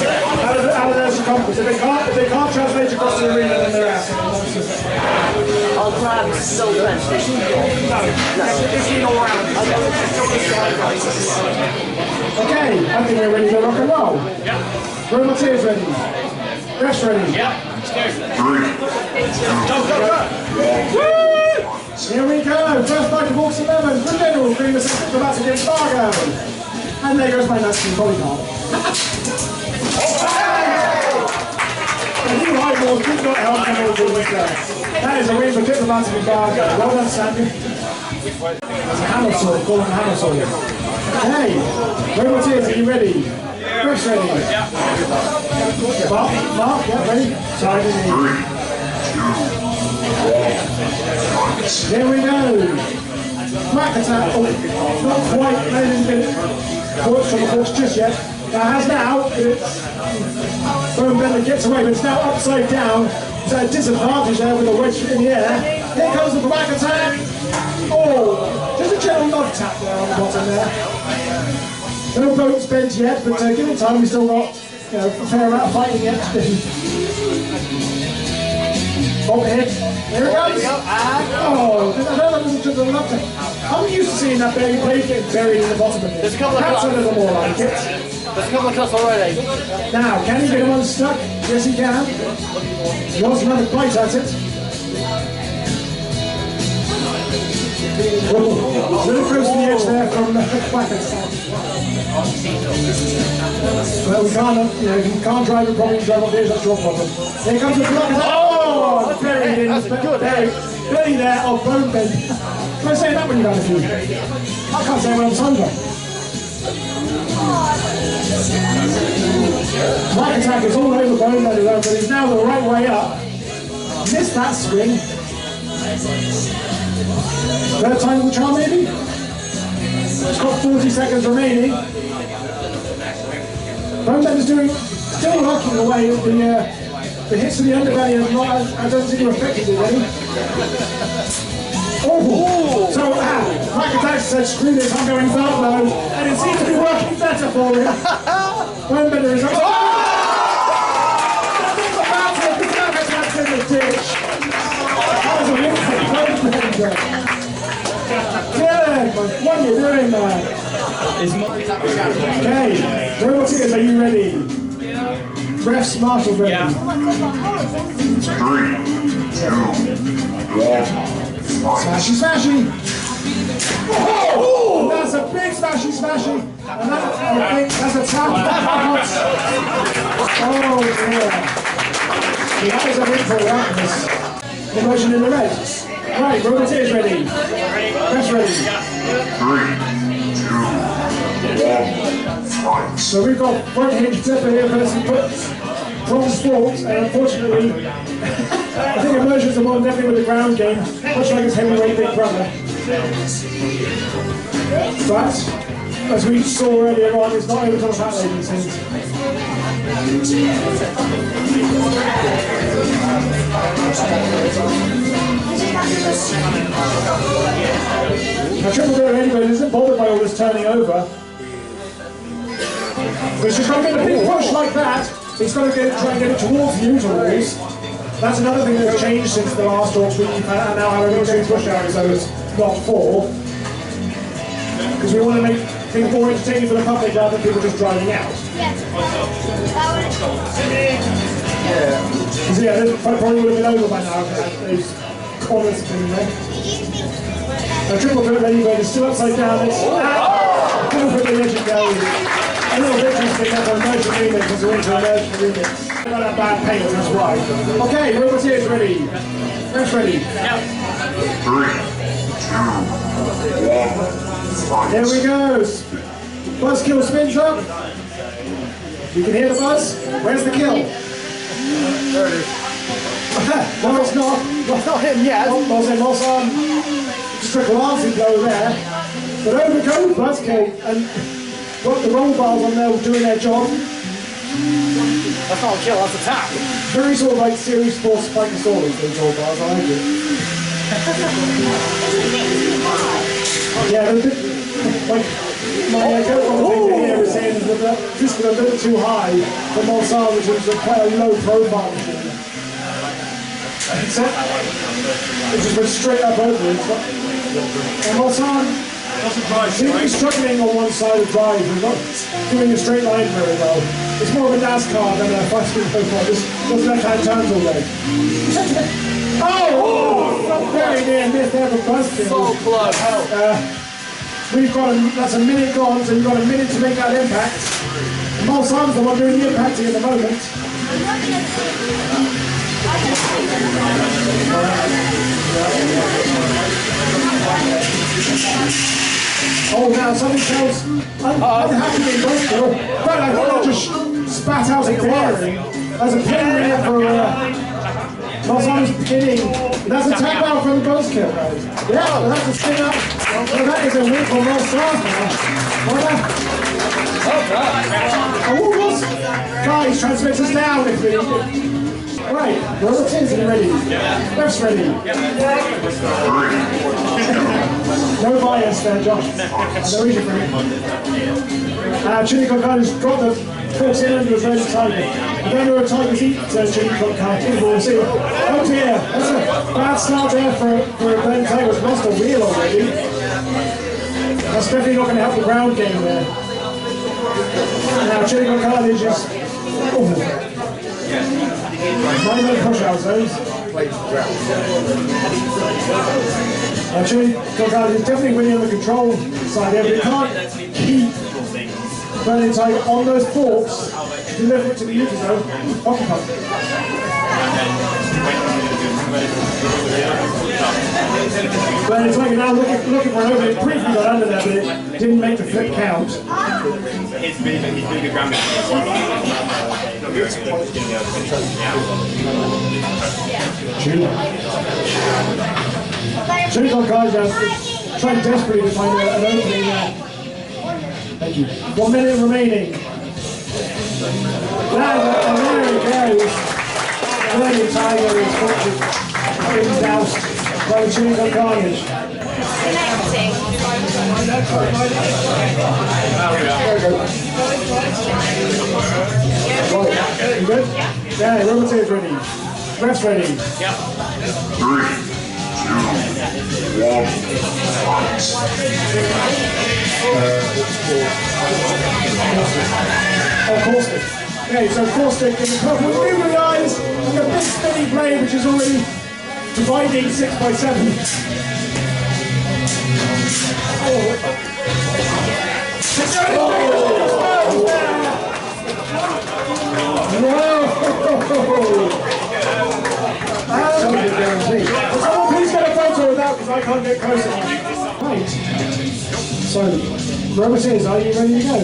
Out of their circumference. If they can't translate across the arena, then they're out. I'll grab still bench. No, it's all around. Okay, I think we're ready to rock and roll. Yeah. Volunteers ready. Refs ready. Yeah. Woo! Here we go. First fight of ORCS Event. The general Grievous about to get Fargo. And there goes my nasty bodyguard. The new high balls did not help them all do this there. That is a win for Diplomats and Fargo. Well done, Sandy. That's a hammer sword. Call it a hammer sword. Hey, Volunteers, are you ready? Refs ready? Yeah. Mark, yeah, ready? Side and in. 3, 2, 1. Here we go. Whack attack. Oh, not quite. Maybe a bit works from the horse just yet. Now has now. Bone Bender gets away, but it's now upside down. It's at a disadvantage there with a wedge in the air. Here comes the back attack. Oh, just a gentle love tap there on the bottom there. No boats bent yet, but given time, we've still got a fair amount of fighting yet to do. Overhead. Here it goes. Oh, that was just a love tap. I'm used to seeing that blade getting buried in the bottom of it. There's a couple of That's a little more like it. There's a couple of cuts already. Now, can he get him unstuck? Yes, he can. He wants another bite at it. A little close to the edge there from Wackett. Well, we can't drive it properly, drive up here, that's your problem. Here comes the block. Oh, buried in. Belly there of Bone Bender. Try saying that when you're out of food. I can't say when I'm sober. Black attack is all over Bone Bender though, but he's now the right way up. Missed that swing. Third time with the charm maybe? It's got 40 seconds remaining. Bone Bender's still working away at the hits to the underbelly and I don't think you're affected it any. Oh! So Black attack said screw this, I'm going dark mode, and it seems to be working better for him. Bone Bender is up. Oh! Nothing's about it, the Black attack's in the ditch. That was a win for Bone Bender. Good, what are you doing, man? Okay, Royal Tickets, are you ready? Refs, Marshall ready? Yeah. 3, 2, 1. Smashy, smashy! Oh! That's a big smashy, smashy! And that's a tap out! Oh dear! That is a win for Raptors. Emotion in the red. Right, Robert is ready. Refs ready. 3, 2, 1. So we've got front hinge flipper here versus prong sport, and unfortunately, I think Immersion's the one definitely with the ground game, much like his heavyweight big brother. But, as we saw earlier on, it's not able to attack these things. Now Triple Go anyway isn't bothered by all this turning over. But if you're going to get a big push like that, he's got to try and get it towards the usuals. That's another thing that's changed since the last talks. We now have a military push out, so it's not 4. Because we want to make things more entertaining for the public rather than people just driving out. Yeah. So yeah, this fight probably would have been over by now. Those corners have been there. Now Triple Go anyway is still upside down. It's Triple Go legendary. A little bit interesting that on Immersion Remix because we're into Immersion Remix. Not that bad paint, that's right. Okay, Robo's here, ready. Ref's ready. Yep. 3, 2, 1. There we go. Buzzkill spins up. You can hear the buzz. Where's the kill? There it is. No, it's not. Well, not him yet. Just a glancing blow there. But over goes Buzzkill and got the roll bars on there doing their job. That's not a kill, that's a tap. Very sort of like series 4 Spike-Saurus, those roll bars, I like it. Yeah, they're a bit like my girlfriend here was saying that just been a little too high for Molsar, which was quite a low profile machine. It just went straight up over it. And Molsar seems to be struggling on one side of drive. He's not doing a straight line very well. It's more of a NASCAR than a fighting profile. Just does that kind of turns all day. Oh! Very near, missed there for Buzzkill. So close. We've got that's a minute gone, so you've got a minute to make that impact. Molsar's the one doing the impacting at the moment. Oh, now something tells unhappy in Buzzkill. But I think I just spat out a bearing. There's a pin there for Molsar's pinning. That's a tap out from the Buzzkill, guys. Yeah, that's a spin up. Well, that is a win for Molsar now. Oh, guys, transmitters down if we need it. Right, rollers are ready. Ref's ready. No bias there, Josh. No reason for it. Chilli has got the full cylinder as ready tiger. I don't know if tigers eat Chilli we'll see. Oh dear, that's a bad start there for a burning tiger. It's lost a wheel already. That's definitely not going to help the ground game there. Now Chilli Carnage is... minor push-out zones. Chilli Carnage is definitely winning on the control side there, but he can't keep burning tiger on those forks to deliver it to the user zone. Occupied. Burning tiger now looking for an over. It briefly got under there, but it didn't make the flip count. Chilli Carnage trying desperately to find an opening there. Thank you. 1 minute remaining. Now, there it goes. Burning tiger is being doused by the Chilli Carnage. Connecting. You good? Yeah, Roboteer's ready. Ref's ready. Yep. 3, 2, 1, fight. Oh, Caustic. Okay, so Caustic in the purple with moving eyes and a big spinning blade which is already dividing 6x7. Someone please get a photo of that because I can't get close enough. Right. So, Roboteers, are you ready to go?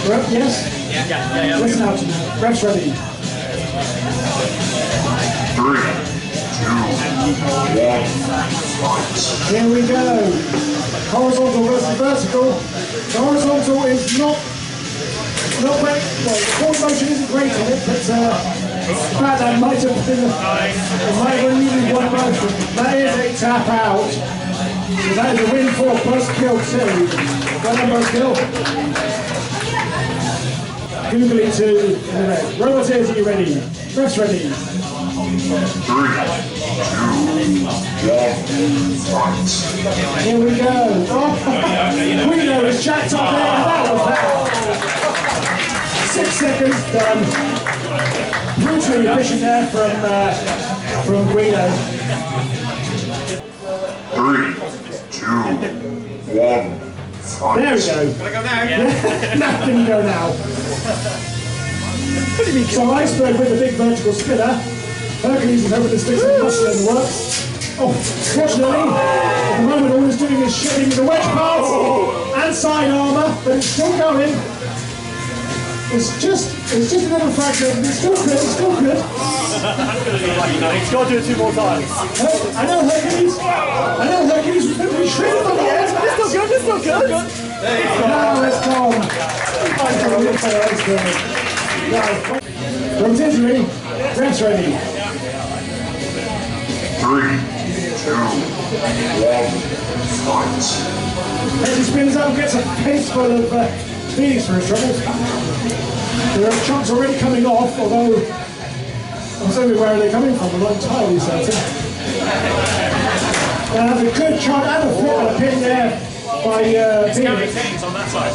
Rep, yes? Yeah. Listen out to me. Ref's ready. 3, 2, 1, fight. Here we go. Horizontal versus vertical. The horizontal is not great. Well, the forward motion isn't great on it, but that might have been needed one motion. That is a tap out. So that is a win for Buzzkill too. Well done, Buzzkill. Googly to Roboteers, are you ready? Ref's ready. 3, 2, 1, fight. Here we go. Guido is jacked up there. That was that. 6 seconds done. Brutally efficient there from Guido. 3, 2, 1, fight. There we go. Can I go now? Now can you go now? So Iceberg with the big vertical spinner. Hercules is hoping to stick some muscle in the works. Oh, fortunately, at the moment all he's doing is shooting the wedge pass and side armour, but it's still going. It's just a little fragment. It's still good. He's got to do it 2 more times. I know Hercules was going to be shredded on the edge. It's still good. Now it's gone. Roboteers ready. Ref's ready. 3, 2, 1, fight. As he spins out, gets a face full of Phoenix for his troubles. There are chunks already coming off, although I'm assuming where are they coming from, I'm not entirely certain. Now there's a good chunk and a flip and a pin there by Phoenix. On that side.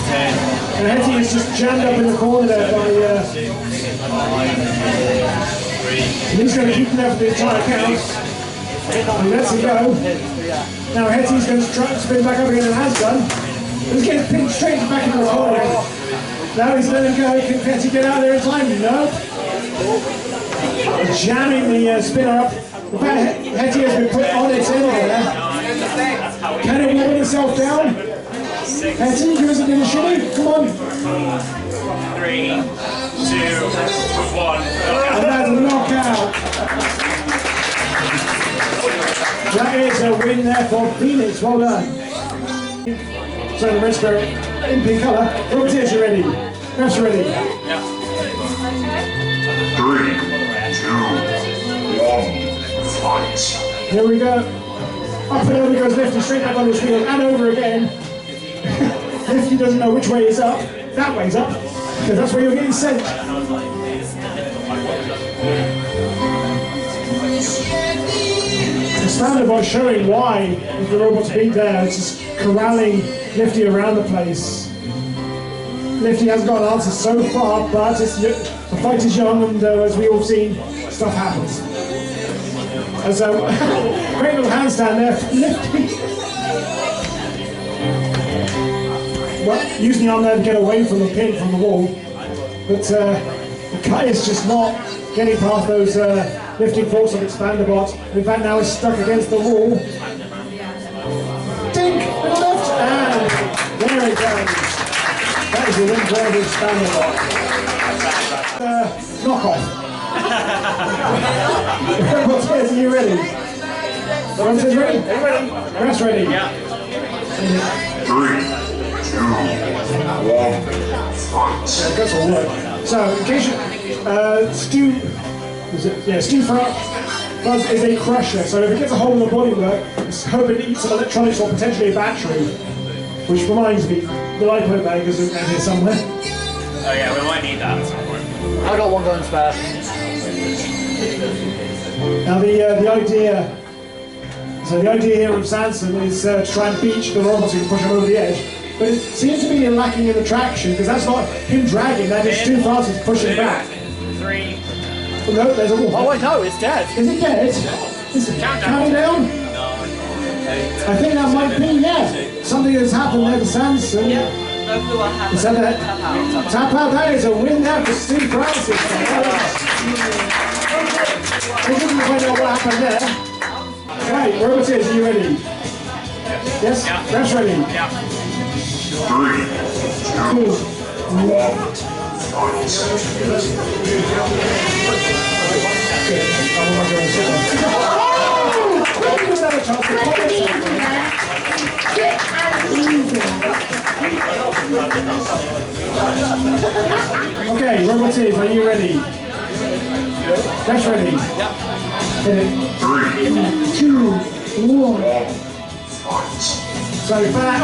10. And Hetty is just jammed up in the corner there by and he's going to keep him there for the entire count. He lets him go. Now Hetty's going to try to spin back up again and has done. He's getting pinned straight back into the corner. Now he's letting go. Can Hetty get out there in time? No. Jamming the spinner up. In fact, Hetty has been put on its end there. Can it wobble itself down? Hetty, give us a little shimmy. Come on. 3, 2, 1. And that's a knockout. That is a win there for Phoenix. Well done. So the red spirit in pink colour. Roboteers, you ready? Refs ready? Yeah. 3, 2, 1, fight. Here we go. Up and over goes Lifty, straight back on the wheel and over again. Lifty doesn't know which way is up. That way's up, because that's where you're getting sent. Expanda-Bot showing why if the robot's been there, it's just corralling Lifty around the place. Lifty hasn't got an answer so far, but the fight is young, and as we all seen, stuff happens. And so, great little handstand there for Lifty. Well, using the arm there to get away from the pin from the wall, but the kite is just not getting past those lifting force of Expanda-Bot. In fact, now it's stuck against the wall. Dink! To the left! And there it goes. That is a win for the Expanda-Bot. Knock off. Roboteers, are you ready? Roboteers ready? Are you ready? Rest ready? Yeah. 3, 2, 1, fight. That's all work. So, in case you, Stu Fuzz is a crusher, so if it gets a hole in the bodywork, it's hoping to eat some electronics or potentially a battery. Which reminds me, the light put bag is in here somewhere. Oh yeah, we might need that at some point. I got one going spare. Now the idea here of Sanson is to try and beach the robot so you can push him over the edge. But it seems to be lacking in the traction, because that's not him dragging, that is Stu Francis pushing back. 3. Oh, no, there's a wall. Oh wait, no, it's dead. Is it dead? Is it counting down? I think that might be, yeah. Something has happened there to Sanson. Is that that? Tap out, that is a win there for Stu Francis. We didn't find out what happened there. Right, Roboteers, are you ready? Yes? Yeah. That's ready. Yeah. 3, 2, 1, fight. Okay, Roboteers, are you ready? That's ready. Yeah. 3, 2, 1. fight. So that,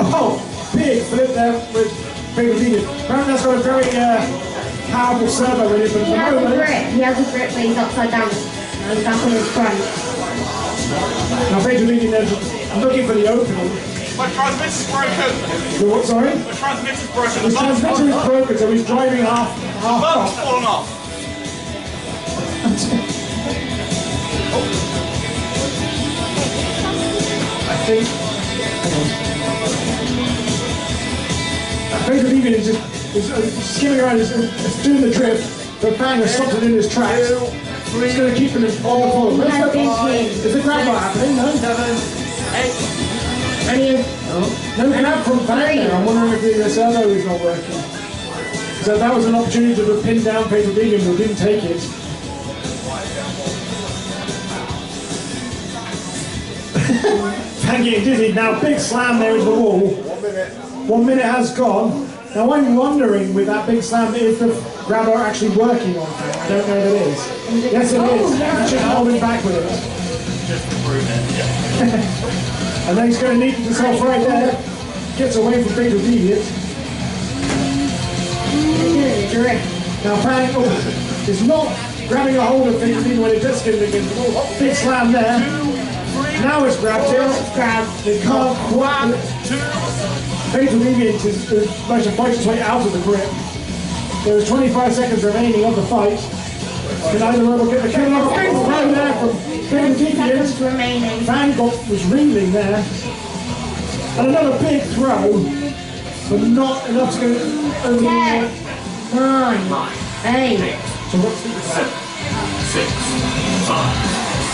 big flip there with big lead. Apparently that's got a very powerful servo with it, but He has a grip. He has a grip, but he's upside down. And he's back on his front. now big leading there, I'm looking for the opening. My transmitter's broken. The what, sorry? My transmitter's broken. His transmitter is broken, so he's driving half Bump's off. fallen off. I think. Big leading is just skimming around, is doing the drift, but bang has stopped it in his tracks. He's going to keep him on the floor. He has big wings. Is the grab not happening? No? 8. No grab from back there. I'm wondering if the servo is not working. So that was an opportunity to pin down Peter Deegan, but didn't take it. Getting dizzy. Now big slam there into the wall. 1 minute. 1 minute has gone. Now I'm wondering with that big slam if the grabber actually working on it. I don't know if it is. Yes it is. He's just holding back with it. Just to prove it, yeah. And then he's going to need himself right there. Gets away from Peter Deegan. Now Fang is not grabbing a hold of things even when it does get against the wall. Big slam there. Now it's grabbed it. It can't quite. Fatal Deviant is managed to fight its way out of the grip. There's 25 seconds remaining of the fight. Can either robot get the kill off? Big throw there from Fatal Deviant. Remaining. Fang was reeling there. And another big throw, but not enough to go over the 9, 8.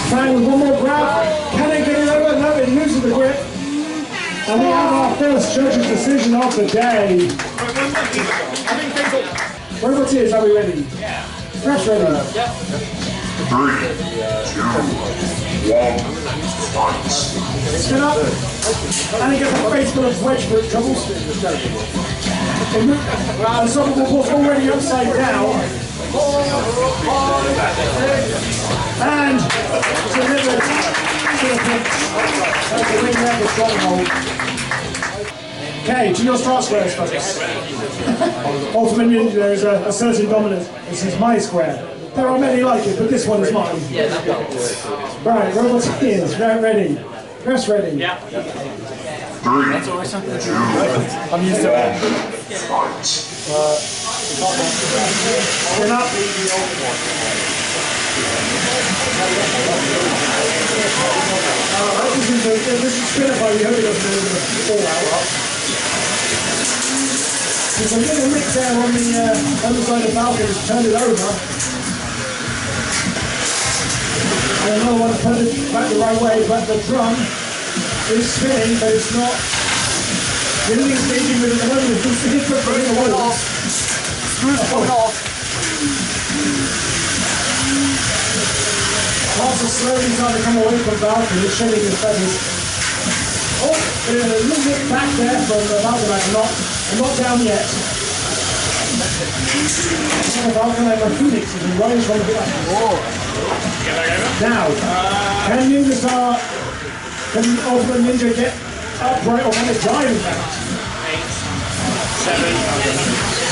Fang with one more grab. Can it get it over? No, it loses the grip. And we have our first judge's decision of the day. Robot Tears, are we ready? Yeah. Fresh ready? Yep. 3, 2, 1, fight. Spin up. And he gets a face full of wedge fruit troubles. Unstoppable Force already upside down. And delivered to the pitch. That's the win there for Stronghold. Okay, to your start squares, folks. Ultimate Ninja, there is a certain dominance. This is my square. There are many like it, but this one is mine. Right, Robot Tears, ready. Rest ready. Yeah. 3, 2, I'm used to it. fight. Spin up. This is spin up, you hope it doesn't do the fall out. There's a little nick there on the other side of the balcony, just turn it over. And another one to put it back the right way, but the drum is spinning, but it's not. The only thing it's engaging with at the moment is just the hit foot in the walls. Screws falling off. Parts are slowly starting to come away from balcony, it's shedding his feathers. Oh, there's a little bit back there from the balcony, not down yet. The balcony like a phoenix is running from the back. Now, can Ultimate Ninja get upright or can it die in fact? 8, 7,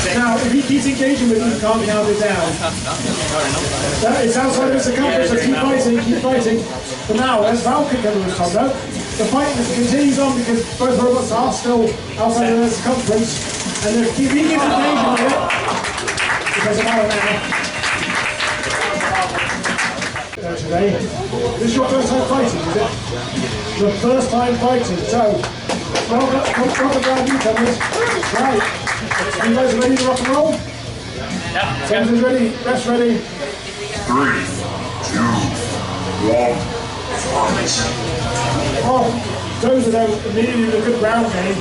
6. Now, if he keeps engaging with him, he can't count it down. It's outside of his circumference, so keep fighting. For now, as Val can get his combo, the fight continues on because both robots are still outside of their circumference. And if he keeps engaging with it, it doesn't matter now. Today. This is your first time fighting, is it? Your first time fighting, so welcome down newcomers. Right. Are you guys ready to rock and roll? Yeah. Everyone's ready, rest ready. 3, 2, 1, fight. Oh, Dozer there immediately with a good ground game.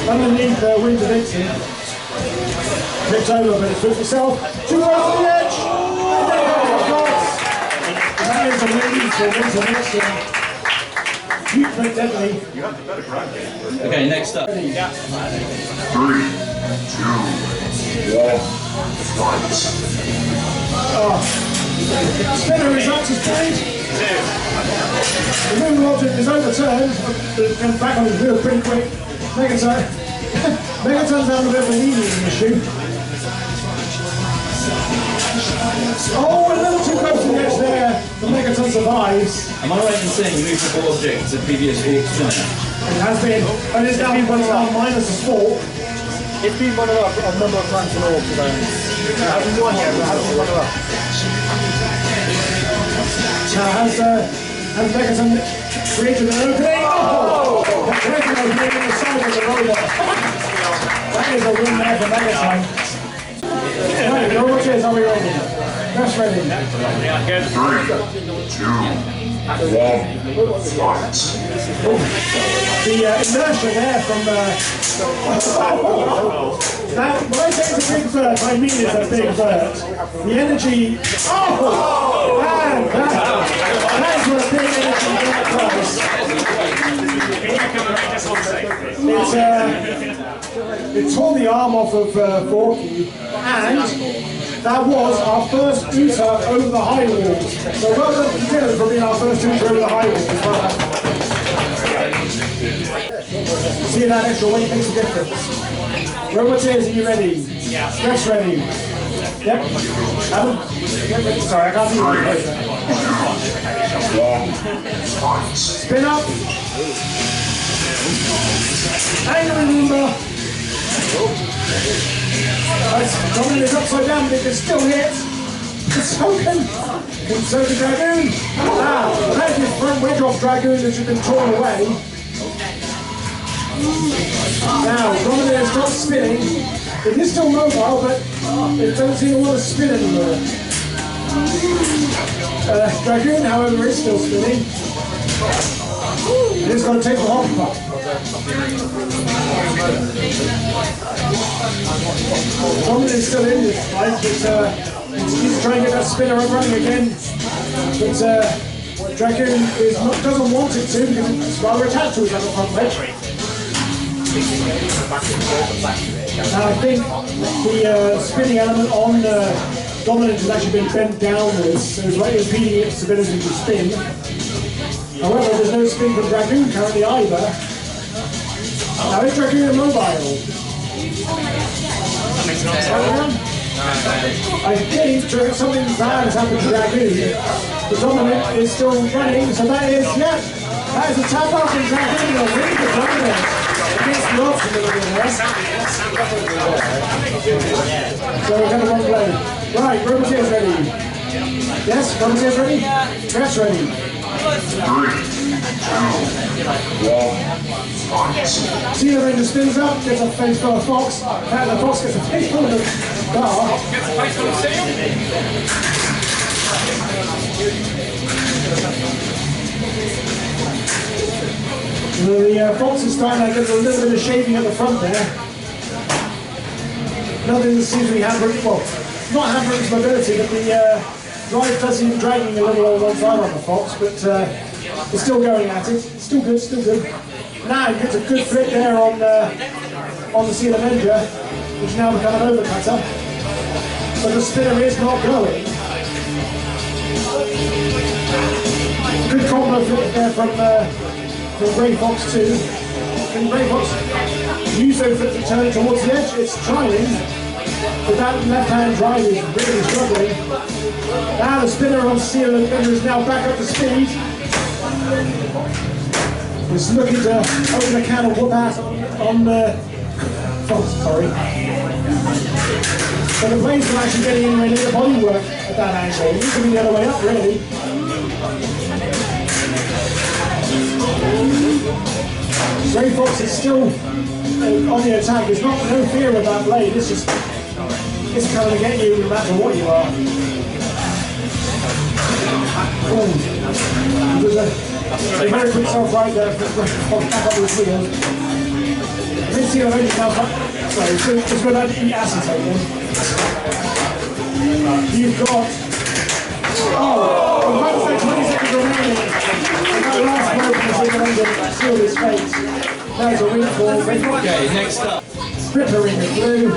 Underneath Winter Dixon. Flips over, but it's with yourself. 2 right to the edge! That is a lead for Winter Dixon. You play deadly. Okay, next up. 3, 2, 1, fight. Spinner is up to speed. The moving object is overturned. It comes back on his wheel pretty quick. Megaton's having a bit of a medium issue. Oh, a little too close to the edge there. The Megaton survives. Am I right in saying movable objects are previous walks tonight? It has been, and it's now been minus a small. It's been one of us a number of times in all today. It hasn't won yet, but it has been one of us. Now has Megaton created an opening? Oh! Created an opening in the side of the robot. That is a win there for Megaton. Right, your watches, are we ready? That's ready. 3, 2, 1, fight. The inertia there from that, when I say it's a big bird, I mean it's a big bird. The energy. Oh! Man, that's what a big energy that it tore the arm off of Forky, and that was our first Uta over the high walls. So well done to Guido for being our first Uta over the high walls as well. See that extra weight makes a difference. Robot Tears, are you ready? Yeah. Stress ready. Yep. Adam? Sorry, I can't see you. Spin up. Angry Roomba. Dominic is upside down, but it can still hit. It's spoken. So the Dragoon. There's his front wedge off Dragoon that has been torn away. Now, Dominic has got spinning. It is still mobile, but it doesn't seem to want to spin anymore. Dragoon, however, is still spinning. It is going to take the hockey puck. Dominic is still in this fight, but he's trying to get that spinner up running again. But Dragoon doesn't want it to because it's rather attached to his other front leg. And I think the spinning element on Dominant has actually been bent downwards, so it's like impeding its ability to spin. However, there's no spin from Dragoon currently either. Now is Dragoon immobile? I think something bad has happened to Dragoon. The Dominant is still running, so that is, that is a tap out from Dragoon. A really good Dominant against the option a little bit there. So we're going to run play. Right, Roboteer's ready. Yes, Roboteer's ready? That's ready. 3, 2, 1, See the Ranger spins up, gets a face full of Fox, and the Fox gets a face full of the bar. The Fox is starting to get a little bit of shading at the front there. Nothing that seems to be hampering, well, not hampering its mobility, but the drive does seem dragging a little on one side on the Fox, but it's still going at it. Still good, still good. Now he gets a good flip there on the Seal Avenger, which now become an overcutter. But the spinner is not going. Good combo flip there from Grey Fox too. Can Grey Fox use those flips to turn it towards the edge? It's trying. But that left-hand drive is really struggling. Now the spinner on Seal Avenger is now back up to speed. It's looking to open a can of whoop ass on the Fox, sorry. So the blades are actually getting anywhere near the bodywork at that angle. It needs to be the other way up, really. Grey Fox is still on the attack. There's no fear of that blade. It's coming to get you no matter what you are. A very quick self-right there, back up with the wheels. I think Seal Avenger now, sorry, it's good to eat acetate then. You've got, about 20 seconds remaining. And that last move from Seal Avenger sealed his face. There's a ring for Okay, next up. Ripper in the blue,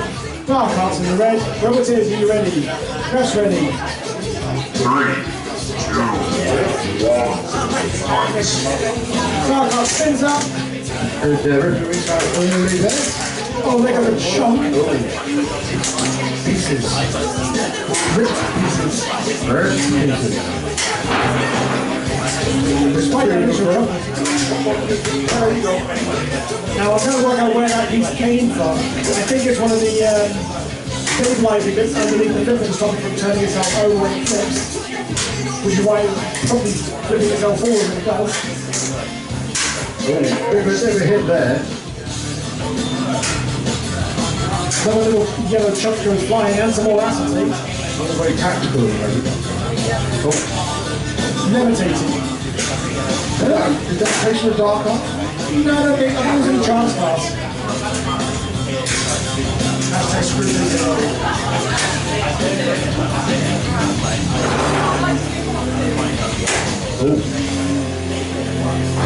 Dark Hearts in the red. Roboteers, are you ready? Press ready. 3, 2, 1, Dark Heart spins up. Oh, they got a chunk. Pieces. Ripped pieces. Burnt pieces. Despite that initial run. Now I'm going to work out where that piece came from. I think it's one of the stabilizing bits underneath the flip that is stopping from turning itself over when it flips. Which is why it's probably flipping itself forward when it does. If it's ever hit there. Another little yellow chunk goes flying and some more acetate. Very tactical. Levitating. Did that taste of dark art? No, I don't think I'm using chance pass. Hashtag screw this.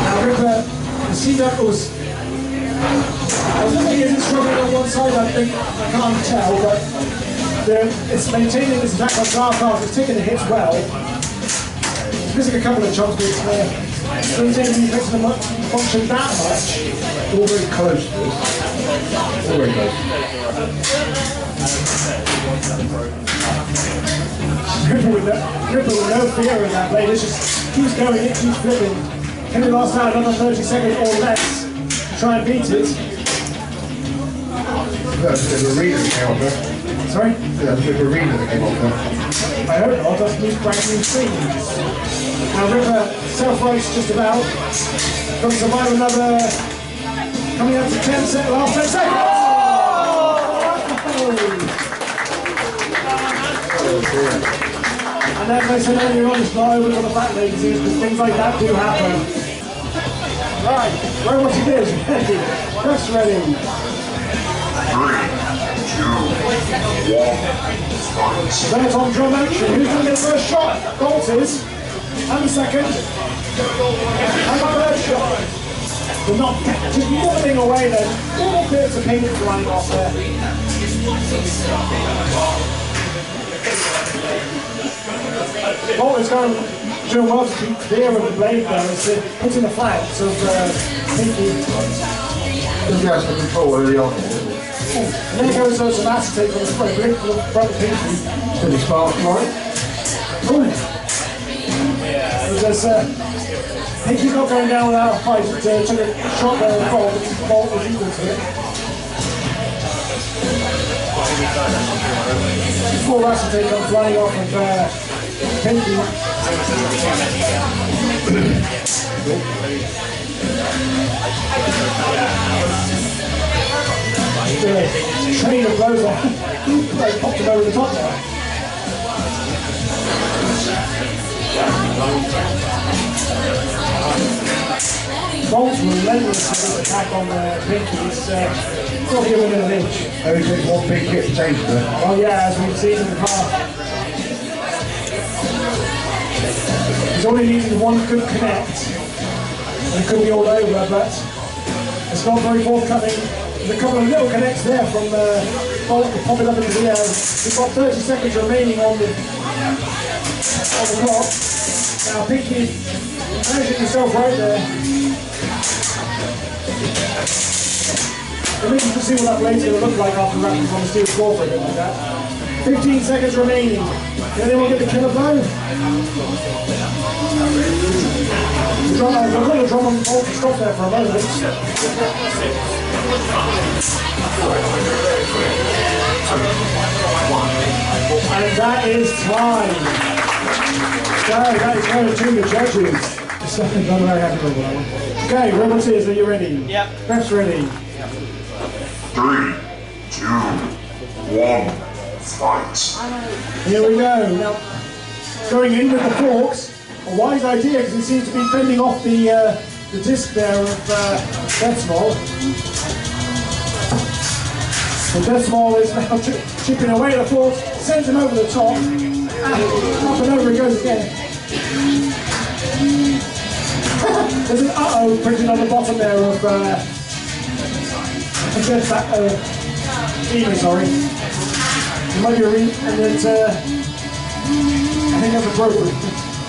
Now Ripper, the sea knuckles. I was looking at it struggling on one side, I think, I can't tell, but it's maintaining its attack on dark art, it's taking the hits well. It's missing a couple of chunks, but doesn't seem to be fixing the function that much. All very close to this. All very close. Ripper with no fear in that blade. It just keeps going, it keeps flipping. Can it last out another 30 seconds or less to try and beat it? That's a bit of arena that came off there. Sorry? That's a bit of arena that came off there. I hope not, that's new brand new screens. Now Ripper self-rights just about. Going to survive another, coming up to 10 seconds, last 10 seconds! And as I said earlier on, it's not over for the fat ladies, because things like that do happen. Right, Robot it is, ready, press ready. 3, 2, 1, fight. That's on drum action. Who's going to get the first shot? Bolt is. And the second. And the third shot. But not just nothing away then. Little bits of pink flying off there. Bolt is doing well to keep clear of the blade there. It's hitting the flanks of Pinky. Just has to control early on. And there goes some acetate on the front of Pinky. Did he spark right? There's Pinky's not going down without a fight. Took a shot there and Bolt was equal to it. Before acetate comes flying off of Pinky. Train of blows off. They popped him over the top there. Bolt's relentless with his attack on Pinky. He's got to give him an inch. Only takes one big hit to change it. Oh yeah, as we've seen in the past. He's only needed one good connect. And it could be all over, but it's not very forthcoming. There's a couple of little connects there from Bolt popping up into the air. We've got 30 seconds remaining on the clock. Now Pinky managing himself right there. It means you can see what that blade's going to look like after wrapping on the steel floor for a bit like that. 15 seconds remaining. Can anyone get the killer blow? We're going to drum on Bolt to stop there for a moment. And that is time. So that is going to the judges. Second, I'm very happy with that one. Okay, Robot are you ready? Yep. Reps ready. 3, 2, 1, fight. Here we go. Now, going in with the forks, a wise idea because he seems to be fending off the disc there of Smoll. So Smoll is now chipping away at the forks, sends him over the top, and up and over he goes again. There's an uh-oh printed on the bottom there of against that Eva, sorry. It might be a ring, and it's I think that's a broken.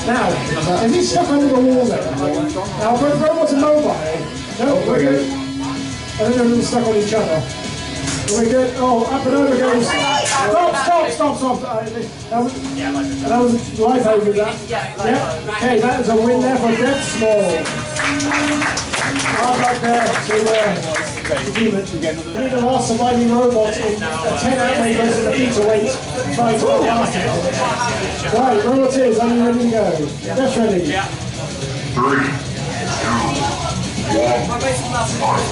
Now, is he stuck under the wall there? Now, Robot's immobile. No, we're good. I think they're a little stuck on each other. We're good. Oh, up and over goes. Stop. That was life over that. Yeah. Okay, that is a win there for Smoll. Hard luck there to Demon. We need the last surviving robot in a 10 outlay versus a featureweight trying to outlast it. Right, Robot are you ready to go? That's ready. 3, 2, 1, fight.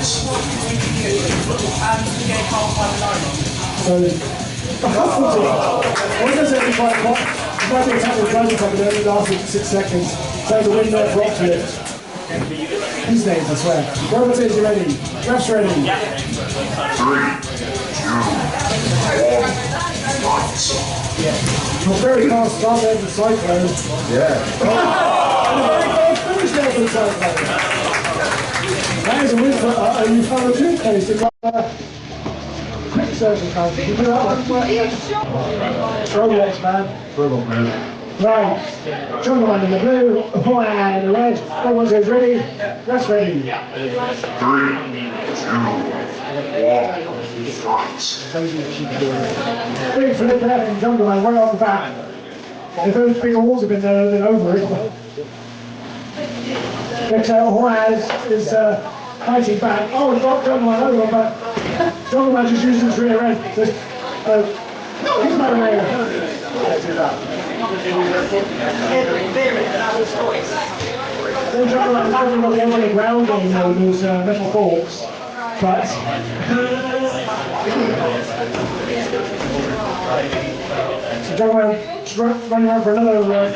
So, what does every fight want? The fight attack with Driver Top only lasted 6 seconds. So the win there for Optimist. His names, I swear. Robot are you ready? Ref's ready. 3, 2, 1, fight. Well, very fast start there for Cyclone. Yeah. And a very fast finish there for Cyclone. That is a win for you found a toothpaste. It's like quick surgeon kind. You do that one. Robots, man. Robot man. Right. Jungle Man in the blue, Ahooa in the red. Robots is ready. That's ready. 3, 2, 1, Big flip there from Jungle Man right off the bat. If those bigger walls had been there, then over it. But Ahooa is fighting back. Oh, he's got Jungle Man over, but Jungle Man just using his rear end. He's not there. Then Jungle Man hasn't got any ground game though, those metal forks. But so Jungle Man running around for another.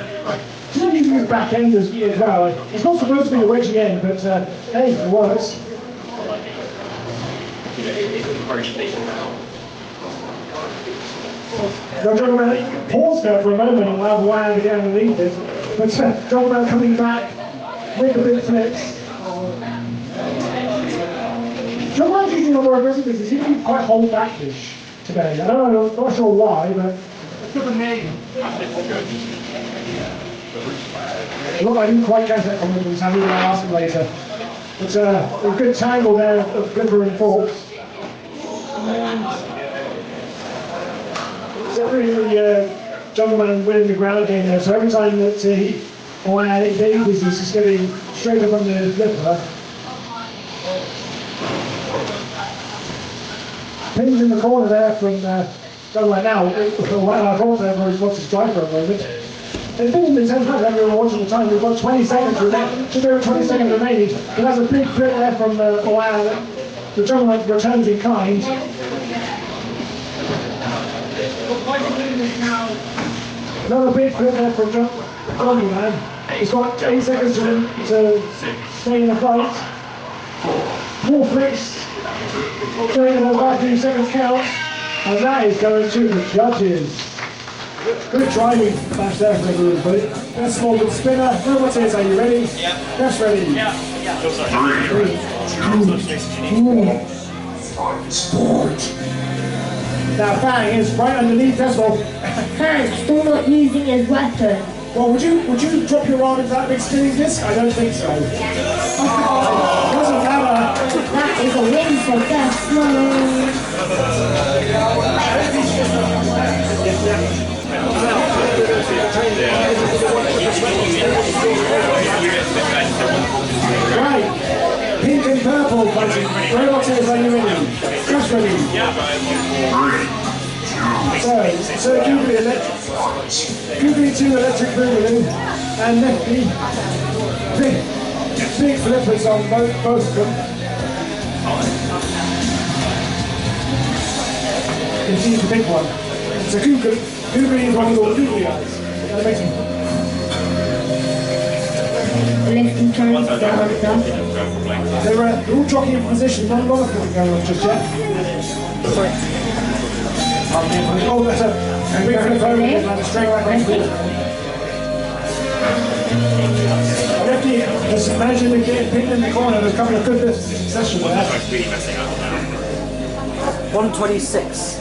He's not using his back end as well. It's not supposed to be a wedgie end, but hey, it works. Jungle Man paused there for a moment and allowed the wire to get underneath it. But Jungle Man coming back with the big flips. Jungle Man's using a more aggressive business. He seems to be quite hold backish today. I'm not sure why, but it's good for me. Look, I didn't quite catch that comment from Sammy, but I'll ask him later. But a good tangle there of flipper and forks. It's really Jungle Man winning the ground game there, so every time that he is just getting straight up on the flipper. Pins in the corner there from Jungle Man now. I thought there was what's his drive for a moment. It's been in the 10 times everyone watching the time. We've got 20 seconds remaining. Just over 20 seconds remaining. But that's a big flip there from Ahooa. The Jungle Man returns in kind. Another big flip there from Jungle Man. He's got 8 seconds to stay in the fight. 4 flicks. During the last few seconds count. And that is going to the judges. Good driving back there for everybody. That's Smoll with spinner. No, what's it? Are you ready? Yeah. That's ready. Yeah. 3, 2, 1. Now Bang is right underneath Decimal. Bang, still not using his weapon. Well, would you drop your arm into that big spinning disc? I don't think so. Doesn't matter. That is a win for Decimal. Right, pink and purple fighting. Robots, are you ready? Just ready. So Googly 2 electric boogaloo, and Lefty. Big flippers on both of them. You can see the big one. It's a Googly is one of the googly eyes. That makes him. Lefty trying to get on stuff. They're all jockeying in position, not a lot of them going on just yet. Sorry. Oh, that's a big flip over and a straight right next to it. Lefty has managed to get pinned in the corner. There's a couple of good succession there. 126.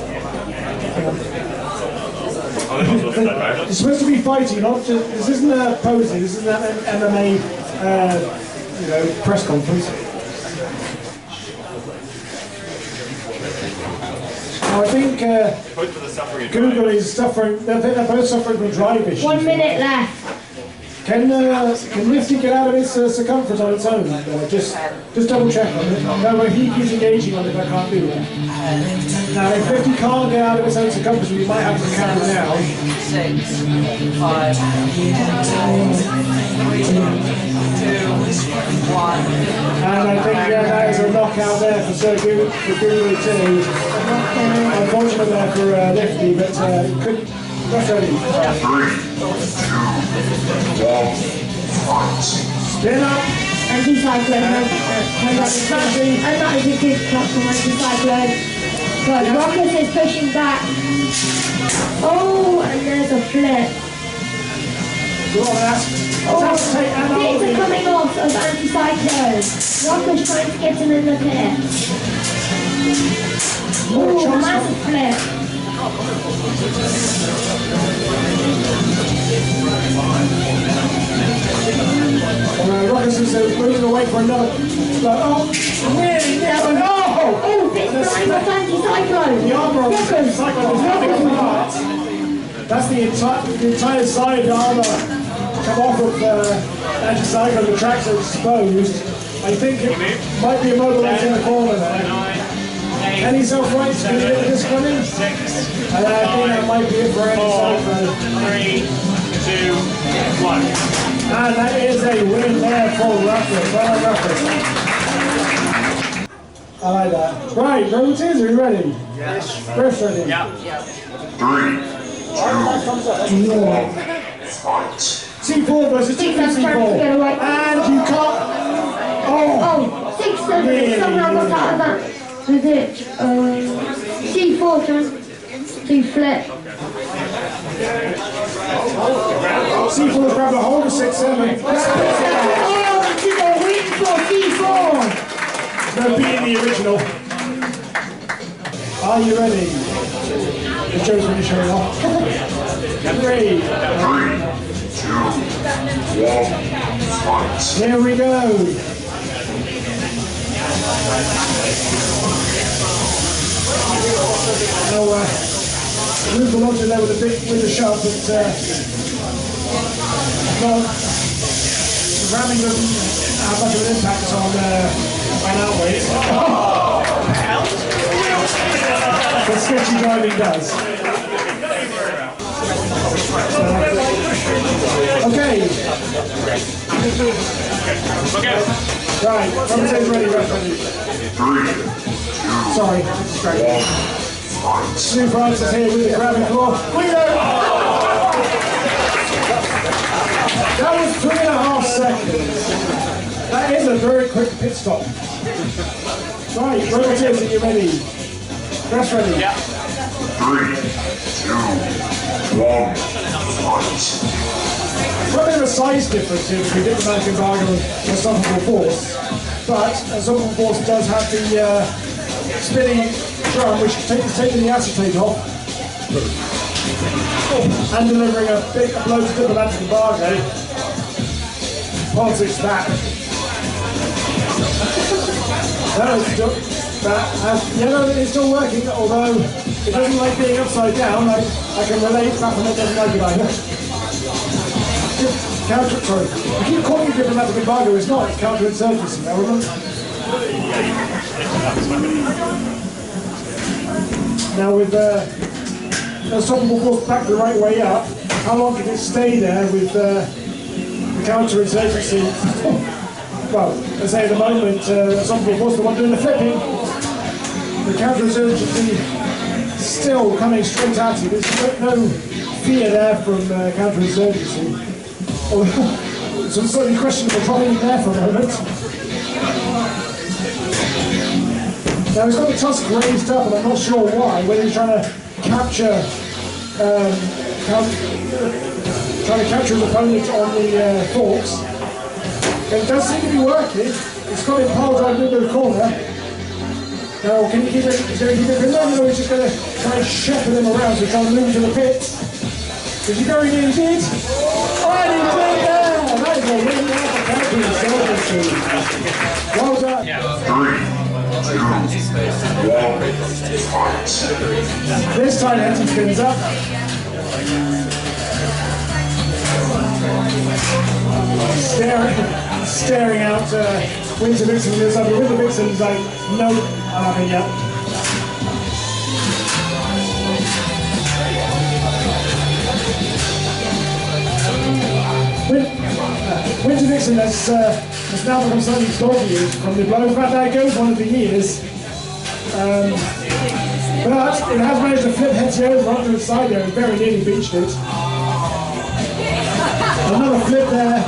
You're supposed to be fighting, not just. This isn't a posing. This isn't an MMA, press conference. Now I think Google is suffering. They're both suffering from drive issues. 1 minute left. Can Lefty get out of its circumference on its own? Just double check on it. No, he keeps engaging on it. I can't do that. Now, if Lefty can't get out of its own circumference, we might have to count down. 6, 5, 4, 3, 2, 1. And I think that is a knockout there for Google 2. Unfortunate there for Lefty, but couldn't. That's ready. 3, 2, 1, spin up. Anti-cyclone. And that is a good clutch from Anti-cyclone. But Rockers is pushing back. Oh, and there's a flip. Bits are coming off of Anti-cyclone. Rockers trying to get him in the pit. Oh, massive flip. Rockers is moving away for another. Oh, really? Oh! Oh, it's the anti-cyclone. The armor on the Rockers. cyclone is coming apart. That's the entire side armor come off of anti-cyclone. The tracks are exposed. I think it might be immobilized in the corner there. Any self-rights going to get this coming? And I think that might be it for anti-cyclone. 3, 2, 1. And that is a win there for Rufford. Well, Rufford. I like that. Right, number 2, are you ready? Yes. Griff ready? Yeah. 3, 2, 1, fight. C4 versus C4. And you can't. Oh, 6, 7, somehow got out of that. Was it C4 turn to flip? C4 grab a hold of 6-7. Oh, this is a win for C4. No beating the original. Are you ready? The Joe's really showing off. 3, 2, 1, fight. here we go. Now, move the launcher there with the shot, but well, ramming doesn't have much of an impact on our weight. But sketchy driving does. Okay. Right, number 10 ready, ref ready. 3, 2, Sorry, 1, fight. Snoop Francis is here with the grabbing claw. Guido! That was 3.5 seconds. That is a very quick pit stop. Right, where it is, are you ready? Press ready. Yeah. 3, 2, 1, fight. Well, a bit of a size difference here between diplomatic embargo and unstoppable force, but unstoppable force does have the spinning drum, which is taking the acetate off and delivering a big blow to diplomatic embargo. Politics that. That is still, it's still working, although it doesn't like being upside down. I can relate. Baphomet doesn't like it either. Sorry, I keep calling it diplomatic embargo. It's not. It's counterinsurgency. Now remember. Now with unstoppable force back the right way up, how long can it stay there with the counterinsurgency? Well, let's say at the moment, unstoppable force the one doing the flipping. The counterinsurgency still coming straight at you. There's no fear there from counterinsurgency. Some slightly questionable trying there for a moment. Now he's got the tusk raised up, and I'm not sure why. Whether he's trying to capture, his opponent on the forks. And it does seem to be working. It's got him piled right into the corner. Now, can he keep it? He's going to keep it below, or he's just going to try and shepherd him around, so he's trying to move to the pit. Is he very near indeed? Oh, and he's right there! That is a win there for counterinsurgency. Well done. 3, 2, 1, fight. This time Hetty spins up. Staring out Winter Vixen from the other side, but Winter Vixen's like, no, I'm having it. Winter Vixen has now become slightly doggy from the blow. In fact, that goes one of the years. But it has managed to flip Hetty over onto the side there and very nearly beached it. Another flip there,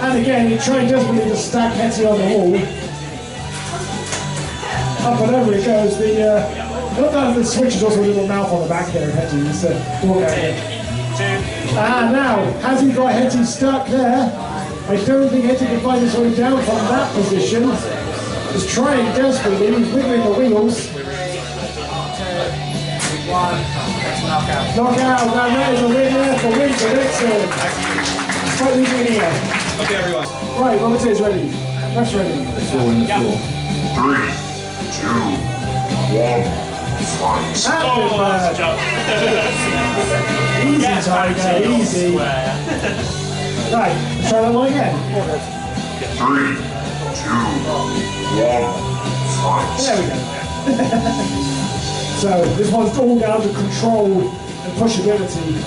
and again, it tried desperately to stack Hetty on the wall. Up and over it goes. Not that the switch is also a little mouth on the back there of Hetty. And now, has he got Hetty stuck there? I don't think Hetty can find his way down from that position. He's trying desperately, he's wiggling the wheels. Knockout. Now that is a win there for Winter Vixen. Quite leaving here. Okay, everyone. Right, Robert is ready. That's ready. 3, 2, Easy, Tiger, easy. Right, let's try that one again. 3, 2, 1, fight. There we go. So this one's all down to control and pushability.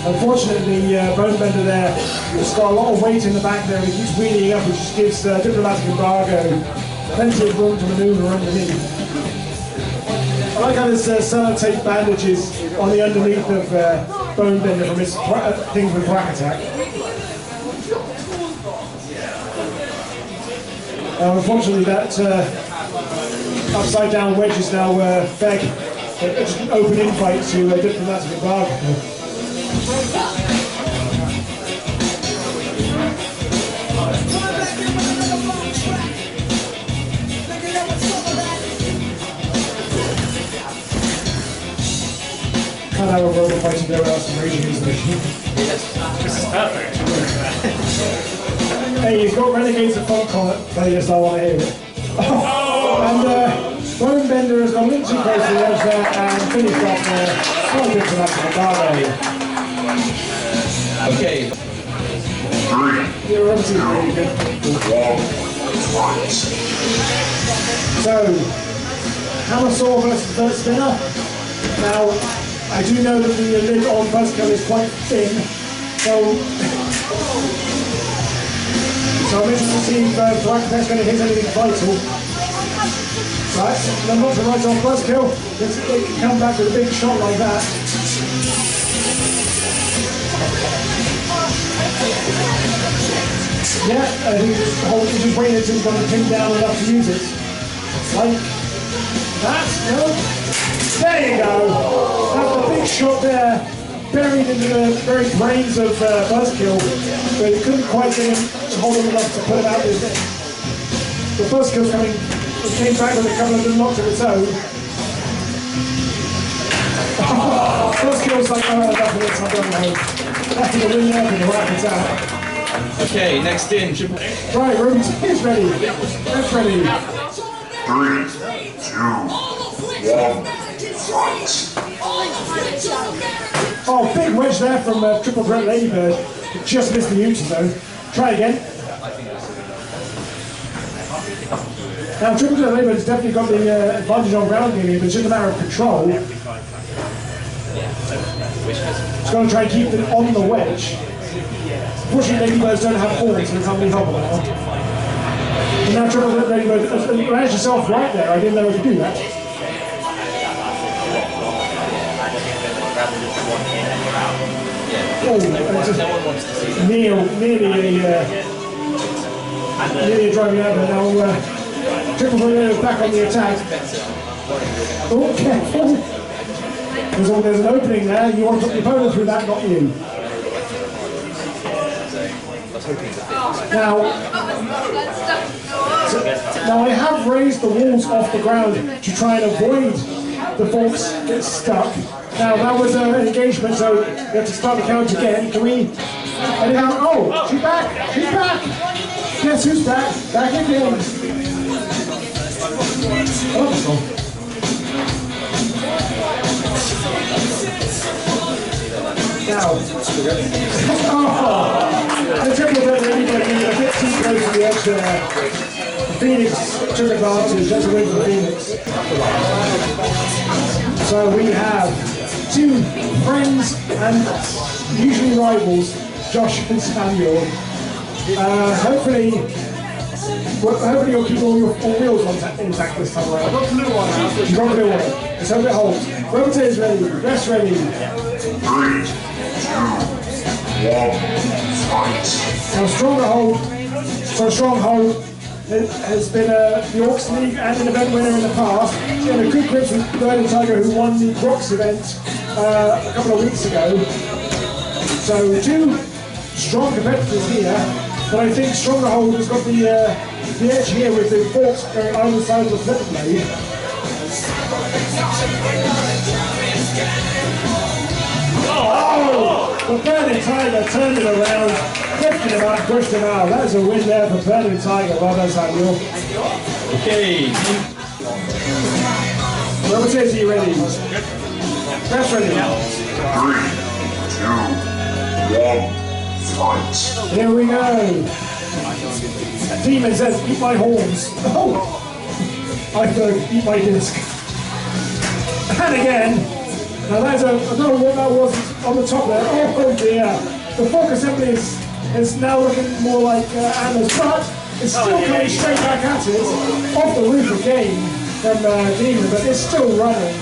Unfortunately, Bonebender there has got a lot of weight in the back there. He keeps wheeling up, which just gives Diplomatic Embargo plenty of room to maneuver underneath. I like how there's sellotape bandages on the underneath of Bonebender from his things with Quack Attack. Unfortunately, that upside down wedge is now fed just an open invite to Diplomatic Embargo. Can't have a robot fighting there without some raging installation. This is perfect. Hey, he's got Renegades of Funk on it, but yes, I want to hear it. And Bonebender has gone a little too close to the edge there and finished off there. Well good for that from Okay. 3, You're obviously really good. 1, fight. So, Hammer Saw versus Dirt Spinner. Now, I do know that the lid on Buzzkill is quite thin, so I'm interested to see if Black Attack's going to hit anything vital. Right, then not to right on Buzzkill, it can come back with a big shot like that. Yeah, I think he's just waiting until he's got the pin down enough to use it. Like that, no? There you go! That's a big shot there, buried into the very brains of Buzzkill, but he couldn't quite get him to hold him enough to put him out with it. The Buzzkill's coming, it came back with a couple of good knocks of its own. Buzzkill's like, oh, that's it, I'm going home. That's the win there for the Rapid Attack. Okay, next in. Right, Ruby is ready. That's ready. 3, 2, 1, fight. Oh, big wedge there from Triple Threat Ladybird. Just missed the neutral zone. Try again. Now, Triple Threat Ladybird has definitely got the advantage on ground game here, but it's just a matter of control. It's going to try and keep it on the wedge. Unfortunately, Ladybirds don't have horns, so they can't really help it now. And now Triple Threat Ladybird managed herself right there. I didn't know I could do that. Oh, nearly driving out there now. Triple Threat back on the attack. Oh, careful. There's an opening there. You want to put the opponent through that, not you. Now I have raised the walls off the ground to try and avoid the Forks get stuck. Now that was an engagement, so we have to start the count again. Can we? Oh, she's back! She's back! Guess who's back? Back again. Oh. Now, the Triple Threat really getting a bit too close to the edge there. The Phoenix took advantage, that's a win for Phoenix. So we have two friends and usually rivals, Josh and Samuel. Hopefully you'll keep all your wheels intact this time around. I've got the blue one now. You've got the blue one. Let's hope it holds. Roboter is ready. Rest ready. 3, 2, 1, fight. Now Stronghold has been the ORCS League and an event winner in the past. She had a good grip with Vernon Tiger, who won the ORCS event a couple of weeks ago. So two strong competitors here, but I think Stronghold has got the edge here with the forks going either side of the flip blade. Oh! But Vernon Tiger turned it around, lifted him up, pushed him out. That's a win there for Vernon Tiger. Well done, Samuel. Okay. Whoever says, are you ready? That's ready. 3, 2, 1, fight. Here we go. Demon says, eat my horns. Oh! I thought, eat my disc. And again. Now that's I don't know what that was on the top there. Oh dear. The fork assembly is now looking more like Anna's, but it's still coming straight back at it. Off the roof again from Demon, but it's still running.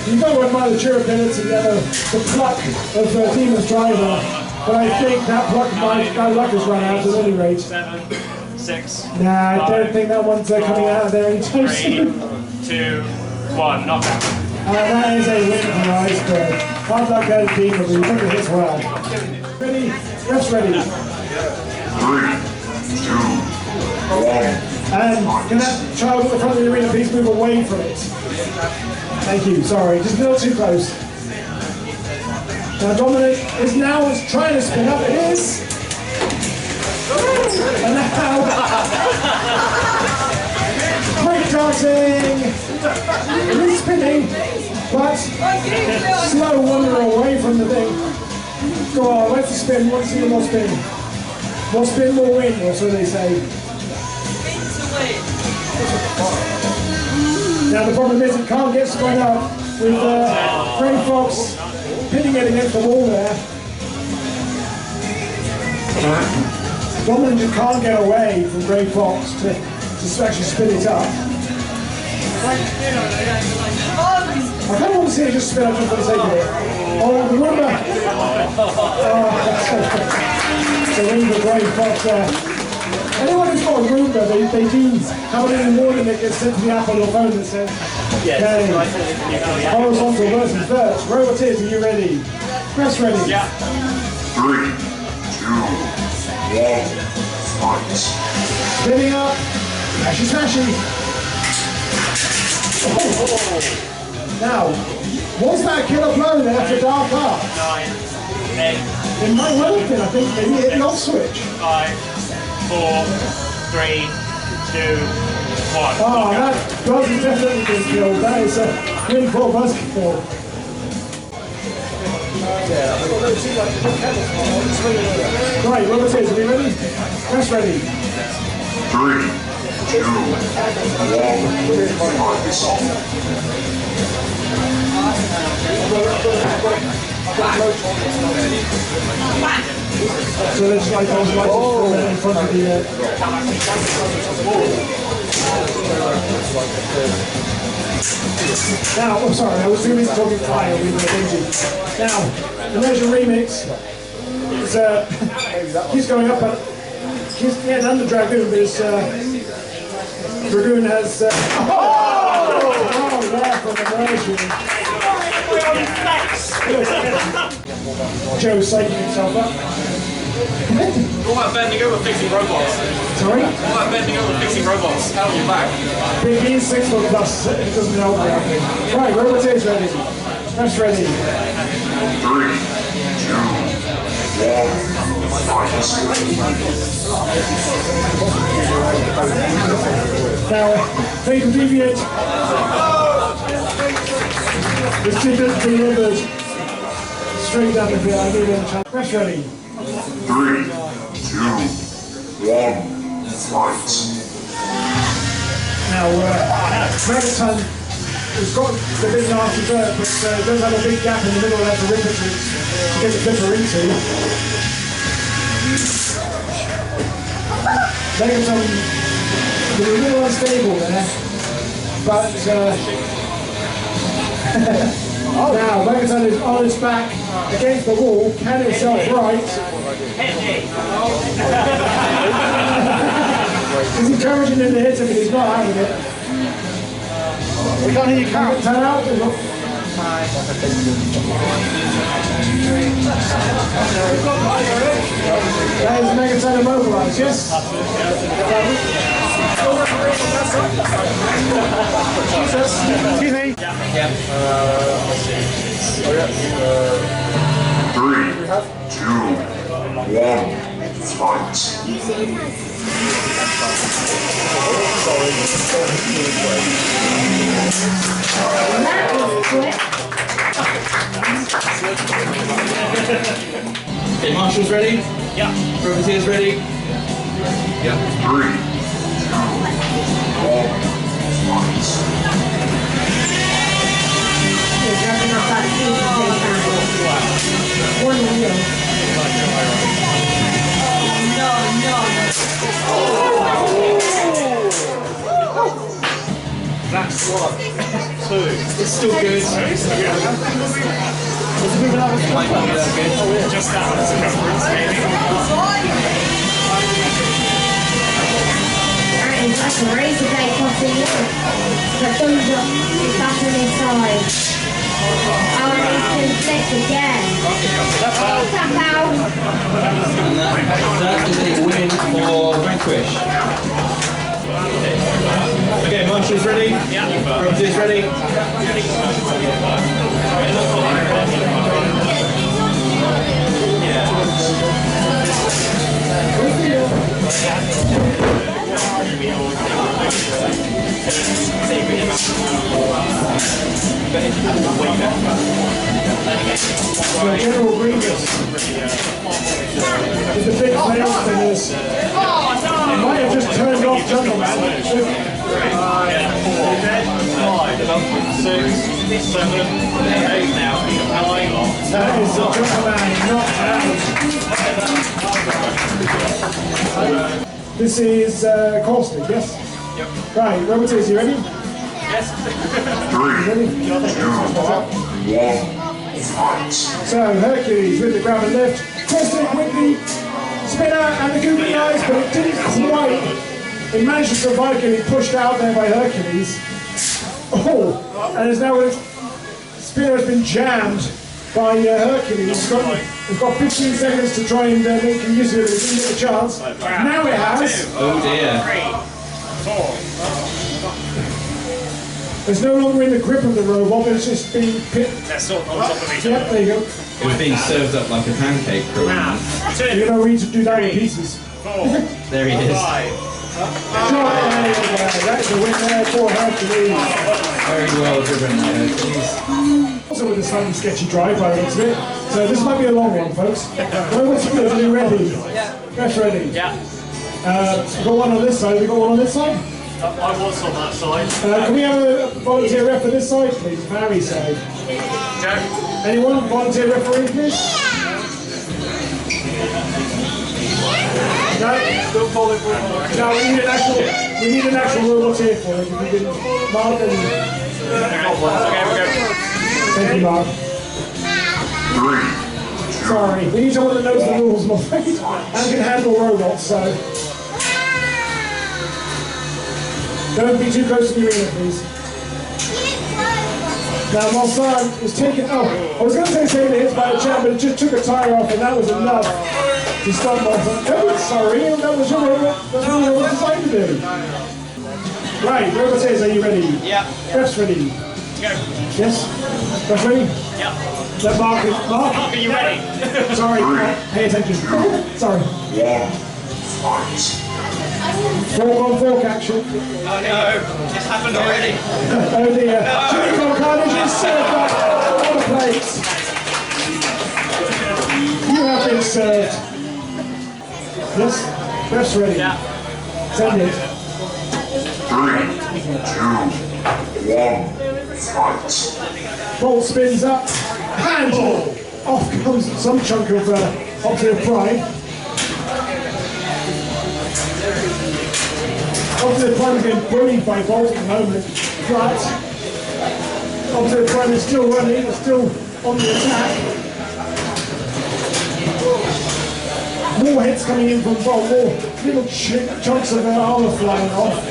You've got to admire the durability there, the pluck of Demon's driver. But I think that luck has run out at any rate. 7, 6. Nah, I don't think that one's coming out of there anytime 3, soon. 2, 1, knockout. That is a win for Iceberg. Hard luck goes Demon, but he took it as well. Ready? Ref's ready. 3, 2, 1. And can that child at the front of the arena please move away from it? Thank you, sorry, just a little too close. Now Dominic is now trying to spin up, it is! And now... Break darting! It is spinning, but slow wander away from the thing. Go on, let's spin, let's see more spin. More spin, more win, or so they say. Now the problem is it can't get spun up with Grey Fox pinning it against the wall there. Dominic just can't get away from Grey Fox to actually spin it up. I kind of want to see it just spin up just for the sake of it. Oh, the Roomba! Oh, the win for Grey Fox there. Anyone who's got a Roomba, they do have a little warning that gets sent to the app on your phone that says, okay, horizontal versus first. Roboteers, are you ready? Press ready. Yeah. 3, 2, 1, fight. Spinning up. Smashy, smashy. Oh. Now, was that a killer blow there for Dark Art? 9, 8. It might well have been, I think. Maybe hit the off switch. 5, 4, 3, 2, 1. Oh, that Buzz has definitely been killed. That is a really poor Buzz kill. Right, Robert says, are we ready? Press ready. 3, 2, 1, So let's like those lights in front of the Now, I'm sorry, I was doing talking fire with the engine. Now, the Leisure Remix is he's going up and he's getting under Dragoon, but his Dragoon has there from the Leisure. Joe's psyching himself up. What about bending over fixing robots? Sorry? What about bending over fixing robots? How are you back? He is 6 foot plus, it doesn't help me. Right, Robot is ready. That's ready. 3, 2, 1, fight. Now, Fatal Deviate. This two bits delivered straight down the field. I need a chance. Press ready. 3, 2, 1, fight. Now, Megaton has got the big nasty bird, but does have a big gap in the middle there to rip it to get the flipper into. Megaton was a little unstable there, but now Megaton is on his back against the wall, can himself right. He's encouraging him to hit him, but he's not having it. We can't hear you count. Turn out. That is Megaton immobilized, yes? Excuse me. 3, 2, 1, fight. That was quick. Okay, Marshall's ready? Yeah. Privateer's ready? Yeah. 3, 2, 1, fight. You're dropping off that speed to take time. One wheel. That's 1, 2. It's still good. Just that circumference, maybe. That is like a razor blade crossing in. The Dozer is back on his side. Oh, and he's been flicked again. Tap out. And that is a win for Vanquish. Okay, Marshall's ready? Yeah. Privateer's ready? So General Grievous is the big player in this. He might have just turned off Jungle Man. 6, 7, 8 now. 9. That is the Jungle Man not out. This is Caustic, yes? Yep. Right, Roboteers, you ready? Yes. 3, 2, 1, fight. So Hercules with the grab and lift, Caustic with the spinner and the googly eyes, but it didn't quite. It managed to survive getting pushed out there by Hercules. Oh, and is now spinner has been jammed by Hercules. We've got 15 seconds to try and make use of it. It didn't get a chance. Now it has. Oh dear. 3, 4. It's no longer in the grip of the robot, but it's just being picked. They're sort of on top of each other. Yep, there you go. It was being served up like a pancake. Now, 2, You know, we need to do that in pieces. 4, There he is. 5. That's a win there for Hercules. Very well driven there, Hercules. Also with a slightly sketchy drive by the looks of it. So this might be a long one, folks. Robots are you ready? That's ready. Yeah. We've got one on this side, we've got one on this side. I was on that side. Can we have a volunteer ref for this side, please? Harry's side. Jack. Anyone? Volunteer referee, please? No? No, we need an actual robot here for it. If you can Mark and... Okay, we'll go. Thank you, Mark. 3, Sorry, we need someone that knows the rules, I'm afraid, and can handle robots, so... Don't be too close to the arena, please. Now, my son was taking... Oh, I was going to say taking a hit by the champ, but it just took a tire off, and that was enough to stop my son. Oh, sorry, that was your robot. That's what you were designed to do. Right, robot says, are you ready? Yeah. Ref's ready. Go. Yes? Ref's ready? Yeah. Let Mark... Mark, Are you ready? sorry, pay attention. Sorry. 1, fight. 4-on-4 action. Oh no, it's happened already. Oh dear. Chilli from Carnage is served back on the plate. You have been served. Yes? Ref's ready. Yeah. Send it. 3, 2, 1, fight. Bolt spins up. And off comes some chunk of Optic Prime. Optic Prime is getting bullied by Bolt at the moment. But Optic Prime is still running, it's still on the attack. More hits coming in from Bolt, more little chunks of armor flying off.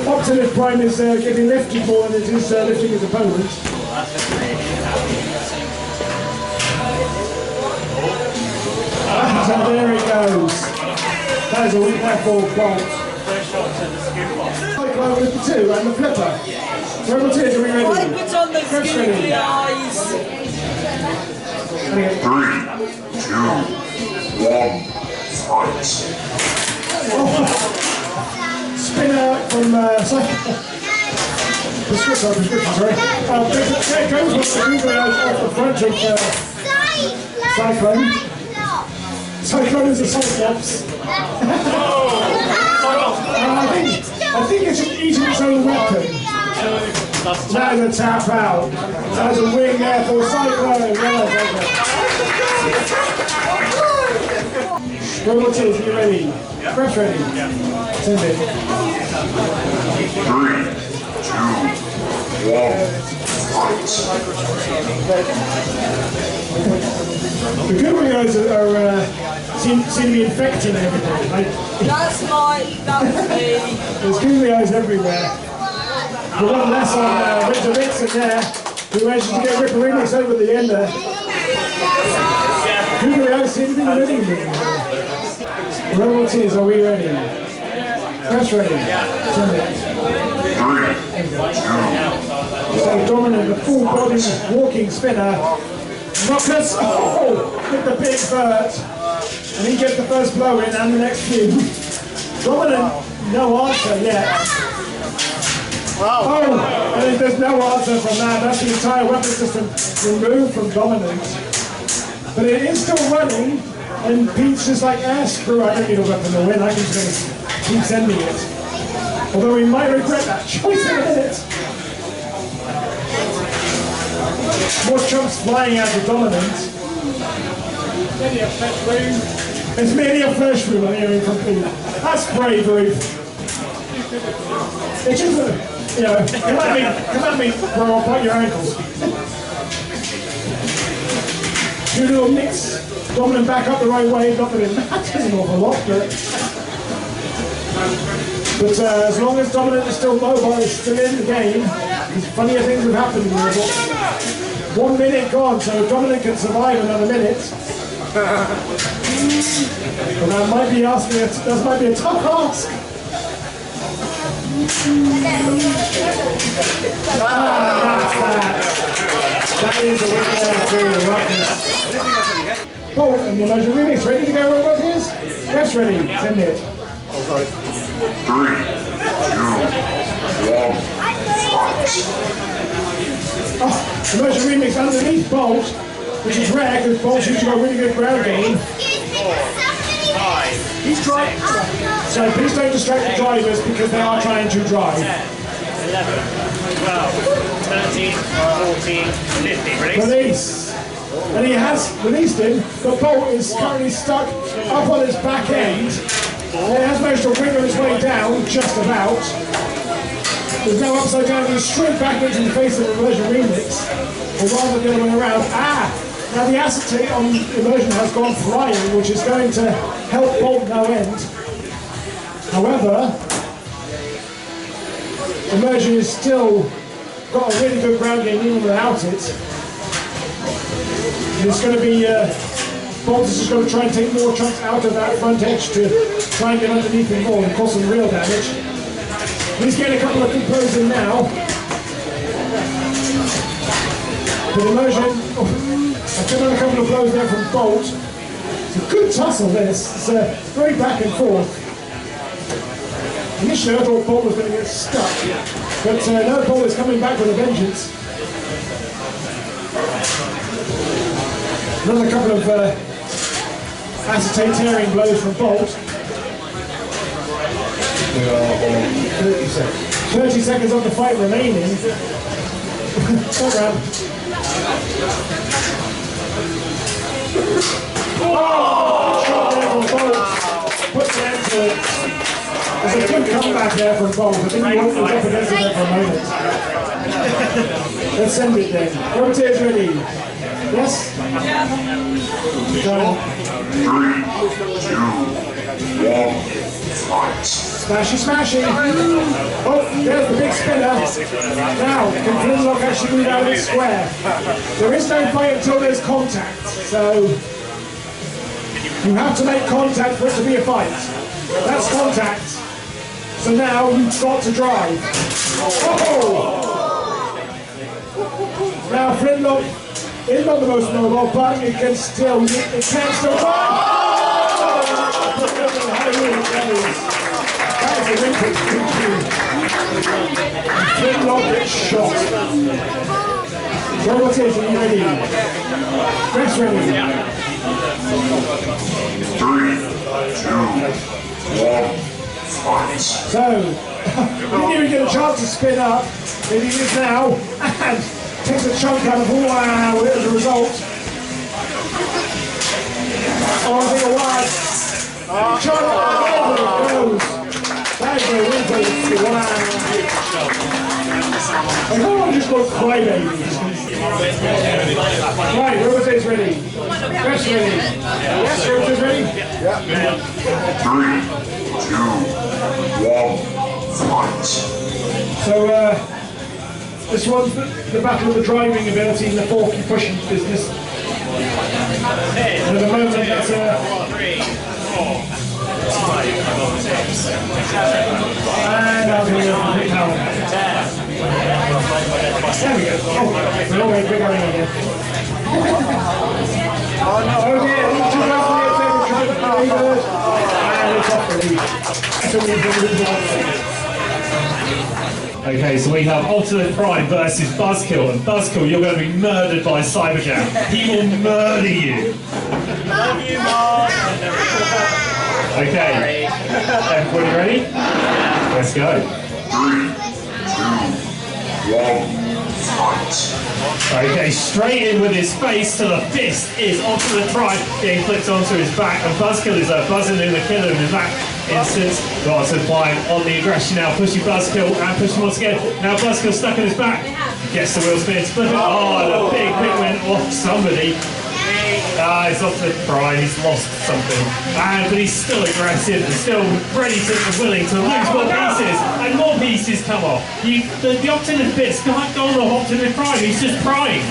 Optimus Prime is getting lifted more than it is lifting his opponent. And there it goes. That is a weak left ball bolt. Cyclone with the 2 and the flipper. So Roboteers, are we ready? Put on the Ref's ready. googly eyes. 3, 2, 1, fight. Spinner from prescription, sorry. There goes with the Grievous off the front of Cyclone. Cyclone is a Cyclops. I think it should eat its own weapon. Now the tap out. There's a wing there for Cyclone. Robots, are you ready? Press ready. Send it. 3, 2, 1, fight. The Guidos seem to be infecting everything. That's me. There's Guidos everywhere. We've got less on Richard Nixon there, who managed to get Ripper Remix over the end there. Guidos seem to be winning. Robots, are we ready? Press ready. 3, 2, So dominant, the full body walking spinner. Rockers, with the big vert. And he gets the first blow in and the next few. Dominant, no answer yet. Oh, and there's no answer from that. That's the entire weapon system removed from Dominant. But it is still running, and Pete's just like, screw it, I don't need a weapon to win, I'm just going to keep sending it. Although we might regret that choice in a minute. More chunks flying out of Dominant. It's merely a flesh wound I'm hearing from Pete. That's bravery. It's just come at me, bro, I'll bite your ankles. Do a little mix, Dominant back up the right way, not that it matters an awful lot, but as long as Dominant is still mobile, is still in the game, because funnier things have happened here. 1 minute gone, so if Dominant can survive another minute. And that might be a tough ask. That is a win there for Ruckus. Oh, and the Immovable Remix ready to go, Ruckus? Yes, ready. Send it. 3, 2, 1, fight. Oh, Immovable Remix underneath Bolt, which is rare because Bolt's usually got really good ground game. He's driving. So please don't distract the drivers because they are trying to drive. 11, 12, 13, 14, 15. Release. And he has released him, but Bolt is currently stuck up on his back end. And he has managed to wiggle his way down, just about. There's no upside down, he's straight back into the face of the Immersion Remix. Or rather the other way around. Now the acetate on Immersion has gone flying, which is going to help Bolt no end. However, Immersion has still got a really good ground game even without it. And it's going to be, Bolt is just going to try and take more chunks out of that front edge to try and get underneath him more and cause some real damage. He's getting a couple of good blows in now. But Immersion, I've given a couple of blows there from Bolt. It's a good tussle this, it's very back and forth. Initially I thought Bolt was going to get stuck, but no, Bolt is coming back with a vengeance. Another couple of acetate tearing blows from Bolt. 30 seconds. 30 seconds of the fight remaining. Turn around. Oh! Shot there from Bolt. Puts an end to it. There's a good comeback there from Bolt. I think he was up against it there for a moment. Let's send it then. Roboteers ready. Yes? Go. 3, 2, 1, fight. Smashy. Oh, there's the big spinner. Now, can Flintlock actually move out of this square? There is no fight until there's contact, so you have to make contact for it to be a fight. That's contact. So now you've got to drive. Oh! Now Flintlock It's not the most mobile, but it can still fight. That is a Vanquish victory. Shot. So what is it? Are you ready? Rest ready. 3, 2, 1, fight. So, you didn't even get a chance to spin up. It is now, and takes a chunk out of wow as a result. Oh, I think a wide. Chunk over it goes. That's a wrinkle. Wow. I know I just got crybabies. Right, Robotate's ready. Rest ready. Yes, Robotate's ready? Yeah. 3, 2, 1, fight. So, this one's the battle of the driving ability in the forky pushing business. And at the moment, that's 3, 4, 5, 6, 7, and I'll do it with power. 10. There we go. Oh, we're already big on it again. Oh dear, each of us here take a try to play first. And it's off the lead. So we can lose one. Okay, so we have Ultimate Prime versus Buzzkill, and Buzzkill, you're going to be murdered by Cyberjam. He will murder you. Love you, Mom. Okay, everybody ready? Let's go. 3, 2, 1, fight. Okay, straight in with his face to the fist is Ultimate Prime getting flipped onto his back, and Buzzkill is buzzing in the killer in that instance. Got to Prime on the aggression now, pushing Buzzkill and pushing once again. Now Buzzkill stuck in his back. Gets the wheel spin, split it. Oh, the big hit went off somebody. It's Ultimate Prime, he's lost something. But he's still aggressive and still ready to willing to lose more pieces. And more pieces come off. The Optimus bits can't go on the Optimus Prime, he's just Prime.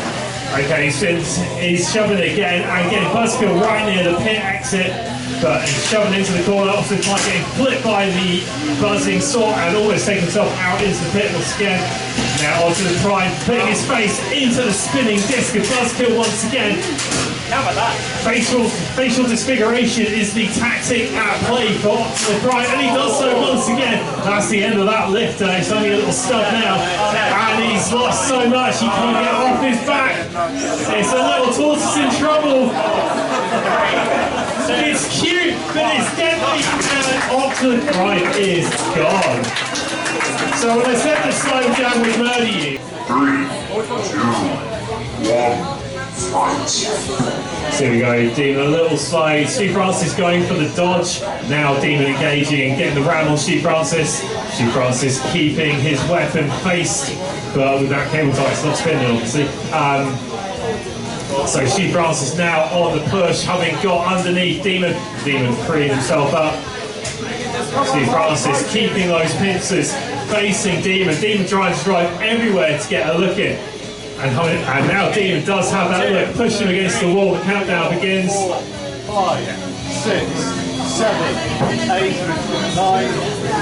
Okay, since he's shoving it again and getting Buzzkill right near the pit exit. But he's shoving into the corner, Optimus Prime getting flipped by the buzzing sword and almost taking himself out into the pit once again. Now Optimus Prime putting his face into the spinning disc of Buzzkill once again. How about that? Facial disfiguration is the tactic at play for Optimus Prime, and he does so once again. That's the end of that lift. He's only a little stuck now, and he's lost so much he can't get off his back. It's a little tortoise in trouble. It's cute, but it's deadly, and Optimus Prime is gone. So when I said the Cyberjam would murder you. 3, 2, 1. Fight. So here we go, Demon a little slow. Stu Francis going for the dodge. Now Demon engaging and getting the ram on Stu Francis. Stu Francis keeping his weapon faced, but with that cable tie, it's not spinning obviously. So Stu Francis now on the push, having got underneath Demon. Demon freeing himself up. Stu Francis keeping those pincers, facing Demon. Demon trying to drive everywhere to get a look in. And now Demon does have that look, push him against the wall. The countdown begins. 5, 6, 7, 8, 9,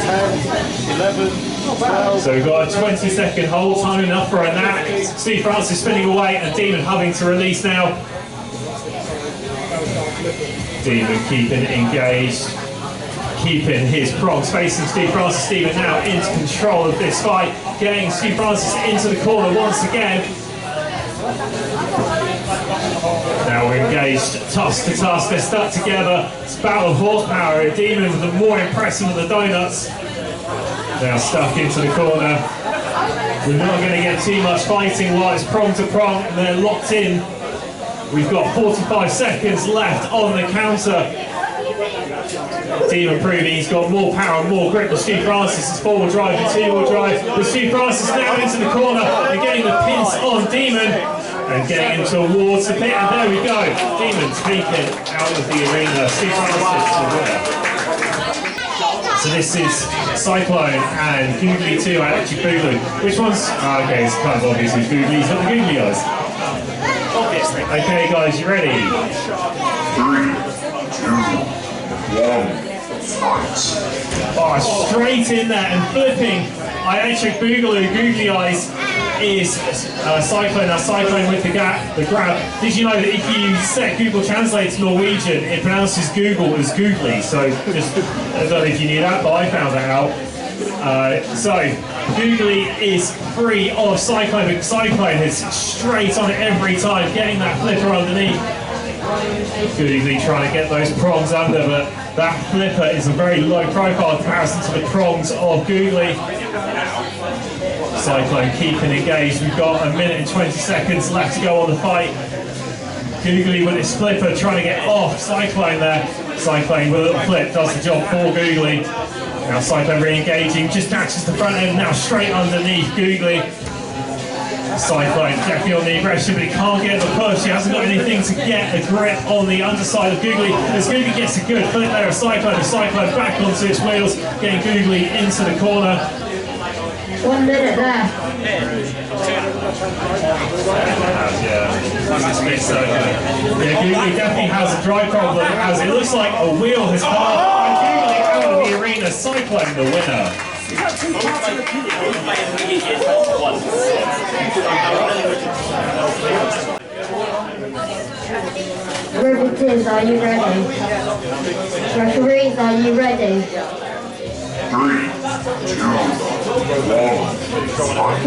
10, 11, 12. So we've got a 20-second hold time, enough for a nap. Steve Francis spinning away and Demon having to release now. Demon keeping engaged, keeping his prongs facing Steve Francis. Demon now into control of this fight, getting Steve Francis into the corner once again. Now we're engaged, tusk to tusk, they're stuck together. It's a battle of horsepower. Demon with the more impressive of the donuts. Now stuck into the corner. We're not going to get too much fighting while it's prong to prong and they're locked in. We've got 45 seconds left on the counter. Demon proving he's got more power and more grip than Stu Francis. It's forward drive and two-wheel drive. But Stu Francis now into the corner and getting the pinch on Demon and getting him towards the pit. And there we go. Demon taken out of the arena. Stu Francis to win. So this is Cyclone and Googly 2 and actually Boogaloo. Which one's? Okay, it's kind of obvious who's Googly's not the Googly guys. Obviously. Okay guys, you ready? 3, 2, 1. Fight. Oh, straight in there and flipping. I actually Boogaloo, Googly Eyes, is Cyclone. Now Cyclone with the grab. Did you know that if you set Google Translate to Norwegian, it pronounces Google as googly? So just, I don't know if you knew that, but I found that out. So googly is free of Cyclone, but Cyclone is straight on it every time, getting that flipper underneath. Googly trying to get those prongs under, but that flipper is a very low profile in comparison to the prongs of googly. Cyclone keeping engaged. We've got a minute and 20 seconds left to go on the fight. Googly with his flipper trying to get off Cyclone there. Cyclone with a little flip does the job for googly. Now Cyclone re-engaging, just catches the front end, now straight underneath googly. Cyclone definitely on the aggression, but he can't get the push. He hasn't got anything to get a grip on the underside of googly. As googly gets a good flip there of Cyclone, and Cyclone back onto its wheels, getting googly into the corner. 1 minute left. Googly definitely has a drive problem, as it looks like a wheel has come off, and googly out of the arena. Cyclone the winner. Referees, are you ready? Referees, are you ready? 3, 2, 1, fight.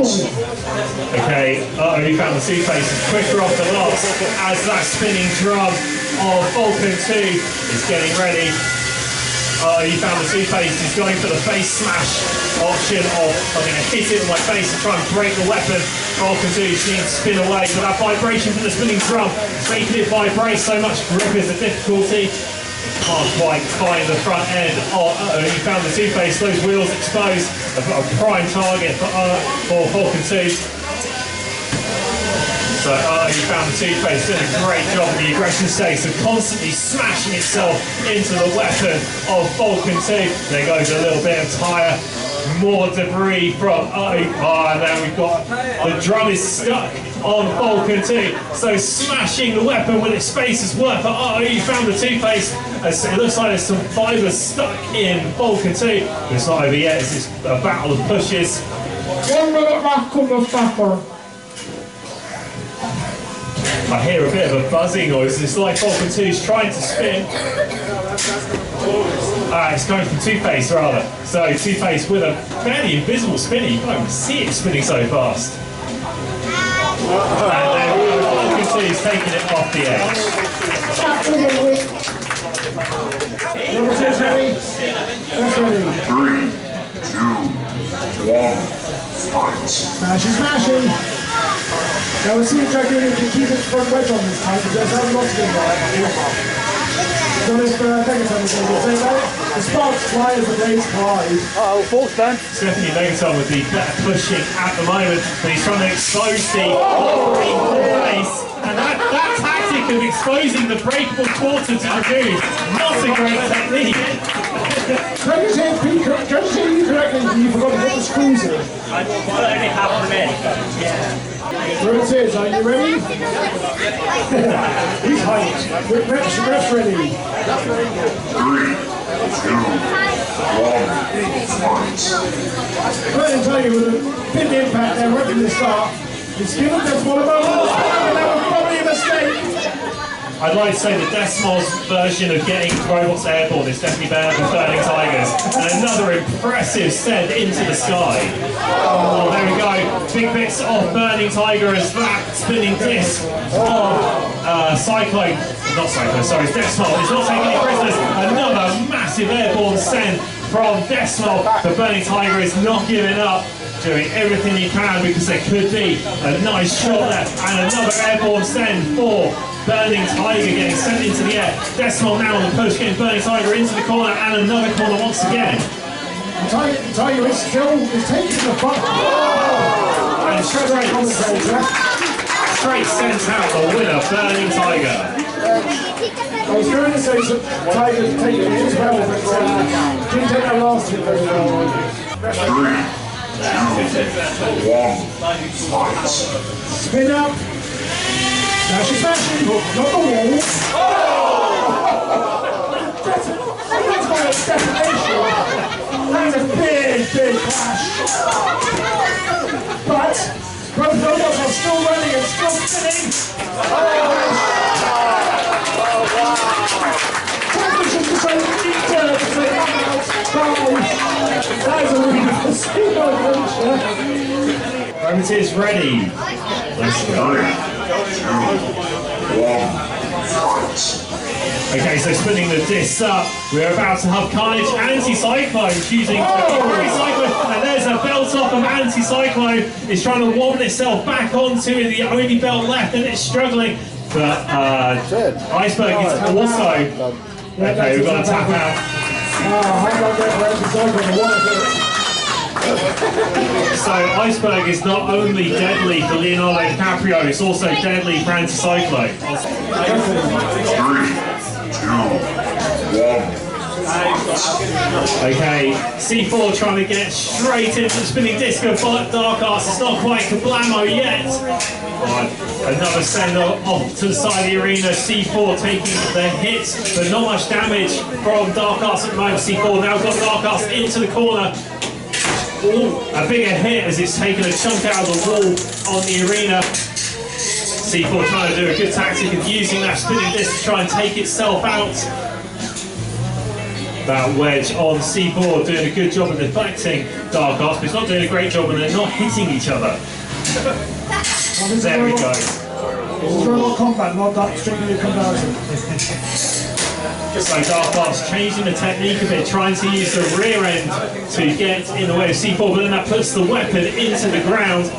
Okay, you found the Two-Face is quicker off the locks as that spinning drum of Falcon 2 is getting ready. You found the Two-Face is going for the face smash option of I'm going to hit it with my face and try and break the weapon. Falcon 2 needs to spin away, but that vibration from the spinning drum making it vibrate so much. Grip is a difficulty. Can't quite find the front end. You found the Two-Face, those wheels exposed. A prime target for Falcon 2. So you found the Two-Face doing a great job of the aggression stage, so constantly smashing itself into the weapon of Falcon 2. There goes a little bit of tyre, more debris from and then we've got the drum is stuck on Falcon 2. So smashing the weapon with its face as well. But you found the Two-Face. It looks like there's some fibres stuck in Falcon 2. But it's not over yet. It's just a battle of pushes. 1 minute left in this battle. I hear a bit of a buzzing noise. It's like Falcon 2 is trying to spin. It's going from Two-Face rather. So Two-Face with a fairly invisible spinner. You can't even see it spinning so fast. And then Falcon 2 is taking it off the edge. Number 2 is ready. That's ready. 3, 2, 1, fight. Smashing. Now we'll see if Dragoon can keep its front wedge on this time, because there's a lot to do right. So if Megaton is going to do the same. The sparks fly as the days glide. Fourth then. It's definitely Megaton with the better pushing at the moment, but he's trying to expose the face. And that tactic of exposing the breakable quarter to Dragoon, not a great technique. Can you say you correctly you forgot to put the screws in? I only have them in. Number 2, are you ready? He's hyped. Ref's ready. 3, 2, 1, fight. Burning Tiger with a big impact there right from the start. It's given Desmond a moment. That was probably a mistake. I'd like to say the Desmond's version of getting robots airborne is definitely better than Burning Tigers. And another impressive send into the sky. Oh, there we go. Big bits of Burning Tiger as that spinning disc of Cyclone. Not Cyclone, sorry, it's Desmond. It's not taking any prisoners. Another massive airborne send from Desmond. The Burning Tiger is not giving up. Doing everything he can because there could be a nice shot there. And another airborne send for Burning Tiger getting sent into the air. Decimal now on the push, getting Burning Tiger into the corner and another corner once again. Tiger is still taking the front. And straight sends out the winner, Burning Tiger. I was going to say Tiger's taking it as well, but didn't take that last hit very well. 3, 2, 1, fight. Spin up. Now she's smashing, not the wall. Oh! That's my destination. That's a big clash. But Both robots are still running and still spinning. Championship to say that is a really super adventure. Moment is ready. Let's go. 3, 2, 1, fight. Okay, so spinning the discs up, we're about to have Carnage Anti-Cyclone choosing Anti-Cyclone, and there's a belt off of Anti-Cyclone. It's trying to wobble itself back onto the only belt left, and it's struggling. But Iceberg is also... Okay, we've got to tap out. So Iceberg is not only deadly for Leonardo DiCaprio, it's also deadly for Anti-Cyclone. 3, 2, 1. Okay, C4 trying to get straight into the spinning disc of Dark Arts. It's not quite kablamo yet. Another send off to the side of the arena. C4 taking the hits, but not much damage from Dark Arts at the moment. C4 now got Dark Arts into the corner. Ooh, a bigger hit as it's taken a chunk out of the wall on the arena. C4 trying to do a good tactic of using that spinning disc to try and take itself out. That wedge on C4 doing a good job of deflecting Dark Arts, but it's not doing a great job and they're not hitting each other. There we go. This is robot combat, not that strictly comparison. So Dark Arts changing the technique a bit, trying to use the rear end to get in the way of C4, but then that puts the weapon into the ground.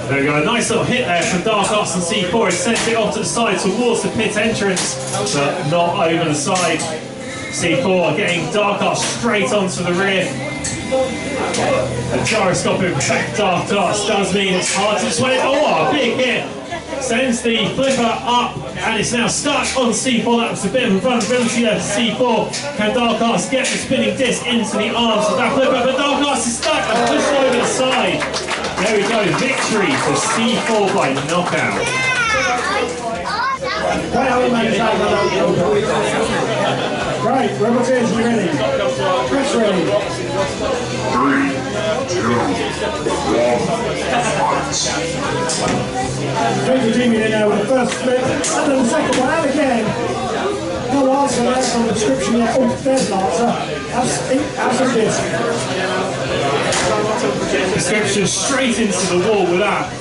There we go, a nice little hit there from Dark Arts and C4. It sends it off to the side towards the pit entrance, but not over the side. C4 getting Dark Arts straight onto the rear. A gyroscopic effect Dark Arts does mean it's hard to sway. Oh, a big hit! Sends the flipper up, and it's now stuck on C4. That was a bit of a vulnerability there for C4. Can Dark Arts get the spinning disc into the arms of that flipper? But Dark Arts is stuck and pushed over the side. There we go, victory for C4 by knockout. Right, Roboteers, you ready? Chris ready? 3, 2, 1, fight. Take the team in now with the first flip, and then the second one, and again. No answer there from the description yet. Oh, there's an answer. That's a disc. Description straight into the wall with that.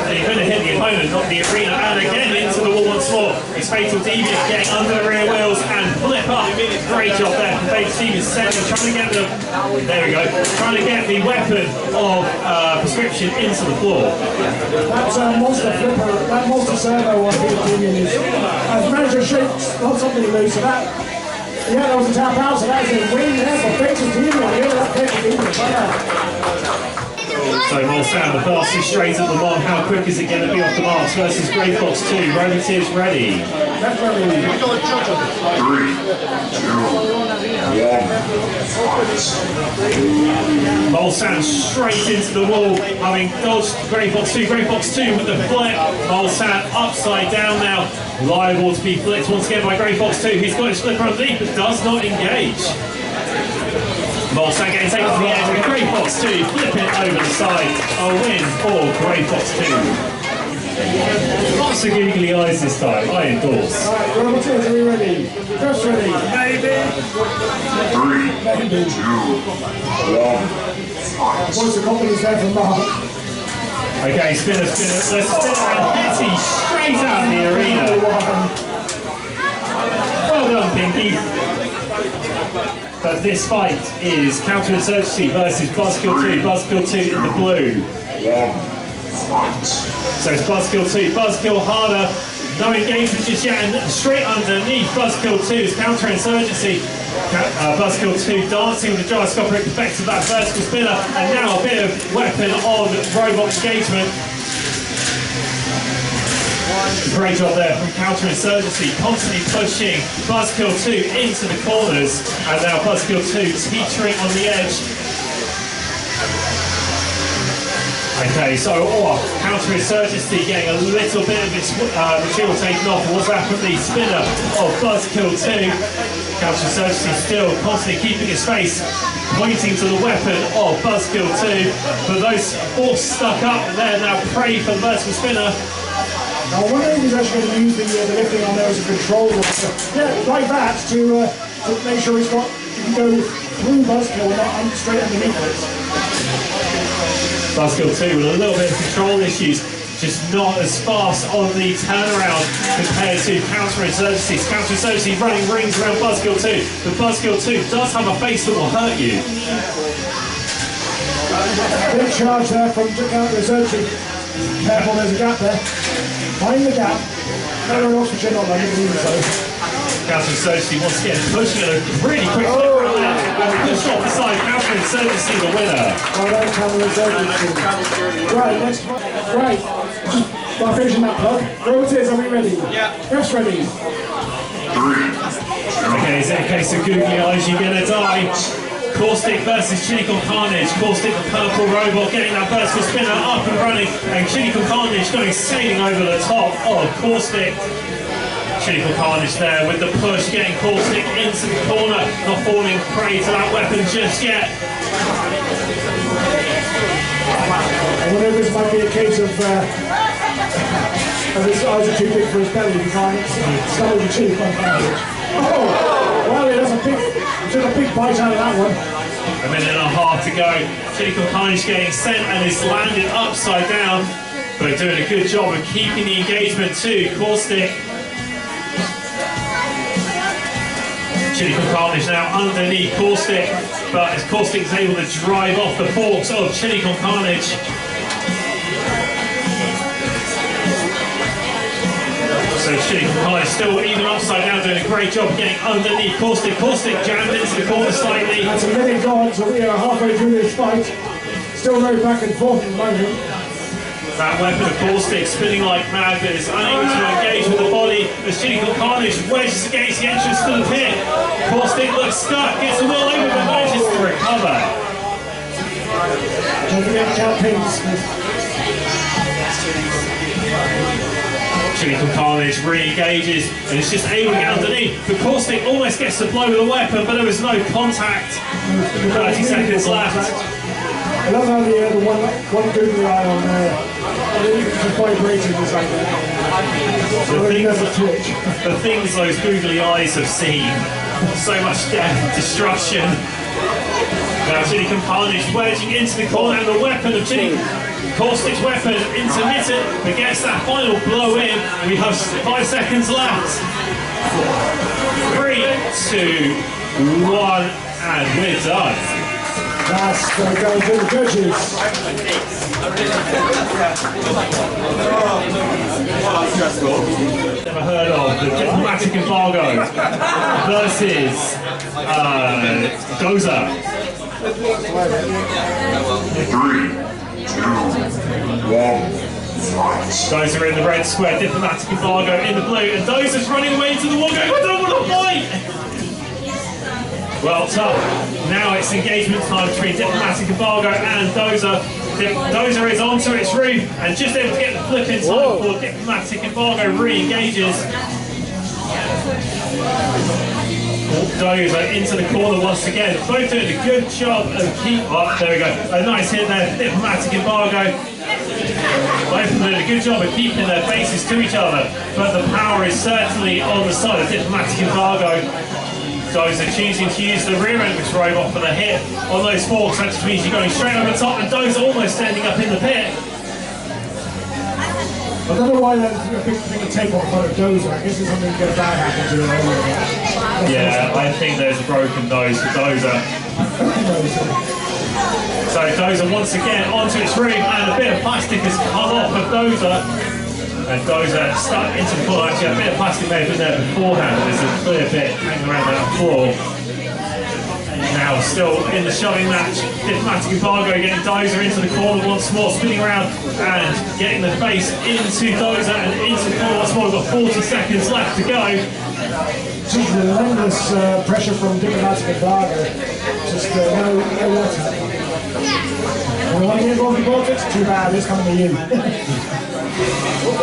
And you're going to hit the opponent, not the arena, and again into the wall once more. It's Fatal Deviant getting under the rear wheels and flip up. Great job there from Fatal Deviant, trying to get the, there we go, trying to get the weapon of prescription into the floor. That's a monster flipper, that monster servo on Fatal Deviant is, as manager shakes, not something loose, so that, yeah, that was a tap out, so that is a win there for Fatal Deviant. Yeah, that Fatal Deviant, like that. So Molstan, the fastest straight at the mark. How quick is it going to be off the marks versus Grey Fox 2? Roboteers ready. 3, 2, 1, fight. Molstan straight into the wall, having dodged Grey Fox 2. Grey Fox 2 with the flip. Molstan upside down now, liable to be flipped once again by Grey Fox 2. He's got his flipper underneath but does not engage. Molstan getting taken to the edge with Grey Fox 2, flipping over the side. A win for Grey Fox 2. Lots of googly eyes this time, I endorse. Alright, Roboteers, are we ready? Just ready? Maybe. 3, 2, 1, fight. Voice of confidence there from Mark. Okay, spinner, let's spin and Hetty straight out of the arena. Well done, Pinky. But this fight is Counterinsurgency versus Buzzkill 2. Buzzkill 2 in the blue. 1, fight. So it's Buzzkill 2. Buzzkill harder. No engagement just yet. And straight underneath Buzzkill 2 is Counterinsurgency. Buzzkill 2 dancing with the gyroscopic effects of that vertical spinner. And now a bit of weapon on robot engagement. Great job there from Counterinsurgency, constantly pushing Buzzkill 2 into the corners, and now Buzzkill 2 teetering on the edge. Okay, so Counterinsurgency getting a little bit of its material taken off. What's that from the spinner of Buzzkill 2? Counterinsurgency still constantly keeping his face pointing to the weapon of Buzzkill 2, but those forks stuck up and they're now prey for the vertical spinner. Now, I wonder if he's actually going to use the lifting on there as a control. Yeah, like that to make sure he can go through Buzzkill and not straight underneath it. Buzzkill 2 with a little bit of control issues, just not as fast on the turnaround compared to Counterinsurgency. Counterinsurgency running rings around Buzzkill 2, but Buzzkill 2 does have a face that will hurt you. Big charge there from Counterinsurgency. Careful, there's a gap there. Find the gap. No one else should not like it either, so. Counterinsurgency once again pushing at a really quick flip around there. Push off the side, Counterinsurgency the winner. Well done, Counterinsurgency. Right, next one. Right. By finishing that plug. Roboteers, are we ready? Yeah. Refs ready. 3, Okay, is it a case of googly eyes, you're gonna die? Caustic versus Chilli Carnage. Caustic, the purple robot, getting that vertical spinner up and running, and Chilli Carnage going sailing over the top of Caustic. Chilli Carnage there with the push, getting Caustic into the corner, not falling prey to that weapon just yet. I wonder if this might be a case of his eyes are too big for his belly, he can't swallow the Chilli Carnage. Oh! Well, he took a big bite out of that one. A minute and a half to go. Chilli Carnage getting sent and is landed upside down, but doing a good job of keeping the engagement too. Caustic. Chilli Carnage now underneath Caustic, but as Caustic is able to drive off the forks of Chilli Carnage. So Chilli Carnage still even upside down, doing a great job of getting underneath Caustic. Caustic jammed into the corner slightly. That's a minute gone, so we are halfway through this fight. Still very back and forth at the moment. That weapon of Caustic spinning like mad, but is unable to engage with the body as Chilli Carnage wedges against the entrance to the pit. Caustic looks stuck, gets the wheel over, but manages to recover. Don't forget to count pins. Chilli Carnage re-engages and is just able to get underneath. But Caustic almost gets the blow with the weapon, but there was no contact. 30 seconds left. I love how the one googly eye on there, just vibrating just like that. The things those googly eyes have seen. So much death, destruction. Now Chilli Carnage wedging into the corner, and the weapon of Caustic's weapon intermittent, but gets that final blow in. We have 5 seconds left. 3, 2, 1, and we're done. That's going to go to the judges. Never heard of the diplomatic embargo versus Dozer. 3, 2, 1, fight. Dozer in the red square, diplomatic embargo in the blue, and Dozer's running away into the wall going, I don't want to fight! Well, tough. Now it's engagement time between diplomatic embargo and Dozer. Dozer is onto its roof and just able to get the flip in time before diplomatic embargo re-engages. Dozer into the corner once again. Both doing a good job of there we go. A nice hit there for diplomatic embargo. Both of them doing a good job of keeping their faces to each other, but the power is certainly on the side of diplomatic embargo. Dozer choosing to use the rear end of his robot for the hit on those forks. That just means you're going straight over the top, and Dozer almost ending up in the pit. I don't know why there's a big thing of tape on front of Dozer. I guess there's something bad happened to him. Yeah, I think there's a broken nose for Dozer. So Dozer once again onto its roof, and a bit of plastic has come off of Dozer. And Dozer stuck into the floor. Actually, a bit of plastic may have been there beforehand. There's a clear bit hanging around that floor. Now still in the shoving match, diplomatic embargo getting Dozer into the corner once more, spinning around and getting the face into Dozer and into the corner once more. We've got 40 seconds left to go. Just relentless pressure from diplomatic embargo. Just no water. You want to get involved in politics? Too bad, it's coming to you.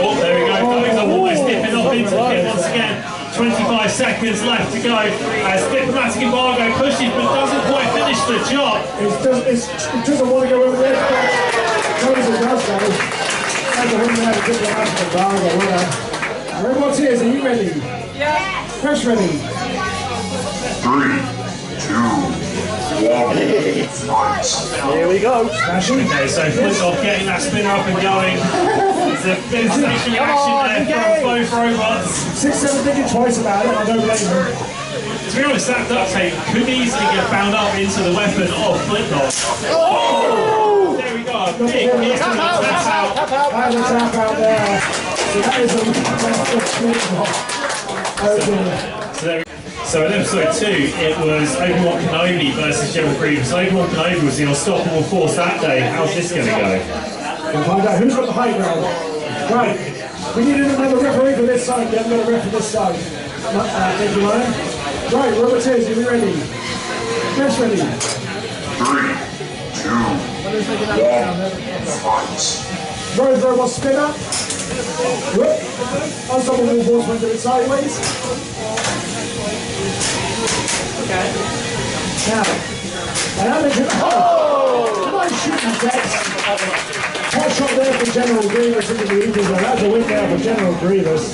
Oh, there we go. Dozer almost dipping off into the pit once again. 25 seconds left to go as Diplomatic Embargo pushes but doesn't quite finish the job. It doesn't want to go over there. Dozer does though. That's a win there, Diplomatic Embargo. Everyone's here, are you ready? Yeah. Fresh ready? 3, 2, 1, fight. Here we go. Okay, so Flintlock getting that spinner up and going. There's a bit of station reaction there from both robots. 6-7 thinking twice about it, I don't blame them. To be honest, that duct tape could easily get bound up into the weapon of Flintlock. Oh! There we go, big hit. That's out. That's tap out there. So that is a Flintlock. So in episode 2, it was Obi-Wan Kenobi versus General Grievous. Obi-Wan Kenobi was the unstoppable force that day. How's this going to go? We'll find out who's got the high ground. Right, we need another referee for this side. We haven't got a ref for this side. Thank you, Ryan. Right, Roboteers, are you ready? Fresh ready? 3, 2, 1, fight. Rose robot spinner. Whoop. Unstoppable force when do it sideways. Okay. Now, nice shooting sets. Hot shot there for General Grievous into the Eagles. That's a win there for General Grievous.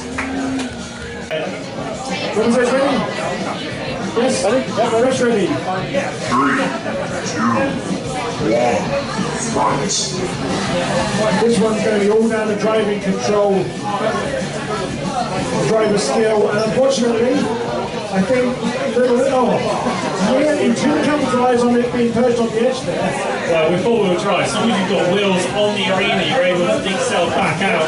Roboteers ready? Yes? Ready? Yeah, fresh ready. 3, 2, 1, fight. This one's going to be all down to driving control, driver skill, and unfortunately, I think he too capitalised on it being perched on the edge there. Well, with four-wheel drive, as long as you've got wheels on the arena, you're able to dig yourself back out.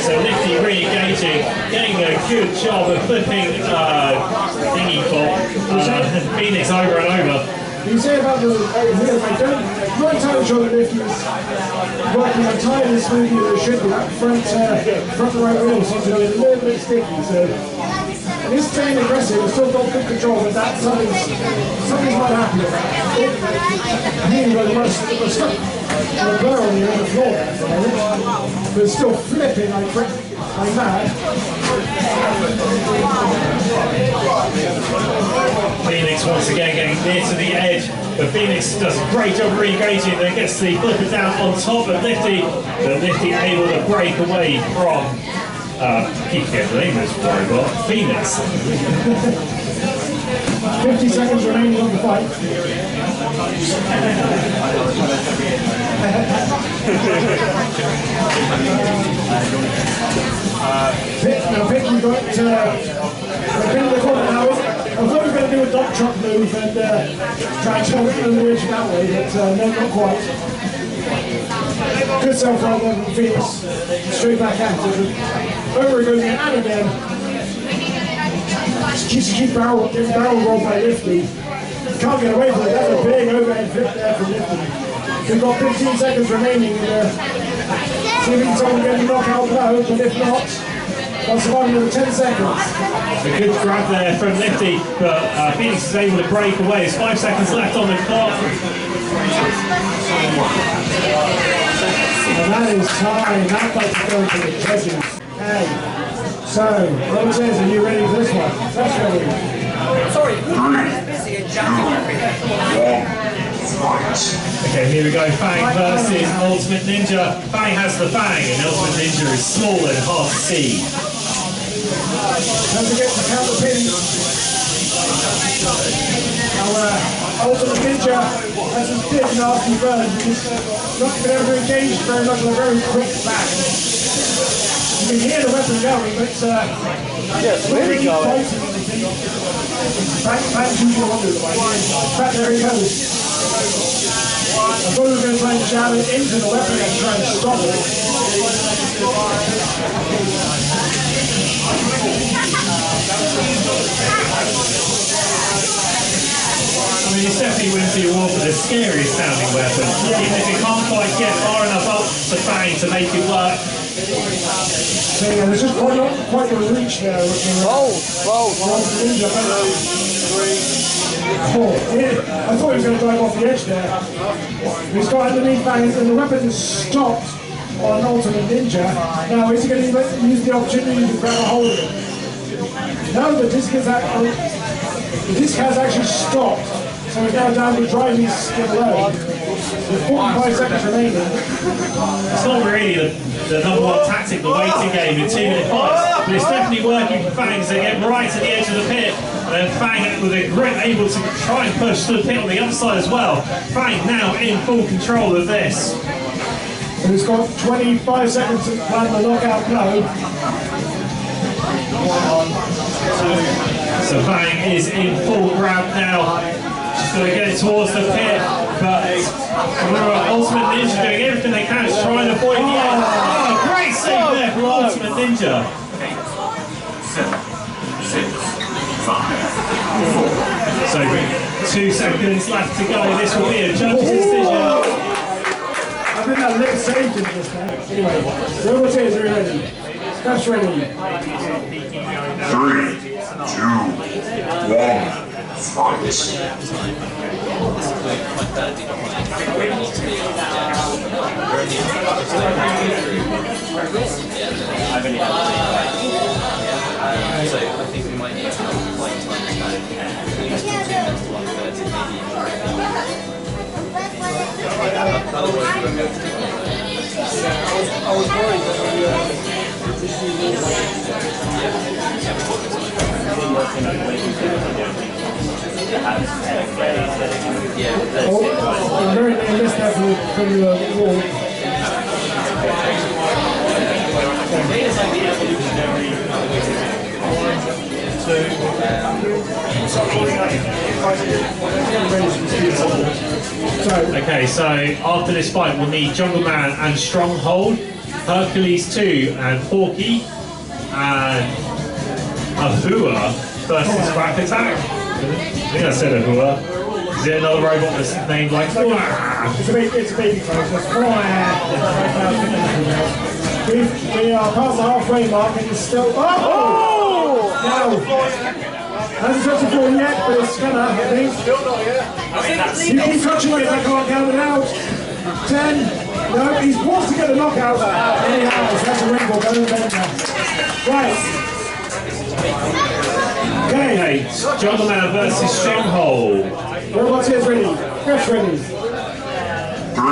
So Nifty re-engaging, getting a good job of flipping thingy bot Phoenix over and over. You say about the wheels, I'm not entirely sure that Nifty is working entirely smoothly as it should be. That front right wheel seems to be a little bit sticky, so he's staying aggressive, he's still got good control, but that something's not happening. I think we're stuck on a blur on the floor at the moment, but it's still flipping like mad. Phoenix once again getting near to the edge, but Phoenix does a great job re-engaging, then gets the flipper down on top of Nifty, but Nifty able to break away from keep getting the name of this robot, Phoenix. 50 seconds remaining on the fight. Now Vic, you've got in the corner now. I thought we were going to do a dot truck move and try and turn it over the edge that way, but no, not quite. Good self-roll there from Phoenix. Straight back at it. Over it goes again and again. Keep barrel roll by Nifty. Can't get away from it. That's a big overhead flip there from Nifty. We've got 15 seconds remaining. See if we can someone get a knockout blow, but if not, I'll survive another 10 seconds. A good grab there from Nifty, but Phoenix is able to break away. There's 5 seconds left on the clock. And that is time. That fight is going to the judges. Okay. So, Robert says, are you ready for this one? That's ready. Sorry, I'm busy and jumping. Okay, here we go. Fang versus Ultimate Ninja. Fang has the Fang, and Ultimate Ninja is small and hard to see. Don't forget to count the pin. Now, Ultimate Ninja has some big nasty burns. He's not been able to engage very much with a very quick back. You can hear the weapon going, but yes, really going. Back to your wonder. Back there he goes. I thought we were going to try and jab it into the weapon and try and stop it. I mean, it's definitely wins the award for the scariest sounding weapon. Even if it can't quite get far enough up to Fang to make it work. So yeah, there's just quite a reach there. Roll. Oh, yeah. I thought he was going to drive off the edge there. He's got underneath Fang and the weapon is stopped on Ultimate Ninja. Now, is he going to use the opportunity to grab a hold of it? No, the disc has actually stopped. So he's now down to driving his skin low. With 45 seconds remaining. It's not really the number one tactic, the waiting game in 2 minute fights, but it's definitely working for Fang to get right to the edge of the pit. And then Fang with a grip able to try and push to the pit on the other side as well. Fang now in full control of this. And he's got 25 seconds to plan the knockout blow. So Fang is in full grab now. She's going to get it towards the pit, but Ultimate Ninja doing everything they can to try and avoid the end. Oh, great save there from Ultimate Ninja. 7, 6, 5, 4. So 2 seconds left to go. This will be a judge's decision. I think that lip saved him just now. Anyway, Roboteers are ready. That's ready. 3, 2, 1. Fight. So I think we might need to point I was worried I'm very nervous that from the wall. Okay, so after this fight we'll need Jungle Man and Stronghold, Hercules 2 and Porky, and Ahooa versus Crack Attack. I think I said Ahooa. Is it another robot that's named like It's a baby face. We are past the halfway mark and it's still. Oh! Now, hasn't touched the floor yet, but it's gonna, I think. Still not yet. You keep touching it, I can't count it out. 10. No, he's forced to get the knockout. Anyhow, so that's a rainbow. Go to the bench now. Right. Okay. Jungle Man versus Stronghold. Roboteers ready. Ref's ready. 3,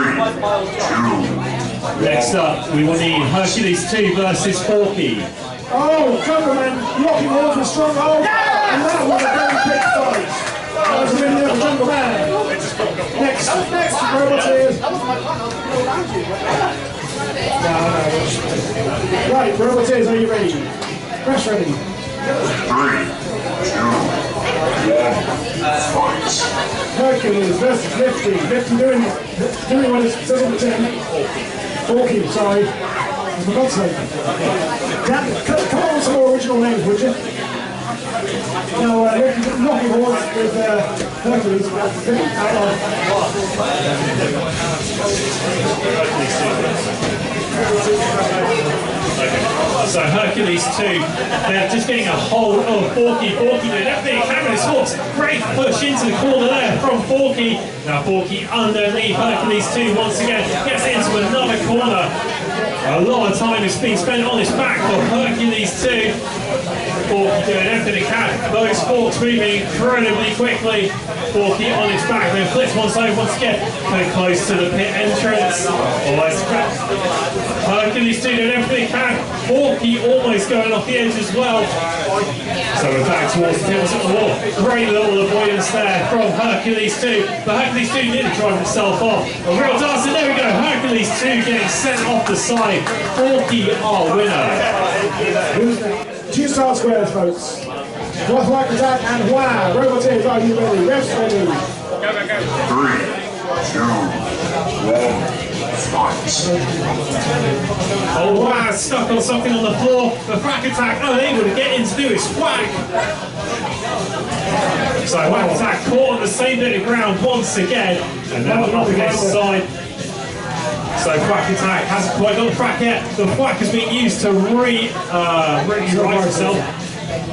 2. Next up, we will need Hercules 2 versus Porky. Oh, Jungle Man locking horns with Stronghold. And that was a very quick fight. That was a win there for Jungle Man. Next, Roboteers. No. Right, Roboteers, are you ready? Ref's ready. 3, 2, 1. Fight. Hercules versus Lifty. Lifty doing what it says on the tin. Porky, sorry. For God's sake. Come on with some more original names, would you? Now, Lifty knocking horns with Hercules. So Hercules 2, they're just getting a hold of Porky. Porky doing everything he can with his horse. Great push into the corner there from Porky. Now Porky underneath Hercules 2 once again gets into another corner. A lot of time is being spent on his back for Hercules 2. Porky doing everything he can. Those forks moving incredibly quickly. Porky on his back, then flips one side once again. Coming close to the pit entrance. Almost Hercules 2 doing everything he can. Porky almost going off the edge as well. So we're back towards the tails of the wall. Great little avoidance there from Hercules 2. But Hercules 2 nearly drove himself off. A real dancer, there we go. Hercules 2 getting sent off the side. Porky our winner. 2-star squares, folks. Rothwack Attack and wow. Roboteers, are you ready? Ref's ready. Go. 3, 2, 1. Fight. Oh wow, stuck on something on the floor. The Whack Attack unable to get in to do his whack. So Whack Attack caught on the same bit of ground once again, and now up against the side. So Whack Attack hasn't quite got the whack yet. The whack has been used to right himself.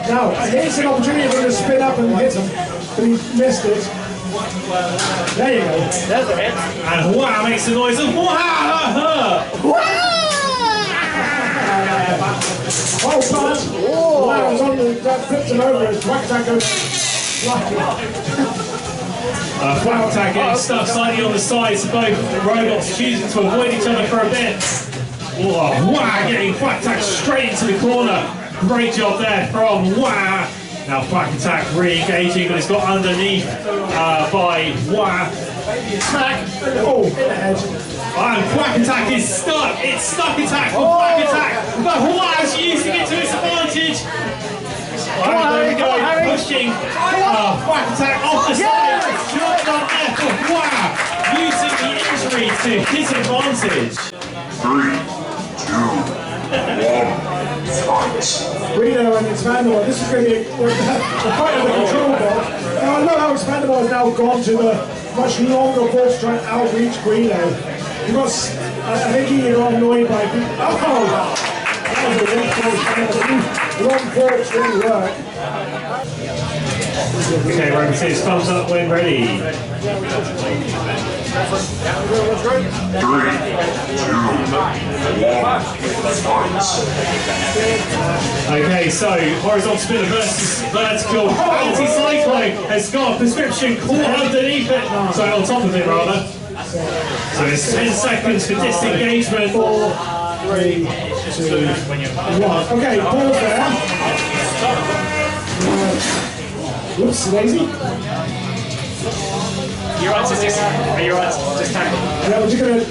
Now, here's an opportunity for him to spin up and hit him, but he missed it. There you go. There's a hit. And wow makes the noise of wow! Oh, but wow, it's on the flips him over as Quack Attack goes flying. Quack Attack getting stuck slightly on the side, so both robots choosing to avoid each other for a bit. Oh, wow, getting Quack Attack straight into the corner. Great job there from Wah. Now Quack Attack re-engaging, but it's got underneath by Wah. Attack. Oh, in the head. And Quack Attack is stuck. It's stuck attack for Quack Attack. But Wah's using it to his advantage. There we go, pushing Quack Attack off the side. Short on there for Wah, using the injury to his advantage. 3, 2, 1. Guido and Expanda-Bot. This is going to be the fight of the control bot. Now I love how Expanda-Bot has now gone to the much longer ball to try and outreach Guido. Because I think he got annoyed by people. Oh! That was a long forks didn't work. Okay, Roman says thumbs up when ready. 3, 2, 1. Okay, so horizontal spinner versus vertical. Anti-cyclone has got a prescription caught underneath it. Sorry, on top of it rather. So it's 10 seconds for disengagement. 4, 3, 2, 1. Okay, pause there. Whoops, lazy. You're right to just tackle. Yeah, we're just going to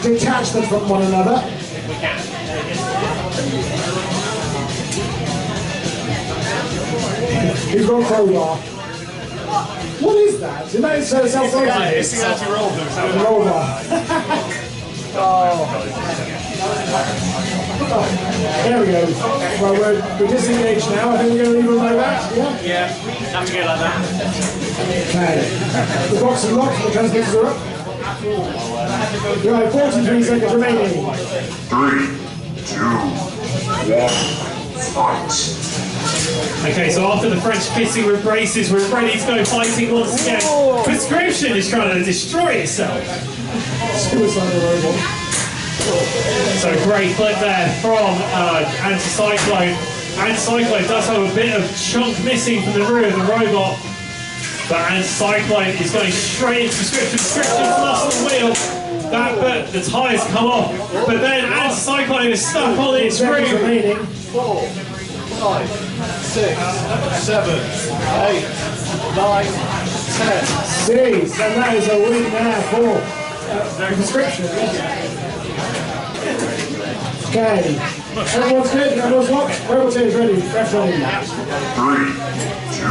detach them from one another. We can. He's got crowbar. What is that? Isn't that self-roller? It's the anti-roll move. Roller. There we go. Well, we're disengaged now. I think we're going to leave them like that. Yeah? Yeah, have to go like that. Okay. The box is locked. The transmitters are up. Right, 43 seconds remaining. 3, 2, 1. Fight. Okay, so after the French kissing with braces, we're ready to go fighting once again. Prescription is trying to destroy itself. Suicidal robot. So great flip there from Anti-Cyclone. Anti-Cyclone does have a bit of chunk missing from the rear of the robot. But Anti-Cyclone is going straight into Prescription. Prescription's lost the wheel. The tyres come off. But then Anti-Cyclone is stuck on its Seconds roof. remaining. 4, 5, 6, 7, 8, 9, 10. Jeez, and that is a win there for Prescription. Okay. Everyone's good, everyone's locked. Robot is ready. Ref ready. 3, 2,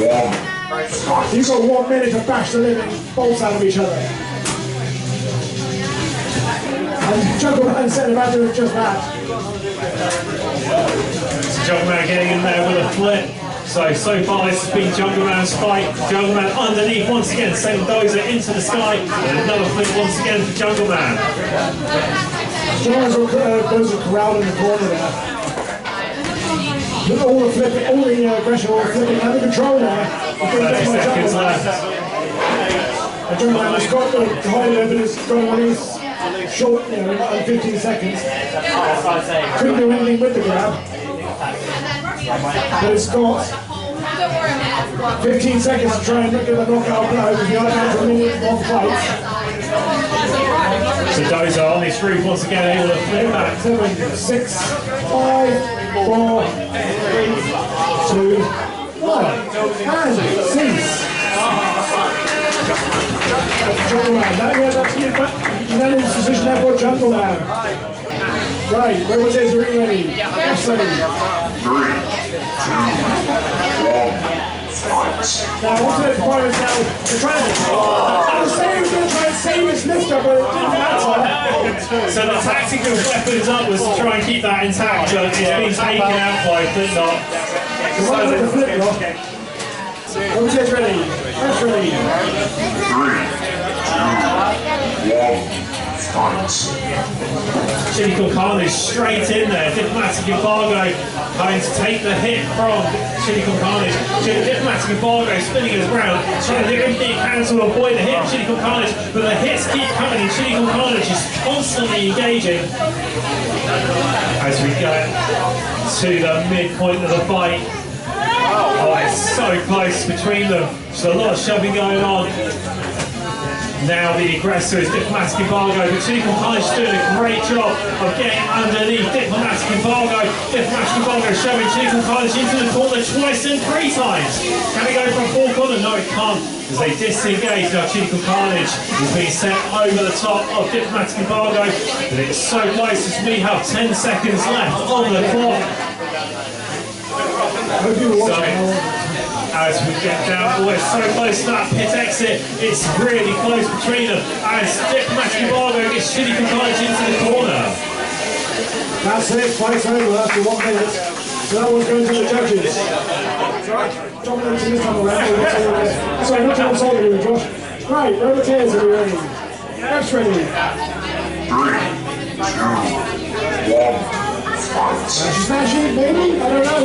1. Fight. You've got 1 minute to bash the living bolts out of each other. And Jungle Man said about doing just that. Jungle Man getting in there with a flip. So far this has been Jungle Man's fight. Jungle Man underneath once again, sending Dozer into the sky. And another flip once again for Jungle Man. Dozer corralled in the corner there. Look at all the flipping, all the aggression, all the flipping, and the control there. 30 seconds left. And Jungle Man has got the hold there, but it's got one of these short, 15 seconds. Couldn't do anything with the grab. But it's got 15 seconds to try and get the knockout blow with the other down to a minute on fight. So Dozer on his roof once again able to flip back. 7, 6, 5, 4, 3, 2, 1. And cease. Jungle Man. That's unanimous decision there for Jungle Man. Right, Robot is ready. Yes, ready. 3, 2, 1. Fight. Now, what's the point is now? They're trying to. I was saying he was going to try and save his lifter, but it didn't matter. So the tactical weapons up was to try and keep that intact, but it's been taken out by Flipknot. The one with the flip lock. Robot is ready. Yes, ready. 3, 2, 1. Chilli Carnage straight in there. Diplomatic Embargo going to take the hit from Chilli Carnage. Diplomatic Embargo spinning his ground, trying to do everything he can to avoid the hit of Chilli Carnage, but the hits keep coming and Chilli Carnage is constantly engaging. As we go to the midpoint of the fight. Oh, it's so close between them. There's a lot of shoving going on. Now the aggressor is Diplomatic Embargo, but Chilli Carnage is doing a great job of getting underneath Diplomatic Embargo. Diplomatic Embargo shoving Chilli Carnage into the corner twice and 3 times. Can it go for a 4 corner? No, it can't, as they disengage. Now Chilli Carnage is being sent over the top of Diplomatic Embargo, but it's so close as we have 10 seconds left on the clock. So, as we get down, we're so close to that pit exit, it's really close between them. As Diplomatic Embargo gets Chilli Carnage into the corner. That's it, fight's over after 1 minute. So that one's going to the judges. Dominating this time around. Sorry, not to insult you, Josh. Right, Roboteers, are you ready? Ref's ready. 3, 2, 1, fight. Smashing, maybe? I don't know.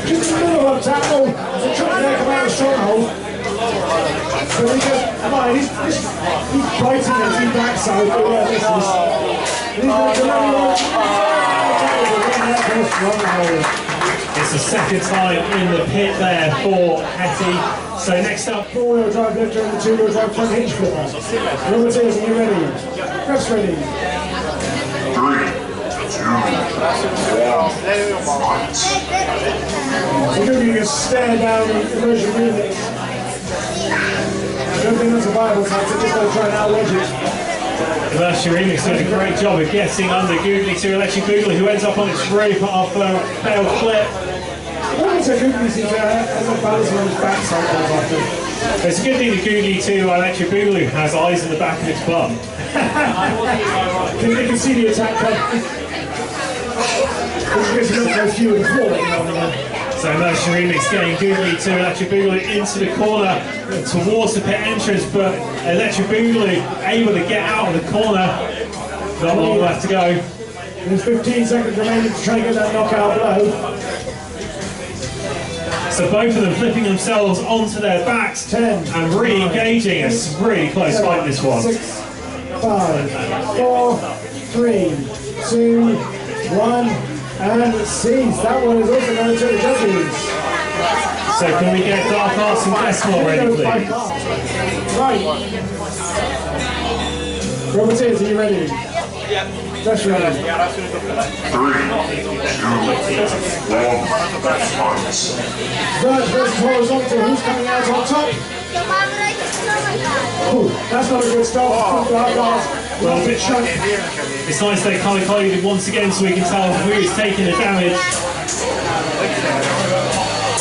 Just in the middle of tackle, they're trying to come out of Stronghold. But he just, come on, he's biting his feet backside. But yeah, this is. He's going to Stronghold. It's the second time in the pit there for Hetty. So next up, 4-wheel drive lifter and the 2-wheel drive front hinge flipper. Roboteers, are you ready? Ref's ready. 3, 2, 1, fight. We're going to give you a stare down immersion remix. I don't think that's a viable tactic, just going to try and outledge it. Immersion Remix doing a great job of getting under Googly to Electric Boogaloo, who ends up on its roof off a failed clip. It's a good thing to end up balancing on his back sometimes, I think. It's a good thing that Googly 2 Electric Boogaloo has eyes in the back of its bum. You can see the attack coming. Which gives him a few of the floor. So Immersion Remix getting Googly 2 Electric Boogaloo into the corner towards the pit entrance, but Electric Boogaloo able to get out of the corner. Not long left to go. There's 15 seconds remaining to try and get that knockout blow. So both of them flipping themselves onto their backs 10 and re-engaging. It's a really close fight, this one. 6, 5, 4, 3, 2, 1, and cease. That one is also going to the judges. So can we get Dark Arts and Smoll ready, please? Right. Roboteers, are you ready? Yep. That's ready. 3, 2, 1, fight. Verge versus horizontal. Who's coming out on top? Ooh, that's not a good start. Dark Arts. Well, a bit chunk. It's nice they color-coded once again so we can tell who is taking the damage.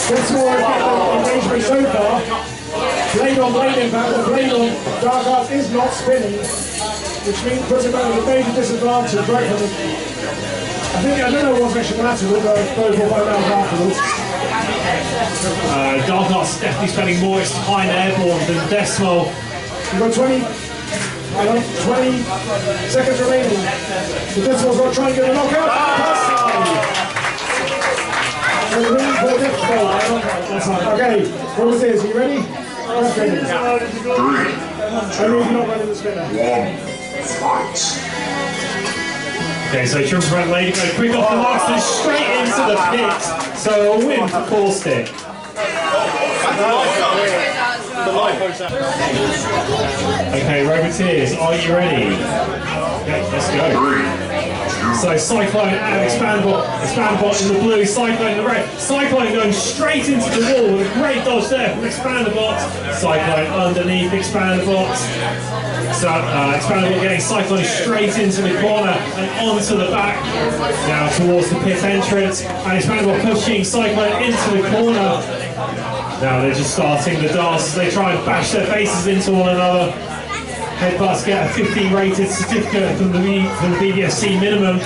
That's more engagement so far. Blade on blade impact, but the blade on Dark Arts is not spinning, which means puts him at a major disadvantage right from the... I don't know what's actually matter, but those will find out afterwards. Dark Arts definitely spending more its time airborne than Smoll. You've got 20 seconds remaining. The Smoll's got to try and get a knockout. Okay, Roboteers, are you ready? That's ready. 3, 2, 1, fight. Okay, so Triple Front Lady go quick off the marks and straight into the pit. So a win for Caustic. Okay, Roboteers, are you ready? Okay, let's go. 3, 2, So Cyclone and Expanda-Bot in the blue, Cyclone in the red. Cyclone going straight into the wall with a great dodge there from Expanda-Bot. Cyclone underneath Expanda-Bot. So Expanda-Bot getting Cyclone straight into the corner and onto the back. Now towards the pit entrance. And Expanda-Bot pushing Cyclone into the corner. Now they're just starting the dance as they try and bash their faces into one another. Headbutts get a 50 rated certificate from the BDFC minimum.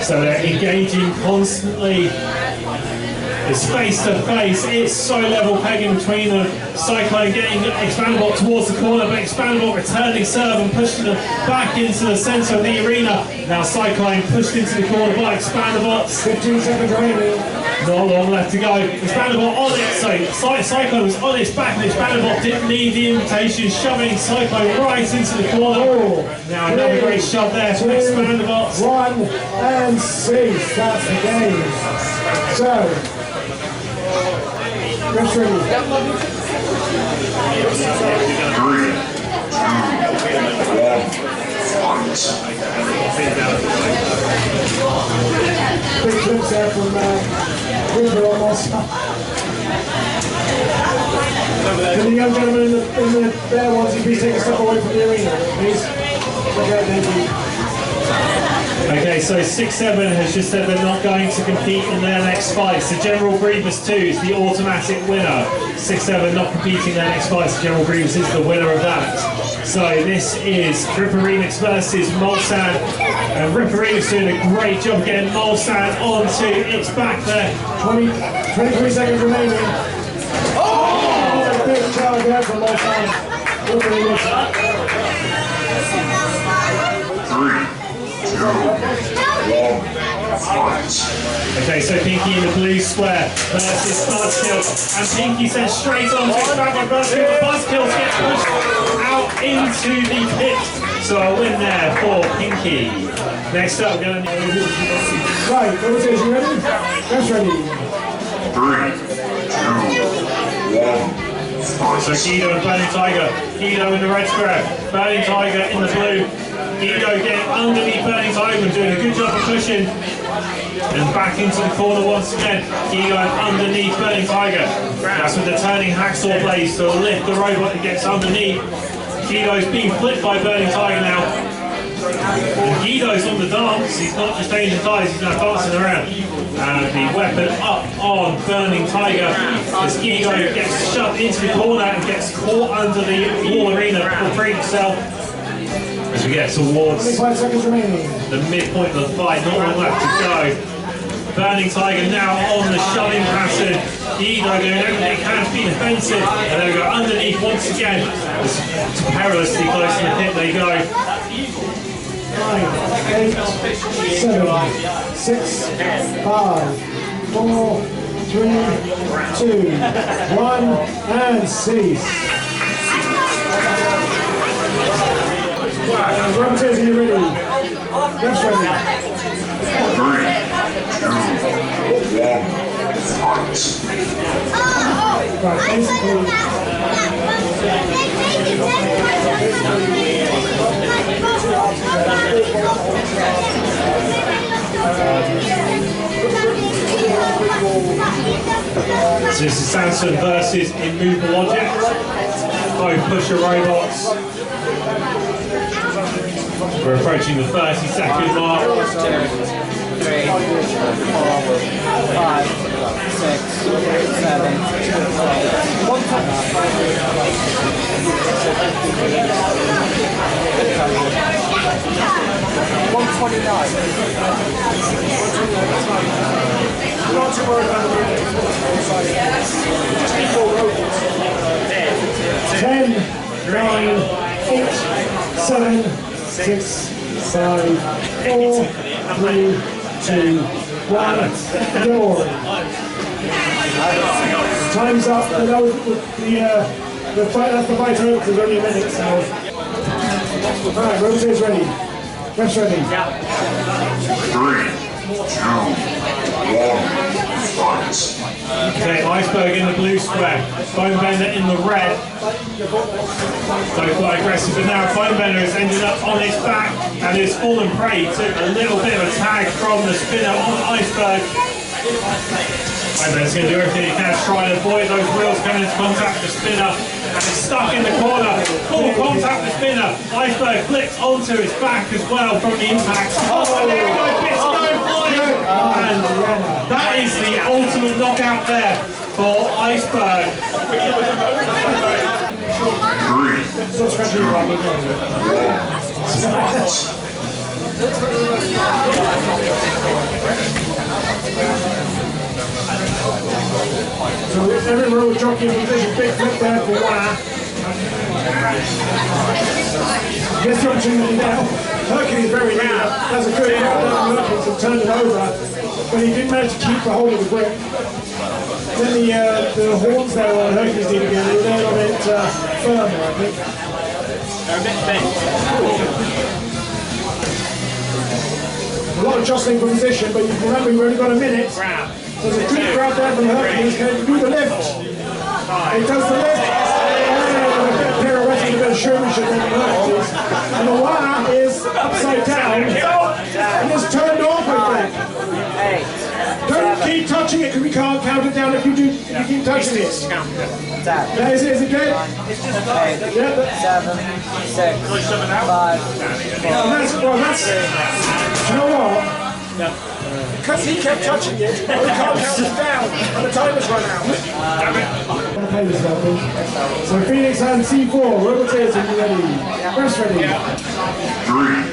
So they're engaging constantly. It's face to face. It's so level pegging between them. Cyclone getting Expanda-Bot towards the corner, but Expanda-Bot returning serve and pushing them back into the centre of the arena. Now Cyclone pushed into the corner by Expanda-Bot. 15 seconds remaining. Not long left to go. Expanda-Bot on it, so Cyclone was on its back, and Expanda-Bot didn't need the invitation, shoving Cyclone right into the corner. Now another great shot there from Expanda-Bot. 1 and cease. That's the game. So, rest ready. 3, 2, 1, fight. Big clips there from Guido almost. Can the young gentleman in the bare ones, please take a step away from the arena, please? Okay, thank you. Okay, so 6-7 has just said they're not going to compete in their next fight. So General Grievous 2 is the automatic winner. 6-7 not competing in their next fight, so General Grievous is the winner of that. So this is Ripper Remix versus Molsan. And Ripper Remix doing a great job getting Molsan onto its back there. 23 seconds remaining. Oh! A big charge there from Molsan. Ripper Remix. 3, 2, 1, fight. Okay, so Pinky in the blue square versus Buzzkill, and Pinky sent straight on to his back by Buzzkill, but Buzzkill gets pushed out into the pit. So a win there for Pinky. Next up, we're going to... Right, Dozer, you ready? That's ready. 3, 2, 1, fight. So Guido and Burning Tiger. Guido in the red square, Burning Tiger in the blue. Guido getting underneath Burning Tiger, doing a good job of pushing. And back into the corner once again. Guido underneath Burning Tiger. That's with the turning hacksaw blades to lift the robot that gets underneath. Guido's being flipped by Burning Tiger now. And Guido's on the dance. He's not just changing ties, he's now dancing around. And the weapon up on Burning Tiger as Guido gets shoved into the corner and gets caught under the wall arena for freeing himself. As we get towards 25 seconds remaining. the midpoint of the fight, not long left to go. Burning Tiger now on the shoving pattern. Guido doing everything he can to be defensive. And then we go underneath once again. It's perilously close to the hit they go. 9, 8, 7, 6, 5, 4, 3, 2, 1, and cease. Roboteers, are you ready? That's ready. 3, 2, 1, fight. Right, basically. So this is Samson versus Immovable Object. Both pusher robots. We're approaching the 30-second mark. 2, 3, 4, 5, 6, 7, 8. 1 129. Not too worried about the 10, 9, 8, 7, 6, 5, 4, 3, 2, 1. Go. Time's up. I know the fight. That's the fight over. There's only a minute, so. All right, Roboteers ready. Ref's ready. 3, 2, 1, fight. Okay, Iceberg in the blue square, Bone Bender in the red. Both quite aggressive, but now Bone Bender has ended up on his back and has fallen prey to a little bit of a tag from the spinner on Iceberg. Bone Bender's going to do everything he can to try and avoid those wheels coming into contact with the spinner. And it's stuck in the corner, full contact with the spinner. Iceberg flips onto his back as well from the impact. Oh, and there we go, bits going flying. And that is the ultimate knockout there for Iceberg. 3, 2, 1, fight. the jockey in position. Big flip there for Wire. Gets the opportunity now. Hercules very near. That's a good grab down from Hercules and turned it over. But he didn't manage to keep the hold of the grip. Then the horns there on Hercules need again. They were there a bit firmer, I think. They're a bit bent. A lot of jostling for position, but you can remember we've only got a minute. Grab. So there's a good grab there from Hercules. Can he do the lift? He does the lift. Pirouetting a bit of showmanship in Hercules. And the wire is upside down. And it's turned off, I think. Don't keep touching it because we can't count it down if you keep touching it. Yeah, is it good? 8, 7, 6, 5, 4. That's you know what? Because he kept touching it, we can't count it down, and the timer's run out. So Phoenix and C4, robotators are ready. Rest ready. 3,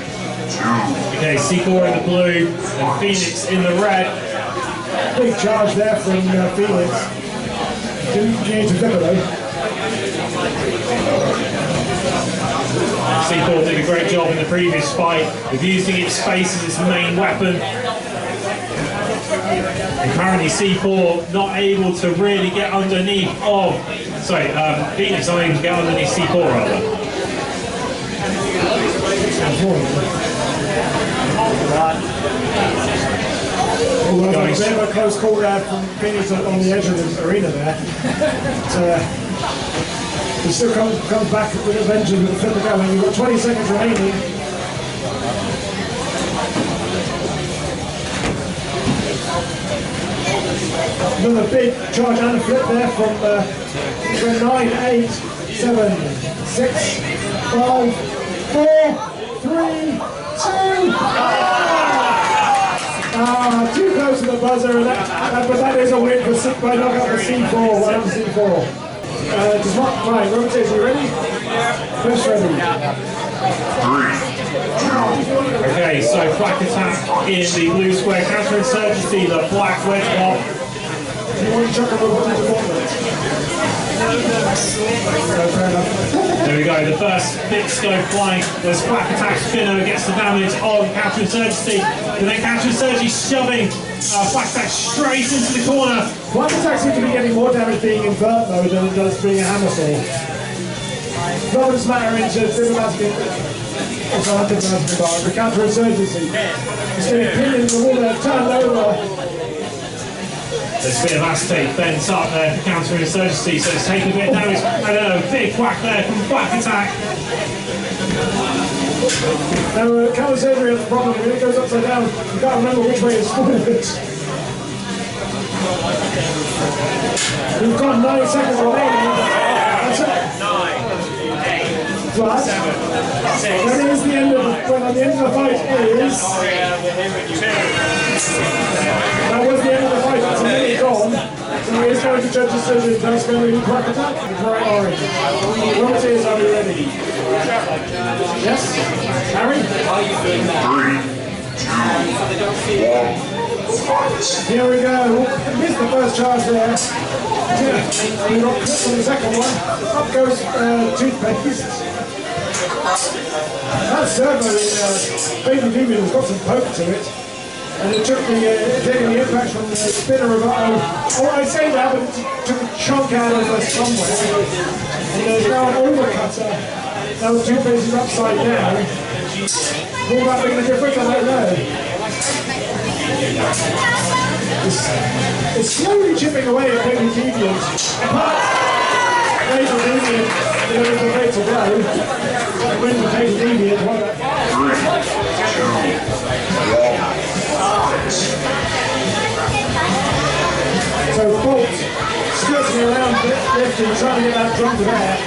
2, Okay, C4 in the blue and Phoenix in the red. Big charge there from Phoenix. Didn't change the flipper though. C4 did a great job in the previous fight of using its space as its main weapon. And currently C4 not able to really get underneath of, Phoenix not able to get underneath C4 rather. Well, a bit of a close call there from Phoenix on the edge of the arena there. But, he still comes back with a vengeance with the flipper going. We've got 20 seconds remaining. Another big charge and a flip there from 9, 8, 7, 6, 5, 4, 3, 2. Too close to the buzzer, but that is a win for by knockout for C4. Well done, C4. Does not right. Robert says, you ready? First ready. 3, 2, Okay, so black attack in the blue square, counterinsurgency, the black wedge block. Do you want to chuck a robot into gauntlet? No, fair enough. There we go, the first bits go flying. There's black attack spinner gets the damage on counterinsurgency. And then counterinsurgency shoving black attack straight into the corner. Black attack seems to be getting more damage being invert mode than it does being a hammer fall. Not as matter into diplomatic the counterinsurgency. It's getting pinned into the wall there, turned over. There's a bit of acetate bent up there for counterinsurgency, so it's taking a bit of damage. And a big whack there from black attack. Now, counterinsurgency has a problem. When it goes upside down, you've got to remember which way it's forward. We've got 9 seconds remaining. That's it. 9, 8, 7, 6. That is the end of the fight is. That was the end of the fight. It's a minute gone. So he is going to judge the decision. That's going to be black attack. It's right orange. Robert is, are we ready? Yes? Harry? 3, 2, 1. Here we go. Missed the first charge there. We got clipped on the second one. Up goes toothpaste. That servo in Baby Demon has got some poke to it. And it took taking the impact from the spinner of I say that, but it took a chunk out of us somewhere. And there's now an overcutter. Now the toothpaste is upside down. Will that make a difference? I don't know. It's slowly chipping away at Baby Deviant. But Baby Deviant is the way to go. Win the Baby Deviant. 3, 2, 1. So Bolt skirting around lifting, trying to get that drum to there.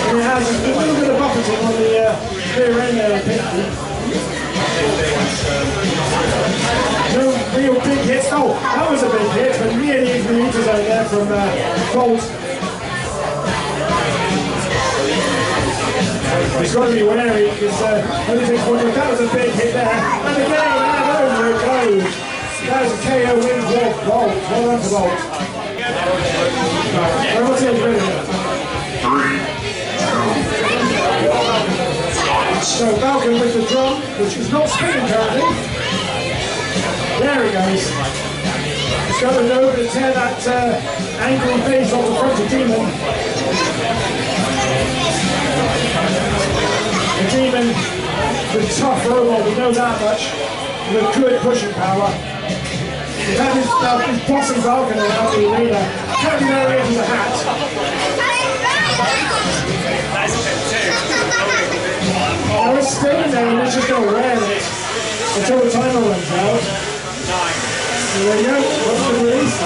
And it has a little bit of buffeting on the rear end there of Pinky. No real big hits. Oh, that was a big hit, but really into the meter zone there from Bolt. He's got to be wary because only takes one look. That was a big hit there. And again, and over it goes. That was a KO win for Bolt. Well done to Bolt. Robots is ready. 3, 2, So Falcon with the drum, which is not spinning currently. There he goes. He's got to know to tear that angry face off the front of Demon. The Demon, the tough robot, we know that much. With good pushing power. He's had his bossing Falcon around the arena. Can't be there into the hat. Now it's staying there and it's just going to wear it until the timer runs out. There we go, what's the release?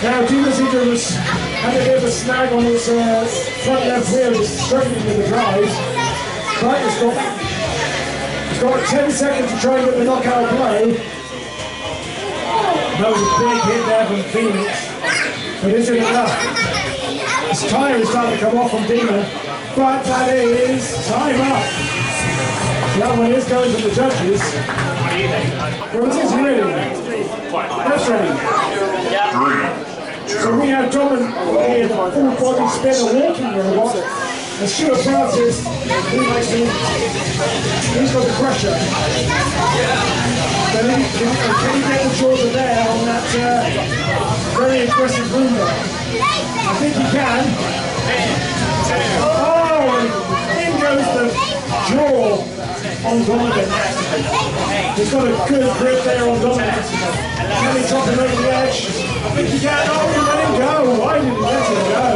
Now Demon Seeker was had a bit of a snag on its front left wheel, just struggling with the drive. But it's got 10 seconds to try and get the knockout blow. That was a big hit there from Phoenix, but isn't enough. His tyre is starting to come off from Demon, but that is time up. That one is going to the judges. Well, it is ready. That's ready. 3, So we have Domin here, the full body spinner walking robot. And Stuart Francis, he's got the pressure. But can he get the shoulder there on that very aggressive Roomba? I think he can. Oh, and in goes the jaw on Domin. He's got a good grip there on Domin. Can he drop him over the edge? I think he can. Oh, he let him go. Why did he let him go?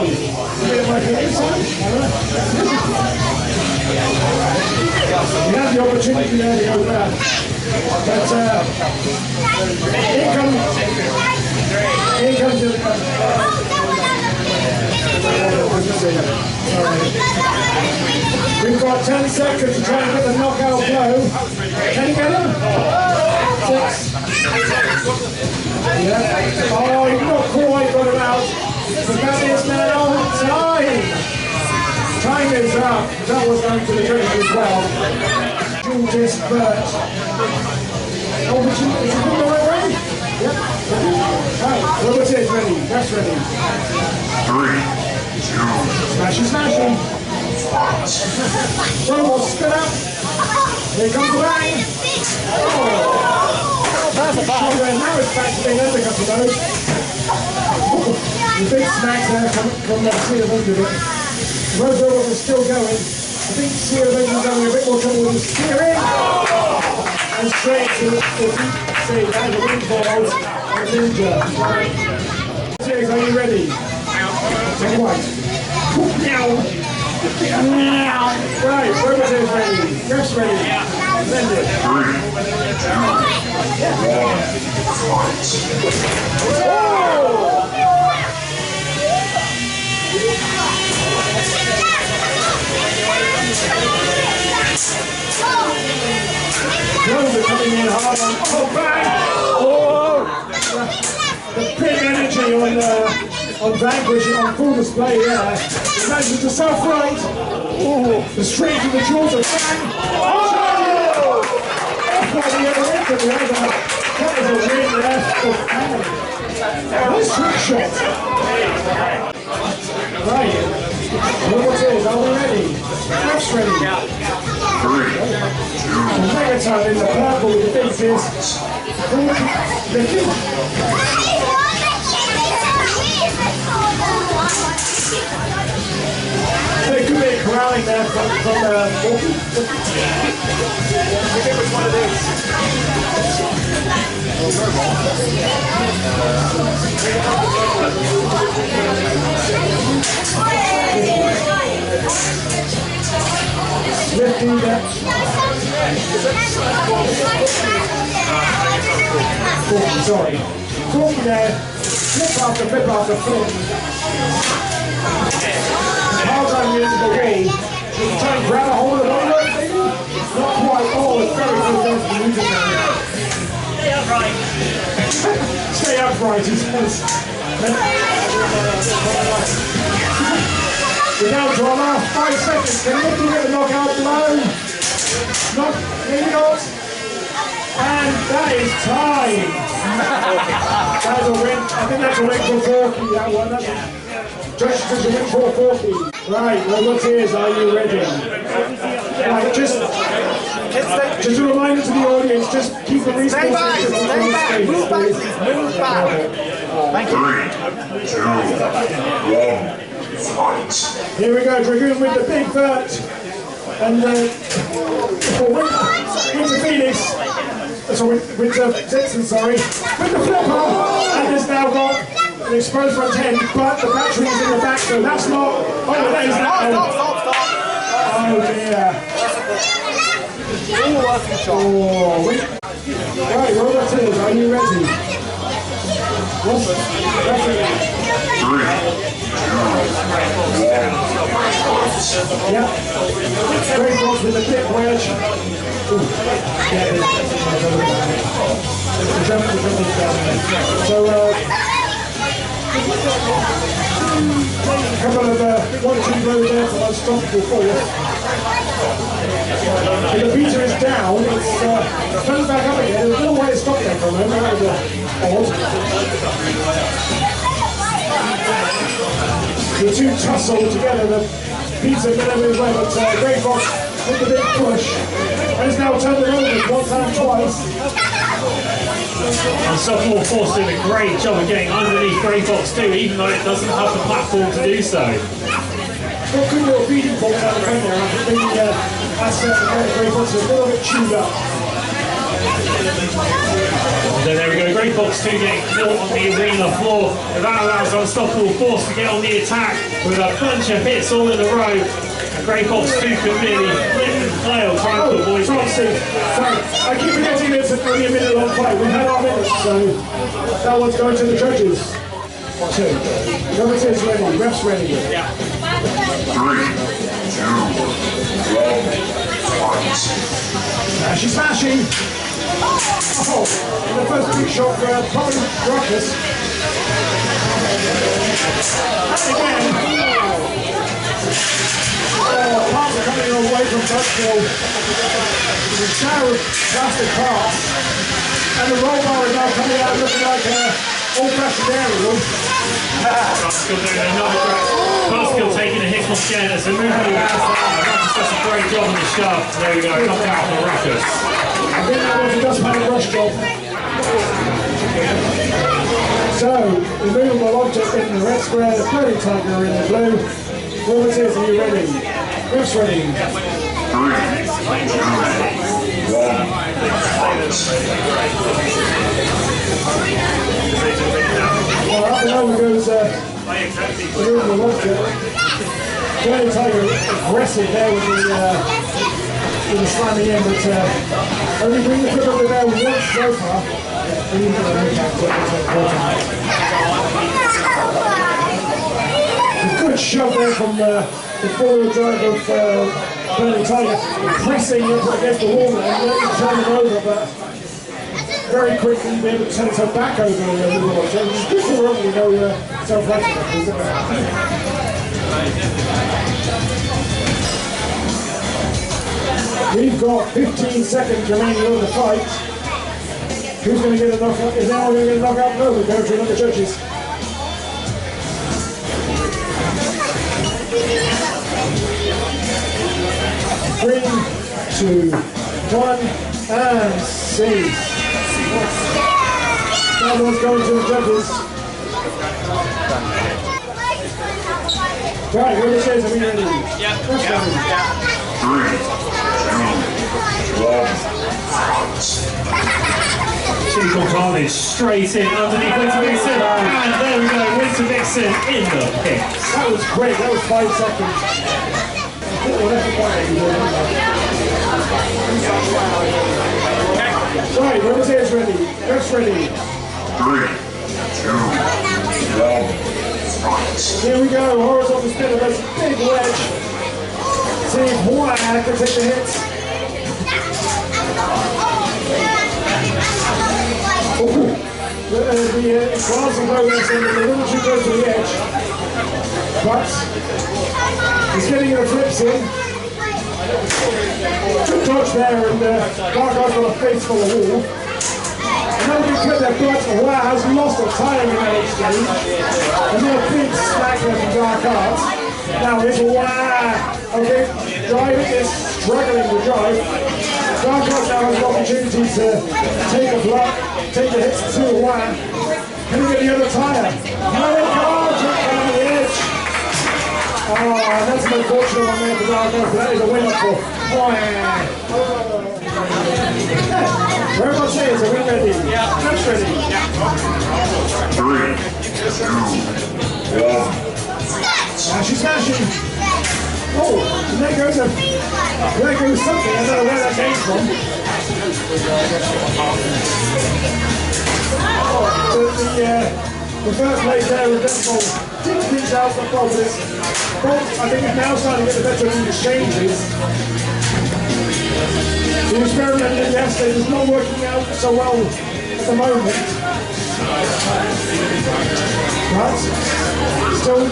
You have the opportunity there to go back. But here comes the we've got 10 seconds to try and get the knockout blow. Can you get him? 6. Yeah. Oh, you've not quite got him out. But that is now time. Time is up. That was going to the judges as well. Judas Burt. Oh, is it ready? Yep. Right, Robert is ready. That's ready. 3, 2, Smashing. Robot, spin up. Here comes the bang. Oh. That's a bang. Now it's back to being undercut to those. The big smack there from the Sea of Under it. Road Robot is still going. I think Sea of Under is having a bit more trouble with his steering. And straight to the deep sea. That is a windfall and a ninja. Cheers, are you ready? Take it white. Right, Robot is ready. Ref's ready. Send it. 3, 2, 1. Dozer coming in hard on bang! Oh! The big energy on Vanquish on full display there. He manages to self-right. Oh! The straight to the jaws of bang! Oh! That's what we ever hit from the other. That is a win there for bang. Nice trick shot. Right. What is? Are we ready? That's ready. 3, 2, Megaton in the purple with the big fist. There could be a corralling there from Volky. Forget which one it is. Lifting that. Sorry. Forky there. Flip after flip after flip. Hard time into the wall. Should try and grab a hold of the ball, maybe? Not quite. Oh, it's very good against the music now. Stay upright. Stay upright, he says. Without drama, 5 seconds. Can you get the knockout blow? Not, maybe not. And that is time. That's a win. I think that's a win for Forky, that one. That's Josh says a win for Forky. Right, well, what's ears? Are you ready? Right, just a reminder to the audience, just keep the response. Stay back, move back, please, move back. Thank you. 3, 2, 1, fight. Here we go, Dragoon with the big vert. And for Winter Phoenix, Winter Dixon, sorry, with the flipper, and has now got an exposed front end, but the battery is in the back, so that's not. Oh, that is now. Stop. Oh dear. Oh, right, Robert Tills, are you ready? Yes. 3, 2, 1. Yeah. Great box with the dip wedge. So, a couple of 1-2 blows there for unstoppable for you. If the beater is down, it's turns back up again. There's a little way to stop there for a moment. That was odd. The two tussle together. The beater went over his way, but Grey Fox with the big push. And it's now turned it over one time, twice. Unstoppable Force doing a great job of getting underneath Grey Fox too, even though it doesn't have the platform to do so. Got good little feeding balls out the front there. I think that's Grey Fox is a little bit chewed up. Then there we go, Grey Fox 2 getting caught on the arena floor. And that allows Unstoppable Force to get on the attack with a bunch of hits all in a row. And Grey Fox 2 can really flip and flail trying to avoid it. Sorry, I keep forgetting it's only a minute long fight. We've had our minutes, so that one's going to the judges. 2. Robert is ready, ref's ready. Yeah. 3, 2, 1, fight. Smashing! Oh, the first big shot for Probably Ruckus. And again. Oh, parts are coming away from Buzzkill. The shower of plastic parts. And the roll bar is now coming out looking like old-fashioned aerial. Buzzkill doing another great. Buzzkill taking a hit from Janus and moving all out. Ruckus does a great job on the shaft. There we go, knocked out for Ruckus. I think that was a dustpan rush job. So, immovable object in the red square, the floating tiger in the blue. Robert is, are you ready? Ref's ready. 3, 2, 1, Well, up and over goes immovable object. Floating tiger aggressive there with the slamming in, but only bring the flip over there once so far. A good shove there from the four-wheel drive of Burning Tiger, pressing up against the wall and letting it turn it over, but very quickly be able to turn it back over the wall. So it's good for Roman to go self-righteous. We've got 15 seconds remaining on the fight. Who's going to get a knockout? Is anyone going to get a knockout? No, we'll go to another judges. 3, 2, 1, and see. That one's going to the judges. Right, what it says, are we ready? Yeah. 3, 2, 1, Typical Carnage straight in underneath Winter Vixen. And there we go, Winter Vixen in the pit. That was great, that was 5 seconds. Right, what it says, ready? Ref's ready. 3, 2, 1, fight. Here we go, horizontal spinner, that's a big wedge. See if Ahooa can take the hits. The glancing progress and a little too close to the edge. But he's getting the flips in. Good dodge there, and Dark Eye's got a face full of wall. Very good clip there, but Ahooa has lost a tire in that exchange. Another big stack there from Dark Arts. Now it's Ahooa. Okay, driving is struggling to drive. Dark Arts now has an opportunity to take a block, take the hits to Ahooa. Can he get the other tire? No, they can't. On the edge. Oh, that's an unfortunate one there for Dark Arts, but that is a win up for Whereabouts is? Are we ready? Yeah. That's ready. Yeah. 3, 2, 1. Now she's smashing. Oh, and there goes something. I don't know where that came from. The first place there was Deathball. Six things out for Bolt. I think is now starting to get the better of the exchanges. The experiment yesterday was not working out so well at the moment. But still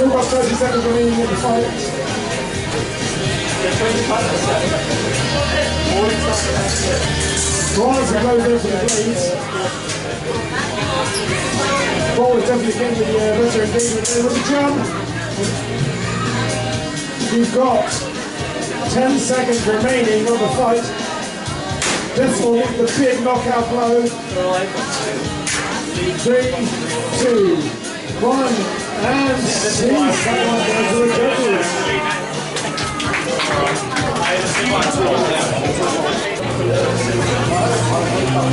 got 30 seconds remaining in the fight. Rise and goes into the blades. Ball is definitely getting the better engagement there with the jump. We've got 10 seconds remaining of the fight. This will hit the big knockout blow. 3, 2, 1, and see someone goes to the judges.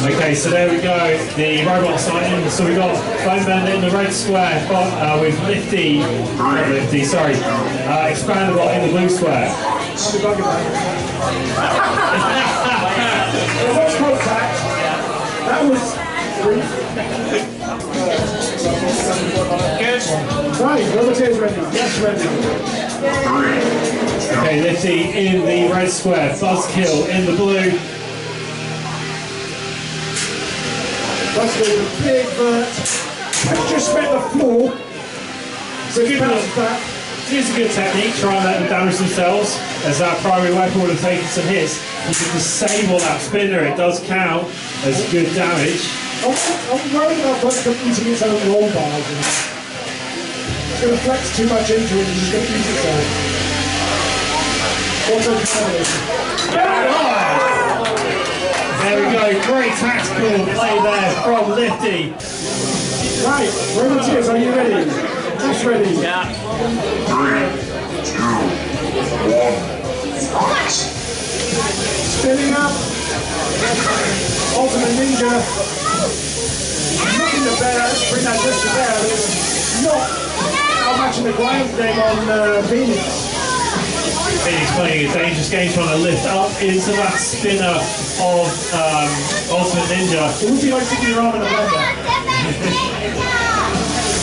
Okay, so there we go, the robot sighting. So we've got Bone Bandit in the red square, with Expanda-Bot in the blue square. There was contact. That was Good. right, rubber tears ready. Yes, ready. Okay, Lifty in the red square, Buzzkill in the blue. That's the big Bert. Let's just spent the floor. So good bounce back. It's a good technique, try and let them damage themselves. As that primary weapon would have taken some hits, you can disable that spinner, it does count as good damage. I'm worried about Bert eating its own roll bars. It's going to flex too much into it and it's going to eat itself. What's on There we go, great tactical play there from Lifty. right, rubber tears, are you ready? That's ready. Yeah. 3, 2, 1. Spinning up. Ultimate Ninja. Looking to bear, bring that just to bear. It's not outmatching the grind game on Phoenix. Phoenix playing a dangerous game, trying to lift up into that spinner of Ultimate Ninja. It would be like sticking your arm in a blender.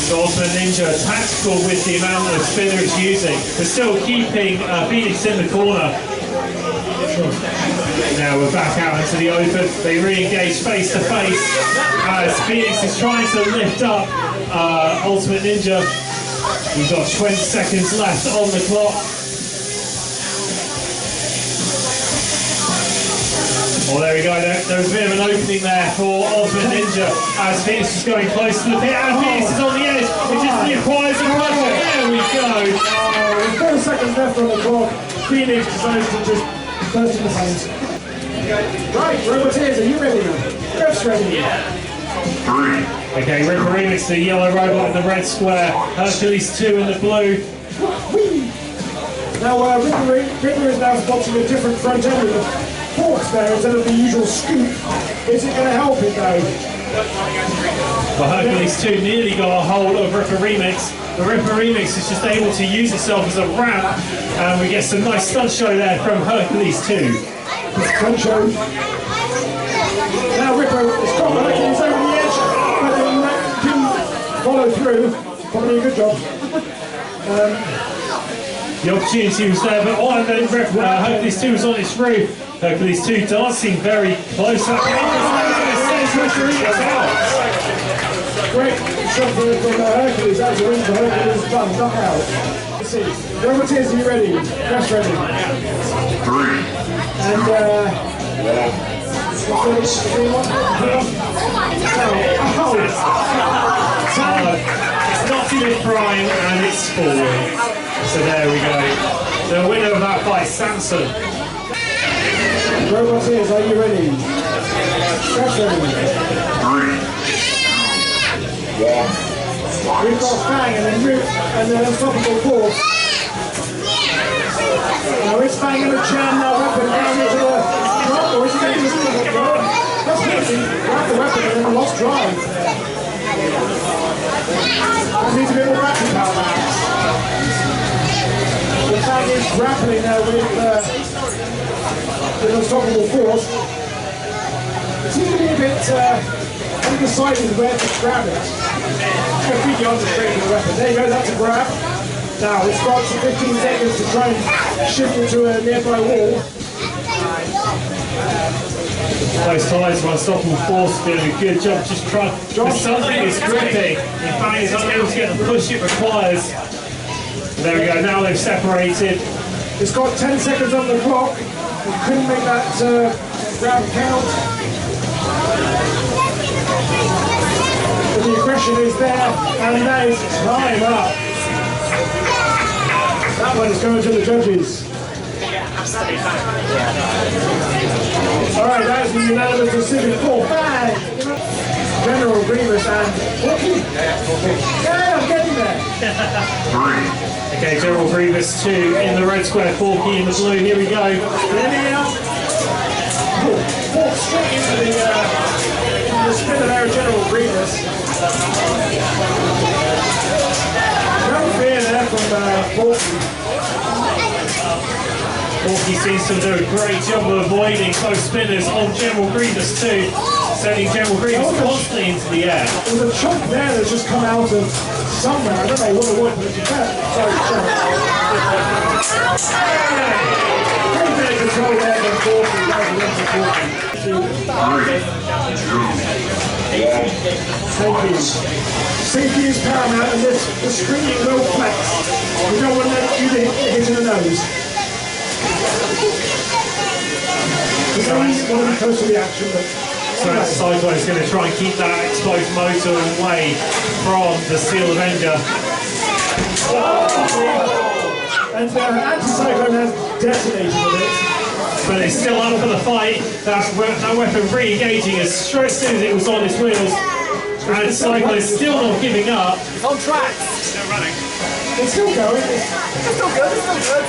So Ultimate Ninja tactical with the amount of spinner it's using, but still keeping Phoenix in the corner. Now we're back out into the open. They re-engage face to face as Phoenix is trying to lift up Ultimate Ninja. We've got 20 seconds left on the clock. Oh, there we go. There's a bit of an opening there for Ultimate Ninja as Phoenix is going close to the pit, and Phoenix is on the edge. It just requires a pressure. There we go. With 4 seconds left on the clock, Phoenix decides to just burst in the flames. Right, Rubber Tears, are you ready now? Yes, ready. 3. Okay, Ripper Remix, the yellow robot in the red square, Hercules 2 in the blue. Now, Ripper is now spotting a different front end with the forks there instead of the usual scoop. Is it going to help it though? Well, Hercules 2 nearly got a hold of Ripper Remix. The Ripper Remix is just able to use itself as a ramp, and we get some nice stunt show there from Hercules 2. Stunt show. Now Ripper is caught by Hercules over the edge, but he didn't follow through. Probably a good job. The opportunity was there, but oh, and then Hercules 2 was on its roof. Hercules 2 dancing very close up. Great shot from Hercules. That's a win for Hercules. Done, knockout. Let's see. Rubber Tears, are you ready? Yes, ready. 3. And It's not in its prime and it's forward. So there we go. The winner of that fight, Samson. Robots is, are you ready? Press ready. 3, 2, 1. We've got Fang and then Rip and then Unstoppable Force. Now it's Fang in the jam now, weapon down into the drop, or is he going to just do the drop? That's easy. Grab the weapon and then lost drive. That needs a bit more battery power now. The Fang is grappling now with Unstoppable Force. It seems to be a bit undecided where to grab it. It's going to feed you on the straight of the weapon. There you go, that's a grab. Now it's got 15 seconds to try and shift into a nearby wall. Those ties of Unstoppable Force doing a good job just trying. Something is gripping. In fact, he's unable to get the push it requires. There we go, now they've separated. It's got 10 seconds on the clock. It couldn't make that grab count. But the aggression is there, and that is time up. That one is going to the judges. Alright, that is the unanimous decision for Fang, General Grievous and Porky. Yeah, I'm getting there. 3. Okay, General Grievous 2 in the red square, Forky in the blue. Here we go. Walk straight into the spin of our General Grievous. No fear there from Porky. Porky seems to do a great job of avoiding close spinners on General Grievous too, sending General Grievous constantly into the air. There was a chunk there that's just come out of somewhere. I don't know what it was, but it's a fair. Sorry, Great bit of control there from Porky. That was a win for Porky. 3, 2, 1. Thank you. Safety is paramount, and the screening will flex. We don't want to let you hit in the nose. We don't want to be close to the action, but So Cyclone's going to try and keep that exposed motor away from the Steel Avenger. and Anti-Cyclone has detonated with it. But it's still up for the fight. That weapon re-engaging as straight as soon as it was on its wheels. And Cyclone is still not giving up. It's on track. Still running. It's still going. It's still good. It's still good.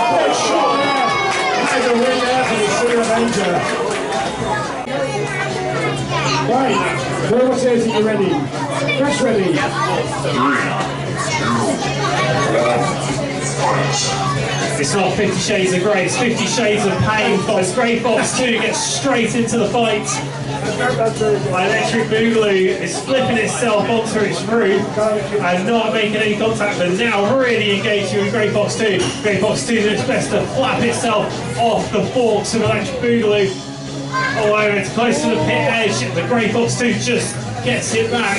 Oh, shot there. That is a win there for the Steel Avenger. Right, Grievous says you're ready. Press ready. 3, 2, 1. It's not 50 Shades of Grey, it's 50 Shades of Pain. As Grey Fox 2 gets straight into the fight. Electric Boogaloo is flipping itself onto its roof and not making any contact, but now really engaging with Grey Fox 2. Grey Fox 2 does its best to flap itself off the forks of Electric Boogaloo. Oh, it's close to the pit edge. The Grey Fox 2 just gets it back.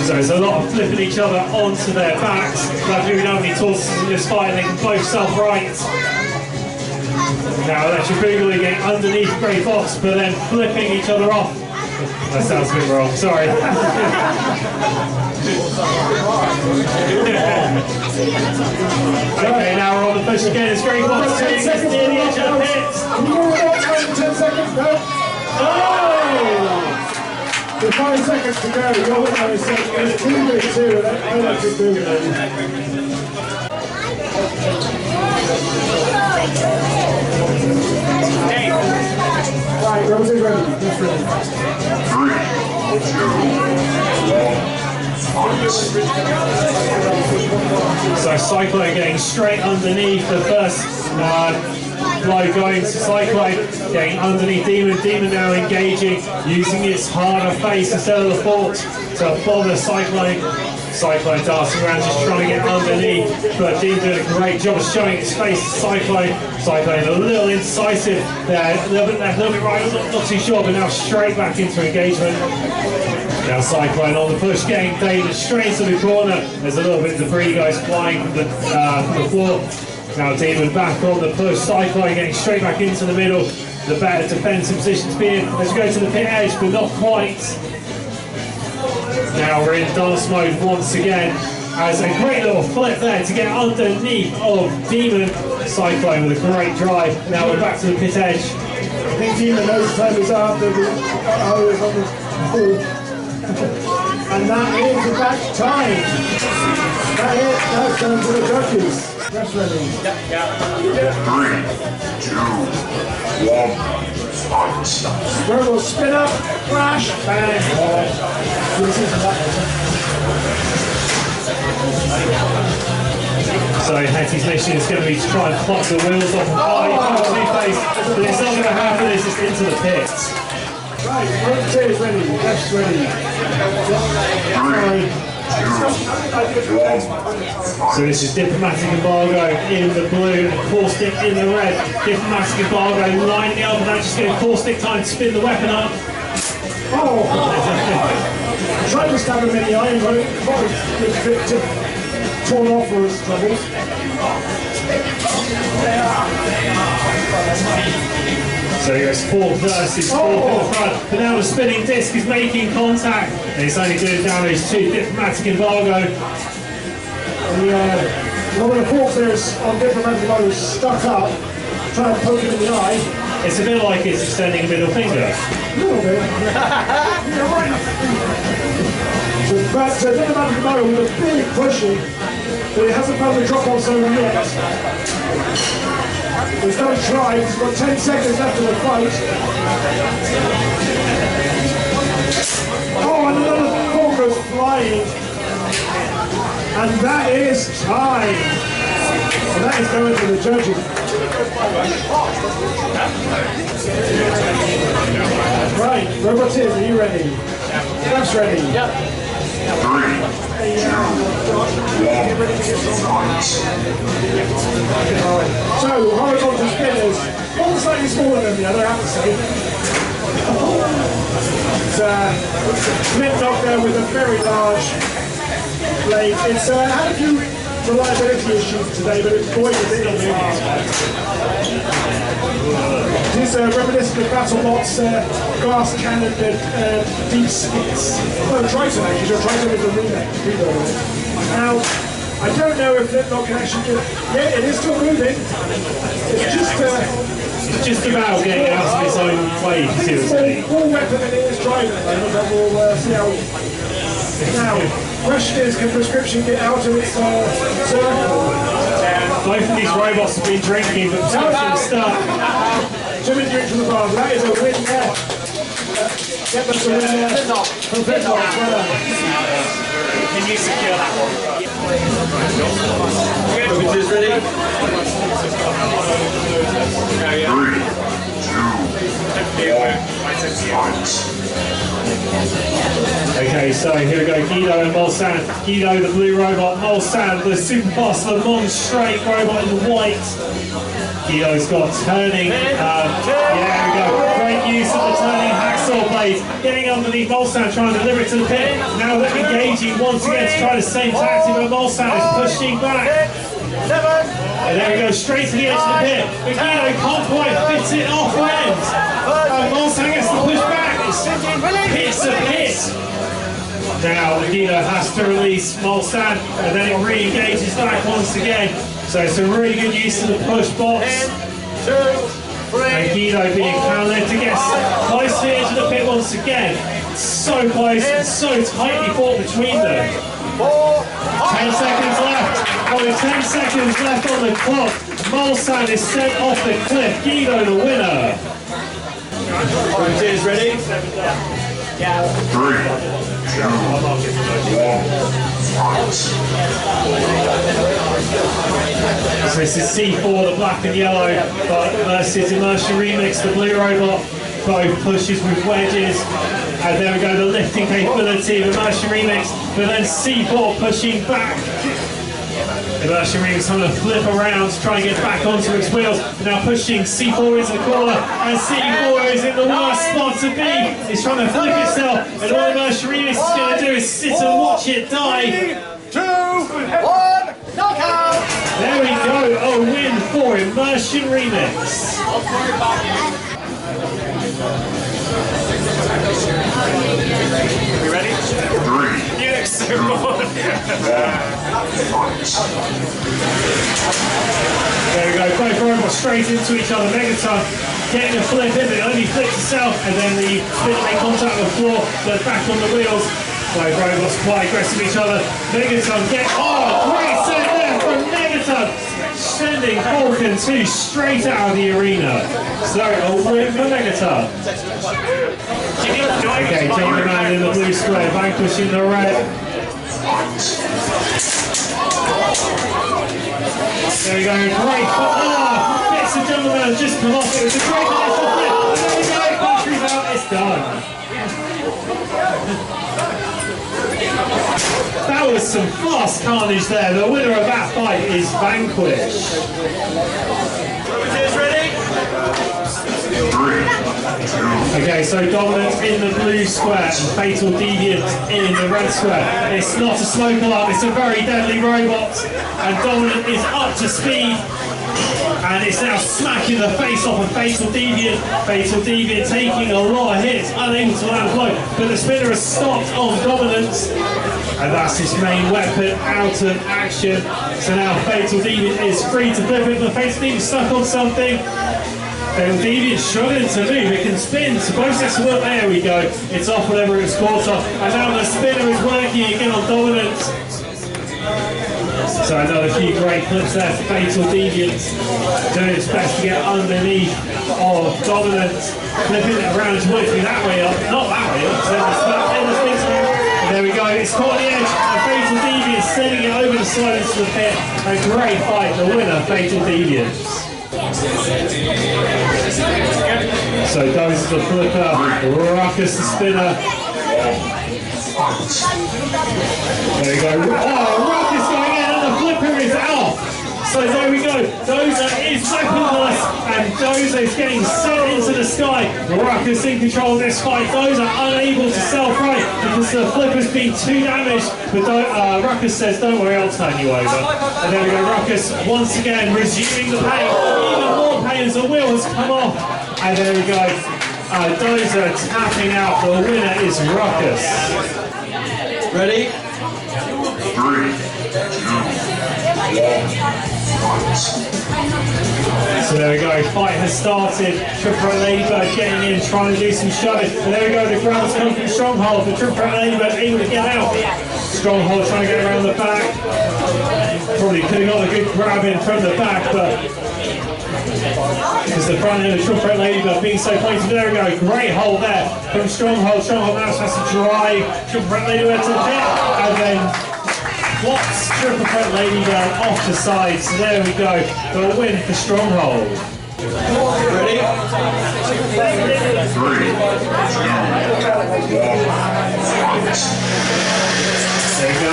So there's a lot of flipping each other onto their backs. Luckily we don't have any tortoises in this fight and they can both self-right. Now Electric Boogaloo getting underneath Grey Fox but then flipping each other off. That sounds a bit wrong, sorry. Okay, now we're on the push again. It's Grey Fox 2 near the edge of the pit. Can you go back 10 seconds? No. Oh! With 5 seconds to go, you're on the second. It's 2v2 and Electric Boogaloo. Right, Rose is ready. Just ready. 3, 2, 1. So Cyclone getting straight underneath the first blow going to Cyclone, getting underneath Demon. Demon now engaging, using its harder face instead of the forks to bother Cyclone. Cyclone dancing around just trying to get underneath, but Demon doing a great job of showing its face to Cyclone. Cyclone a little indecisive there, a little bit left, a little bit right, not too sure, but now straight back into engagement. Now Cyclone on the push, getting David straight into the corner. There's a little bit of debris guys flying from the floor. Now Demon back on the push, Cyclone getting straight back into the middle. The better defensive position to be in as we go to the pit edge, but not quite. Now we're in dance mode once again. As a great little flip there to get underneath of Demon. Cyclone with a great drive. Now we're back to the pit edge. I think Demon knows the time is after the Ahooa is on the ball. And that is the back time. That is, that's going to the judges. Press ready. Yeah. 3, 2, 1, fight. Verbal spin up, crash, bang. So Hetty's mission is going to be to try and pluck the wheels off of Two-Face, but it's not going to happen, it's just into the pit. Right, front two is ready, left's ready. So this is Diplomatic Embargo in the blue and Caustic in the red. Diplomatic Embargo lining up and now just getting Caustic time to spin the weapon up. Oh! Tried to stab him in the eye, but it was a bit torn off for his troubles. So he goes 4 versus 4 for the front, but now the spinning disc is making contact and it's only doing damage to Diplomatic Embargo. One of the forks there is on Diplomatic Embargo is stuck up, trying to poke him in the eye. It's a bit like it's extending a middle finger. A little bit. But Diplomatic Embargo with a big pushing, but he hasn't found the drop on zone yet. He's going to try, he's got 10 seconds left of the fight. Oh, and another ball goes flying. And that is time. And that is going to the judges. Right, Roboteers, are you ready? That's ready. Yep. 3, 2, 1, fight. So, horizontal spinners, one slightly smaller than the other, I have to say. It's Flintlock there with a very large blade. It's had a few reliability issues today, but it's quite a bit of it. This is reminiscent of Battle-Bot's glass cannon deep skits. Well, Triton actually, so Triton is a remake. Now, I don't know if Flintlock can actually get... Yeah, it is still moving. It's just about getting out of its own way, seriously. Full weapon and it is driving at the moment, but we'll see how... Now, question is, can Prescription get out of its circle? Both of these robots have been drinking, but Prescription stuck. Jimmy drinks from the bar, that is a win there. Get them to win there. From Flintlock as well. Can you secure that one? Roboteers ready? 3, 2, 1, fight. Okay, so here we go, Guido and Molsan. Guido, the blue robot, Molsan, the super fast Le Mans straight robot in the white. Guido's got turning, yeah, here we go, great use of the turning hacksaw blade, getting underneath Molsan, trying to deliver it to the pit. Now they're engaging once again to try the same tactic, but Molsan is pushing back. And there we go, straight to the edge of the pit. But Guido can't quite fit it off end. Molsan gets the push back. Hits the pit. Now Guido has to release Molsan and then it re-engages back once again. So it's a really good use of the push box. And Guido being pounded to get close to the edge of the pit once again. So close and so tightly fought between them. 10 seconds left. Only 10 seconds left on the clock. Molsan is sent off the cliff. Guido the winner. Roboteers ready? 3, 2, 1, fight. So this is C4, the black and yellow, versus Immersion Remix, the blue robot. Both pushes with wedges. And there we go, the lifting capability of Immersion Remix, but then C4 pushing back. Immersion Remix having to flip around to try and get back onto its wheels. Now pushing C4 into the corner, and C4 is in the worst spot to be. It's trying to flip itself, and all Immersion Remix is going to do is sit and watch it die. 3, 2, 1, knockout! There we go, a win for Immersion Remix. You ready? 3, Yes, 2, 1, There we go, both robots straight into each other. Megaton getting a flip in, it only flips itself, and then the spin make contact with the floor, but back on the wheels. Both robots quite aggressive with each other. Megaton great set there from Megaton, sending Falcon 2 straight out of the arena. So a win for Megaton. Okay, Jamie Man in the blue square, Vanquish in the red. There we go, great bits of Jungle Man just come off. It was a great initial flip. There we go, country's out, it's done. That was some fast carnage there. The winner of that fight is Vanquish. Ready? 3, 2, Okay, so Dominant in the blue square and Fatal Deviant in the red square. It's not a smoke alarm, it's a very deadly robot. And Dominant is up to speed. And it's now smacking the face off of Fatal Deviant. Fatal Deviant taking a lot of hits, unable to land a blow. But the spinner has stopped on Dominance. And that's his main weapon out of action. So now Fatal Deviant is free to flip it, but Fatal Deviant's stuck on something. Fatal Deviant's struggling to move, it can spin, supposed to work, there we go. It's off whatever it's caught off. And now the spinner is working again on Dominance. So another few great flips there for Fatal Deviant. Doing its best to get underneath of Dominance. Flipping it around towards me that way up, not that way up. There we go, it's caught on the edge, and Fatal Deviant sending it over the side into the pit. A great fight, the winner, Fatal Deviant. So Dozer the flipper, Ruckus the spinner. There we go, Ruckus going in, and the flipper is off. So there we go, Dozer is weaponless, and Dozer is getting sent into the sky. Ruckus in control of this fight. Dozer unable to self-right because the flipper's been too damaged. But Ruckus says, don't worry, I'll turn you over. And there we go, Ruckus once again resuming the pain. Even more pain as the wheel has come off. And there we go, Dozer tapping out. The winner is Ruckus. Ready? 3, 2, 1. So there we go, fight has started. Triple Ladybird getting in, trying to do some shoving. And there we go, the ground's coming from Stronghold. The Triple Ladybird able to get out. Stronghold trying to get around the back. Probably could have got a good grab in from the back, but because the front end of Triple Ladybird being so pointed. There we go, great hold there from Stronghold. Stronghold now has to drive Triple Ladybird to the pit, and then What's Triple Threat Ladybird off the side, so there we go, the win for Stronghold. Ready? 3, 2, 1. There we go.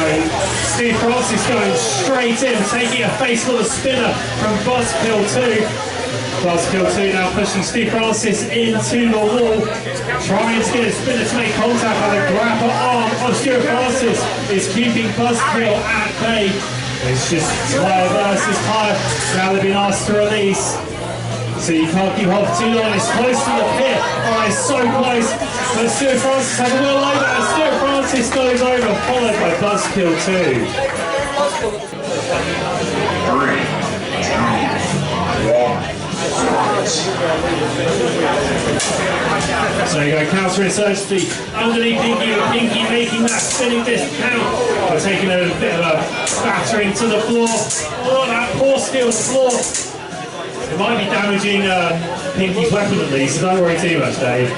Steve Francis going straight in, taking a face full of spinner from Buzzkill 2. Buzzkill 2 now pushing Steve Francis into the wall, trying to get a spinner to make contact, and the grapple arm of Steve Francis is keeping Buzzkill at bay. It's just tire versus tire. Now they've been asked to release. So you can't keep hold for too long. It's close to the pit. Oh, it's so close. But Stuart Francis has a wheel over, and Stuart Francis goes over, followed by Buzzkill 2. 3, 2, 1. So you go, counter insurgency underneath Pinky, with Pinky making that spinning disc count. They're taking a bit of a battering to the floor. Oh, that poor steel floor. It might be damaging Pinky's weapon at least, so don't worry too much, Dave.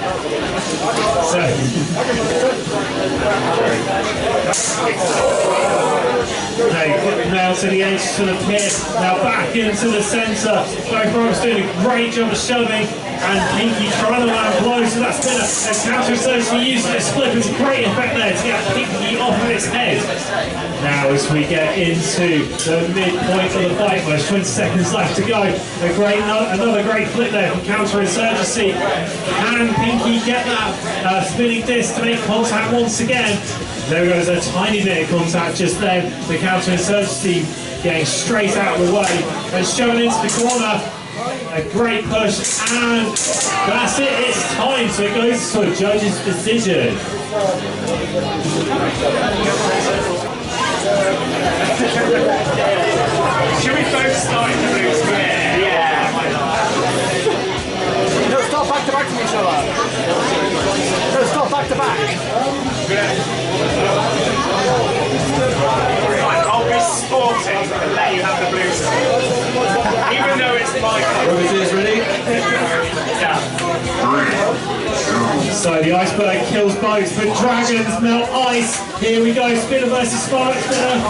So. Okay, now to the edge, to the pit, now back into the centre. Both Roberts doing a great job of shoving, and Pinky trying to land blows to that spinner. And counter-insurgency using its flip is a great effect there to get Pinky off of its head. Now as we get into the midpoint of the fight, there's 20 seconds left to go. Another great flip there from counter-insurgency. Can Pinky get that spinning disc to make contact once again? There goes a tiny bit of contact just then. The counterinsurgency getting straight out of the way and shown into the corner. A great push, and that's it. It's time, so it goes to a judge's decision. Should we both start in the blue square? Yeah, why not? No, start back to back to each other. No, start back to back. Right, I'll be sporting and let you have the blue square. Even though it's my Robert is ready? yeah. So the iceberg kills boats, but dragons melt ice. Here we go, Spinner versus Spark Spinner.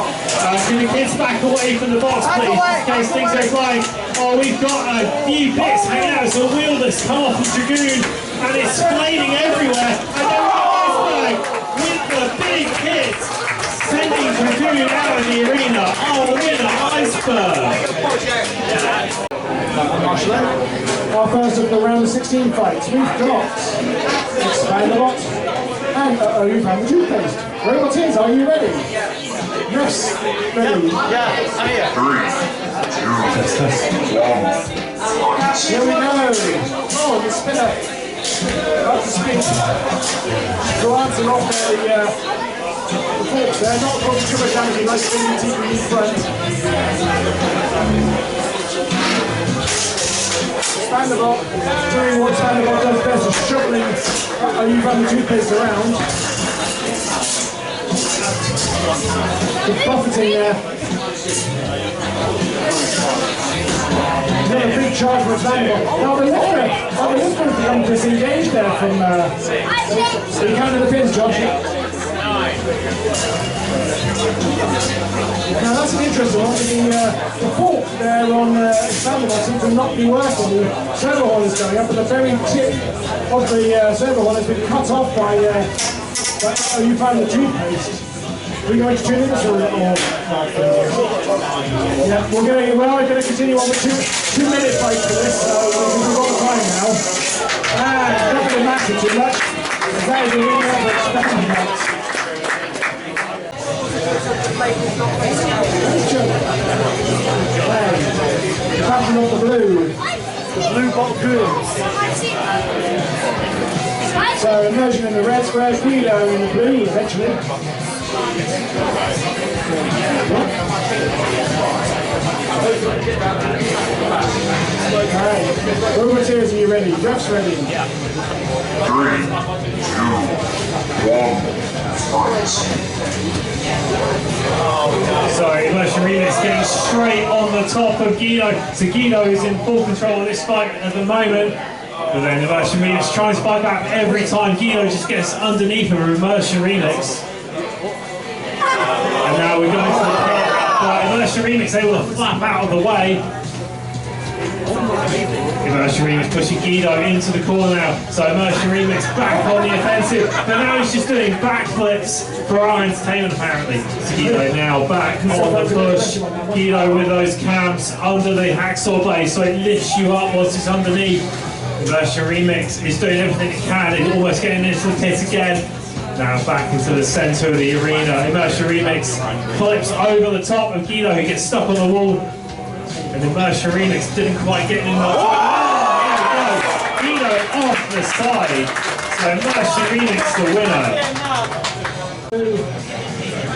Can the kids back away from the box, please, in case things go flying? Oh, we've got a few bits hanging out. It's a wheel that's come off the Dragoon, and it's flaming everywhere. And then the iceberg with the big hit, sending Dragoon out of the arena. Oh, the winner, iceberg. Our first of the round of 16 fights, we've got Expanda-Bot and you've had the toothpaste. Roboteers, are you ready? Yes, ready. Yeah, I'm here. 3, 2, 1. Here we go. Oh, the spinner. Up to speed. Glancing off the forks there, not causing too much damage, nice spinning team in front. Expanda-Bot doing what Expanda-Bot does best, is shuffling you've had the toothpaste around. Good buffeting there. Another big charge for Expanda-Bot. Now the lifter has become disengaged there from so you counted the pins, Josh. Now that's an interesting one. The fork there on Expanda-Bot seems to not be working. The servo horn is going up, but the very tip of the servo horn has been cut off by you found the toothpaste. Are we going to tune in this or yeah, we're going to continue on with two minute fights for this, so we've got the time now. And it's not going to matter too much, because that is a really Expanda-Bot. Captain of the blue bottle goods. So immersion in the red square, Guido in the blue eventually. Alright, Roboteers, are you ready? Ref's ready? Yeah. 3, 2, 1. So Immersion Remix getting straight on the top of Guido. So Guido is in full control of this fight at the moment. But then Immersion Remix tries to fight back every time. Guido just gets underneath of Immersion Remix. And now we're going to the pit. But Immersion Remix able to flap out of the way. Immersion Remix pushing Guido into the corner now. So Immersion Remix back on the offensive. But now he's just doing backflips for our entertainment apparently. So Guido now back on the push. Guido with those cams under the hacksaw blade so it lifts you up whilst it's underneath. Immersion Remix is doing everything it can. It's almost getting into the pit again. Now back into the centre of the arena. Immersion Remix flips over the top of Guido who gets stuck on the wall. And Immersion Remix didn't quite get in there. Oh, Guido off the side. So Immersion Remix the winner.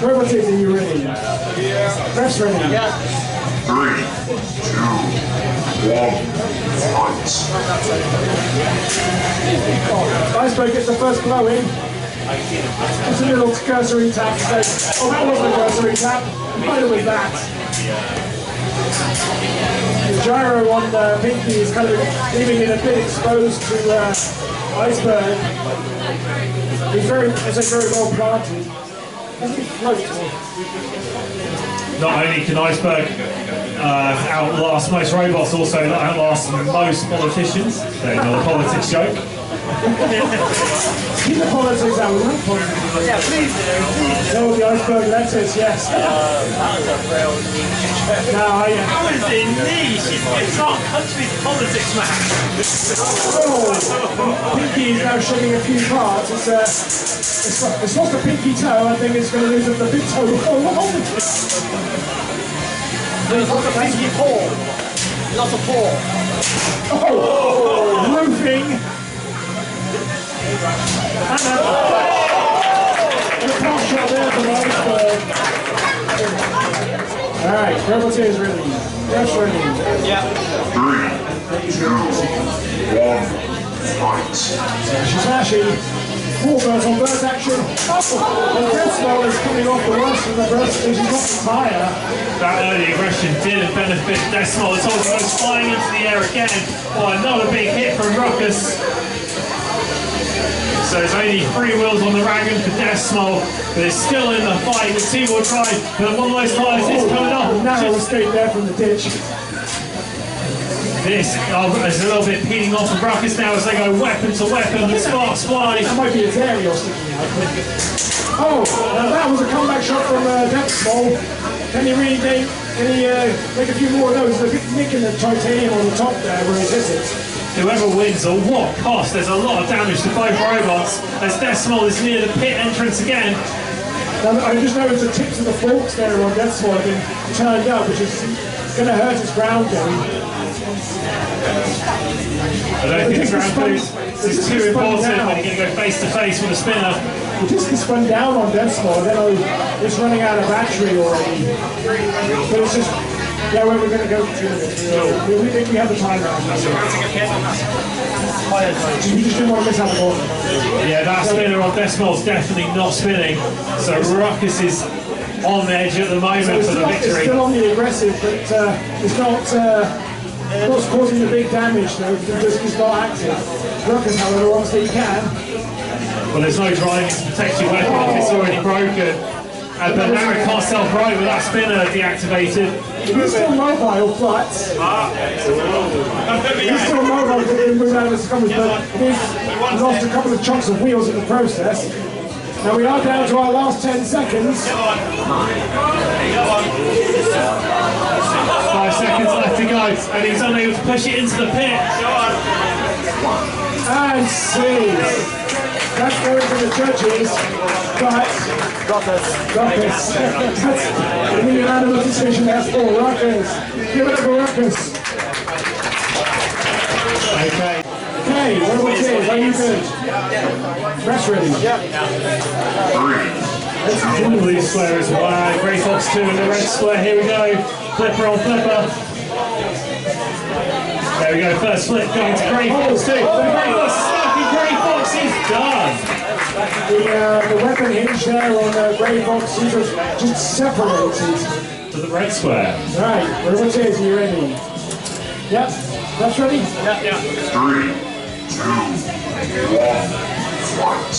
Roboteers, are you ready? Yeah. Ref's ready? Yeah. 3, 2, 1. Fight. Iceberg gets the first blow in. It's a little cursory tap. Oh, that wasn't a cursory tap. What was that? The gyro on Pinky is kind of leaving it a bit exposed to Iceberg. It's very well planted. Doesn't float. Not only can Iceberg outlast most robots, also outlast most politicians. They're not a politics joke. Keep the politics out. Yeah, please. So the Iceberg lettuce, yes. That was a real niche. Now, That was in niche. It's not country politics match. Oh, Pinky is now shedding a few parts. It's lost a pinky toe. I think it's going to lose the big toe. There's lots of pinky paw. Lots of paw. Oh, roofing. And a pass shot there for Iceberg. Alright, Rebel is ready. Ref's ready. Yeah. 3, 2, 1, fight. Shishashi. Full burst on burst action. Oh, and Red Smoll is coming off the worst from the burst. She's got the tire. That early aggression didn't benefit Death Smoll. It's also goes flying into the air again. Oh, another big hit from Ruckus. So there's only 3 wheels on the wagon for Death Smoll, but it's still in the fight with 2-wheel drive. But one of those tires is coming off. Narrow escape there from the ditch. This is a little bit peeling off of Ruckus now as they go weapon to weapon. The sparks fly. That might be a Terry or sticking out. Oh, now that was a comeback shot from Death Smoll. Can he really make a few more of those? There's a big nick in the titanium on the top there where he hits it. Whoever wins, at what cost? There's a lot of damage to both robots as Death Smoll is near the pit entrance again. Now, I just noticed the tips of the forks there on Death Smoll have been turned up, which is going to hurt his ground game. I don't think the ground boost is too important when you're going to go face to face with a spinner. The disc is spun down on Death Smoll, then it's running out of battery already. But it's just, yeah, we're going to go for 2 minutes. We think we have the time now. We just didn't want to miss out the ball. Yeah, that spinner on Death Smoll's definitely not spinning. So Ruckus is on edge at the moment for the victory. It's still on the aggressive, but it's not causing the big damage though, because he's not active. Ruckus, however, obviously he can. Well, there's no driving to protect your weapon if it's already broken. But now it can't self-right with that spinner deactivated. He's still mobile, but he's still mobile because he didn't move out of his coverage, but he's lost a couple of chunks of wheels in the process. Now we are down to our last 10 seconds. 5 seconds left to go, and he's unable to push it into the pit. And see. That's going to the judges, but Ruckus. That's the unanimous decision. That's for Ruckus. Give it up for Ruckus. Okay. Okay, Rebel Tears, are you good? Ref's ready. Yeah. 3, In the blue square is wide. Grey Fox 2 in the red square. Here we go. Flipper on flipper. There we go. First flip going to Grey Fox 2. The Grey Fox is stuck and Grey Fox is done. The weapon hinge there on Grey Fox is just separated. To the red square. Right, Rebel Tears, are you ready? Yep. Ref's ready? Yeah. 3, 2, 1, fight.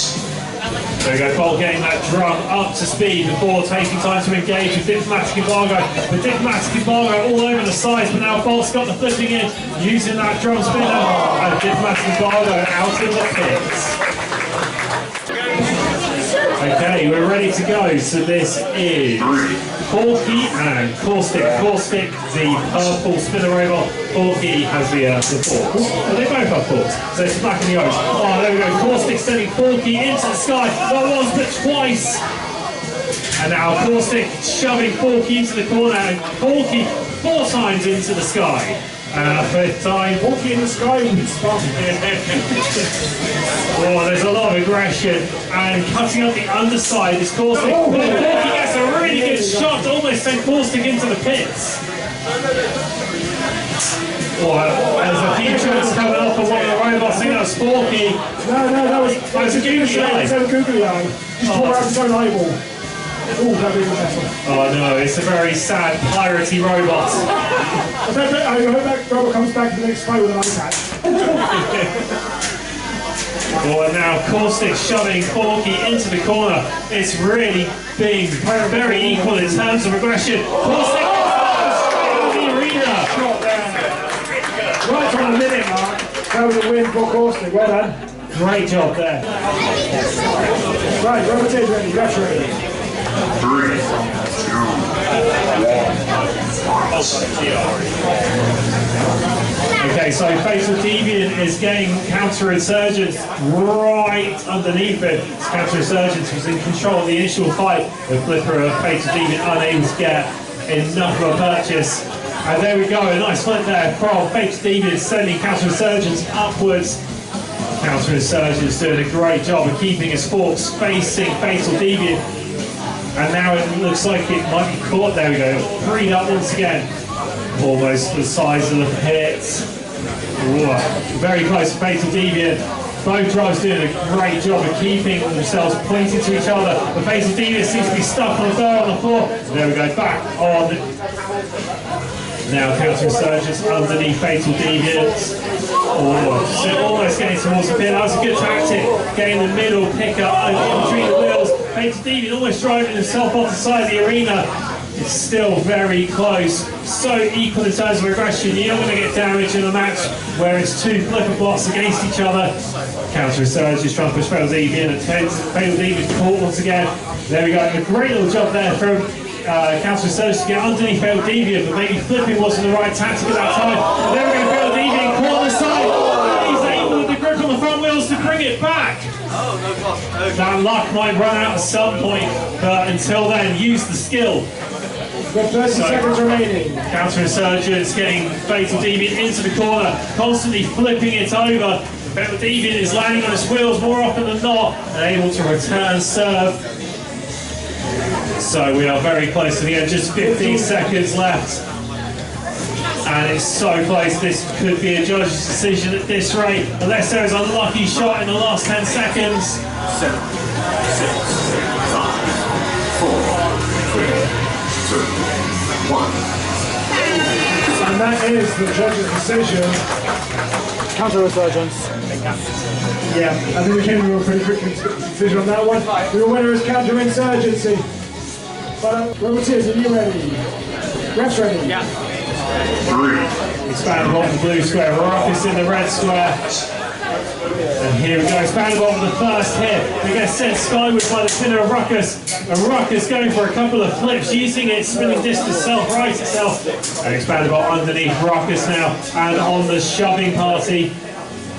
There we go, Bolt getting that drum up to speed before taking time to engage with Diplomatic Embargo. With Diplomatic Embargo all over the sides, but now Bolt's got the flipping in, using that drum spinner, and Diplomatic Embargo out in the pits. Okay, we're ready to go. So this is Porky and Caustic. Caustic, the purple spinner robot. Porky has the forks. Oh, they both have forks. So it's back in the oaks. Oh, there we go. Caustic sending Porky into the sky. Not once, but twice. And now Caustic shoving Porky into the corner, and Porky 4 times into the sky. And a 5th time, Porky in the sky with Sparky. Oh, there's a lot of aggression, and cutting up the underside is Caustic. Oh, Porky gets a really good shot to almost send Caustic into the pits. Oh, there's a few shots coming off of one of the robots. I think that was Porky. No, that was a googly eye. It was a googly eye. Just tore out his own eyeball. Oh, that'd be better. Oh no, it's a very sad, piratey robot. I hope that robot comes back to the next fight with an eye patch. Oh, and now Caustic shoving Porky into the corner. It's really being very equal in terms of aggression. Caustic straight out of the arena. Right on the minute mark. That was a win for Caustic. Well done. Great job there. Right, Robert is ready. Ref's ready. 3, 2, 1, fight. Okay, so Fatal Deviant is getting Counter-Insurgence right underneath it. Counter-Insurgence was in control of the initial fight. The flipper of Fatal Deviant unable to get enough of a purchase. And there we go, a nice flip there from Fatal Deviant sending Counter-Insurgence upwards. Counter-Insurgence doing a great job of keeping his forks facing Fatal Deviant. And now it looks like it might be caught. There we go, freed up once again. Almost the size of the pit. Ooh, very close to Fatal Deviant. Both drivers doing a great job of keeping themselves pointed to each other. The Fatal Deviant seems to be stuck on the bar on the floor. There we go, back on. Now Counter-Insurgence underneath Fatal Deviant. Oh, so almost getting towards the pit. That was a good tactic. Getting the middle pickup in between the wheels. Fatal Deviant almost driving himself off the side of the arena. It's still very close, so equal in terms of aggression. You're not going to get damage in a match where it's two flipper bots against each other. Counter-Insurgence trying to push Fatal Deviant, and Fatal Deviant caught once again. There we go, a great little job there from Counter-Insurgence to get underneath Fatal Deviant, but maybe flipping wasn't the right tactic at that time. And there we go, Fatal Deviant caught on the side. He's able with the grip on the front wheels to bring it back. Oh, no cost. Okay. That luck might run out at some point, but until then, use the skill. Got 30 seconds remaining. Counter-Insurgence getting Fatal Deviant into the corner, constantly flipping it over. Fatal Deviant is landing on his wheels more often than not and able to return serve. So we are very close to the end, just 15 seconds left. And it's so close, this could be a judge's decision at this rate, unless there is a lucky shot in the last 10 seconds. 7, 6, 5, 4, 3, 2, 1. And that is the judge's decision. Counter-Insurgence. Yeah, I think we came to a pretty quick decision on that one. The winner is Counter-Insurgency. But Roboteers, are you ready? Ref's ready? Yeah. 3. Expanda-Bot in the blue square, Ruckus in the red square. And here we go, Expanda-Bot with the first hit. They get sent skyward by the spinner of Ruckus. And Ruckus going for a couple of flips, using its spinning disc to self-right itself. And Expanda-Bot underneath Ruckus now, and on the shoving party.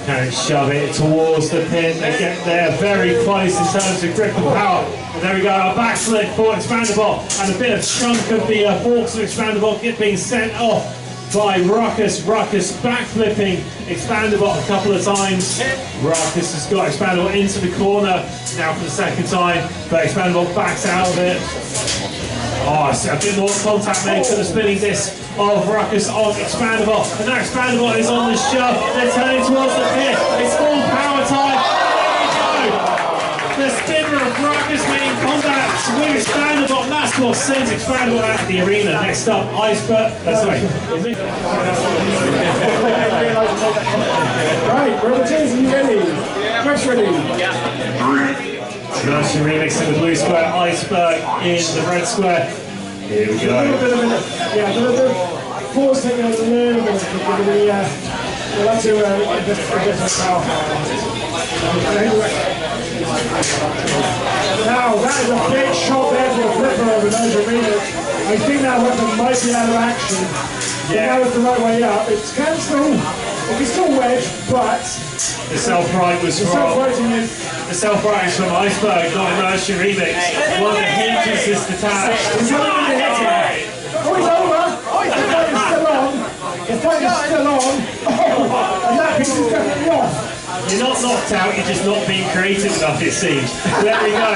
Can shove it towards the pin. They get there very close in terms of grip and power. And there we go, a backslid for Expanda-Bot, and a bit of chunk of the forks of Expanda-Bot being sent off by Ruckus. Ruckus backflipping Expanda-Bot a couple of times. Ruckus has got Expanda-Bot into the corner now for the second time, but Expanda-Bot backs out of it. Oh, it's a bit more contact made to the spinning disc of Ruckus on Expanda-Bot. And now Expanda-Bot is on the shove. They're turning towards the pit. It's full power time. There we go. The spinner of Ruckus making contact with Expanda-Bot. That's what sends Expanda-Bot out of the arena. Next up, Iceberg. Sorry. Right, Roboteers, are you ready? Ref's ready? Yeah. 3. Version remix in the blue square, Iceberg in the red square. Here we A little go. bit of the force taking a little bit of we'll have to adjust our power. Now, that is a big shot there for the flipper of Dozer remix. I think that weapon might be out of action. Yeah. That was the right way up. It can still wedge, but The self-right was the from self-righting is the self-right is from Iceberg, not Immersion remix. One of the hinges is detached. he's having a hit. Oh, it's over. The fight is still on. The fight is still on. Oh, and that piece is definitely off. You're not knocked out, you're just not being creative enough, it seems. There we go.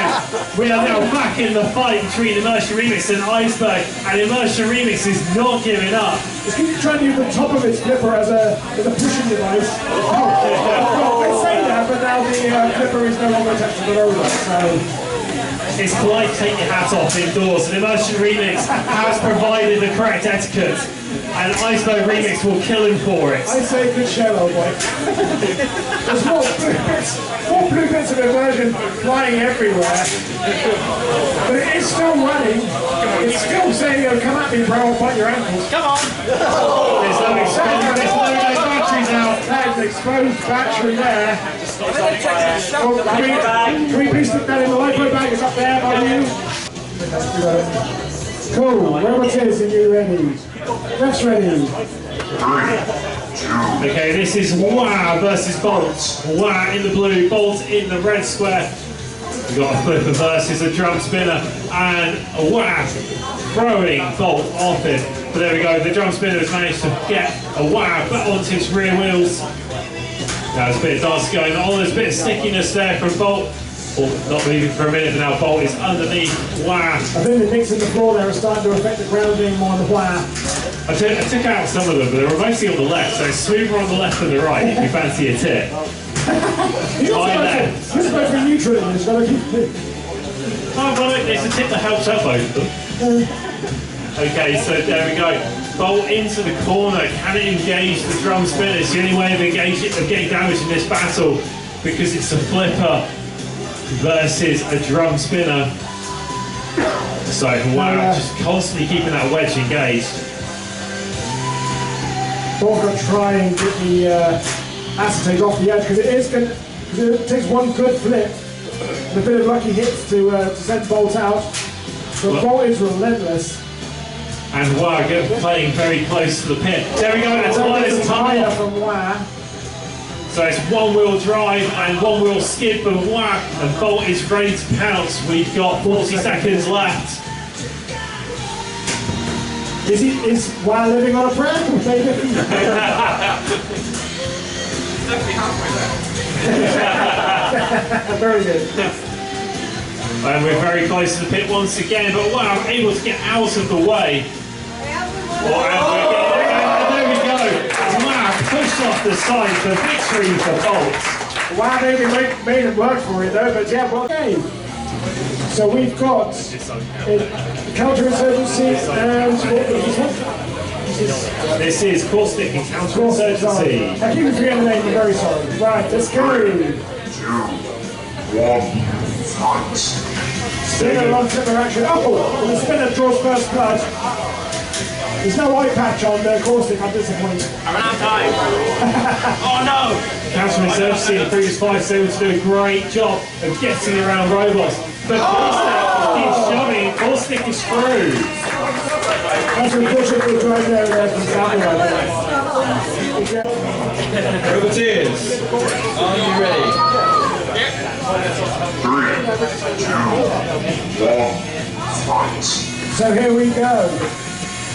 We are now back in the fight between Immersion Remix and Iceberg, and Immersion Remix is not giving up. It's keep trying to use the top of its flipper as a pushing device. They say that, but now the flipper is no longer attached to the roller. So It's polite to take your hat off indoors, and Immersion Remix has provided the correct etiquette, and Iceberg Remix will kill him for it. I say good show, old boy. There's more blue bits of immersion flying everywhere. But it is still running. It's still saying, oh, come at me, bro, I'll bite your ankles. Come on. There's no batteries out. That is an exposed battery there. Oh, can we please stick that in the lipo bag? It's up there, by you. Cool. Roboteers, are you ready? Ref's ready. 3, Okay, this is Wow versus Bolt. Wow in the blue, Bolt in the red square. We've got a flipper versus a drum spinner, and a Wow throwing Bolt off it. But there we go, the drum spinner has managed to get a Wow back onto its rear wheels. Now there's a bit of dance going on, there's a bit of stickiness there from Bolt. Oh, not moving for a minute, but now Bolt is underneath. Wow. I think the nicks in the floor there are starting to affect the grounding more on the Wow. I took out some of them, but they were mostly on the left, so smoother on the left than the right if you fancy a tip. You're supposed to be neutral in this, gotta keep it. Oh, well, it's a tip that helps out both of them. Okay, so there we go. Bolt into the corner. Can it engage the drum spinner? It's the only way of getting damage in this battle, because it's a flipper versus a drum spinner. So Wow, just constantly keeping that wedge engaged. Both got to try and get the acetate off the edge, because it takes one good flip and a bit of lucky hits to send Bolt out. But Bolt is relentless. And Wow playing very close to the pit. There we go, that's all this time. From Wow. So it's one-wheel drive and one-wheel skid from Wow, and Bolt is ready to pounce. We've got 40 seconds left. Is Wow living on a prayer? Very good. And we're very close to the pit once again, but Wow able to get out of the way. There we go. Wow pushed off the side for victory for Bolt. Wow, they made it work for it though, but yeah, well, okay. So we've got counterinsurgency and this is caustic and counterinsurgency. I keep forgetting the name, I'm very sorry. Right, let's go. 3, 2, 1, fight. Spinner on flipper action. Oh, the spinner draws first blood. There's no eye patch on caustic, I'm disappointed. I'm out of time. Oh no! Counterinsurgency in the previous fights, they were to do a great job of getting around robots. But caustic keeps shoving, and caustic is screwed. That's unfortunate for the drive there from Southern. Roboteers, are you ready? 3, 2, 1, fight. So here we go.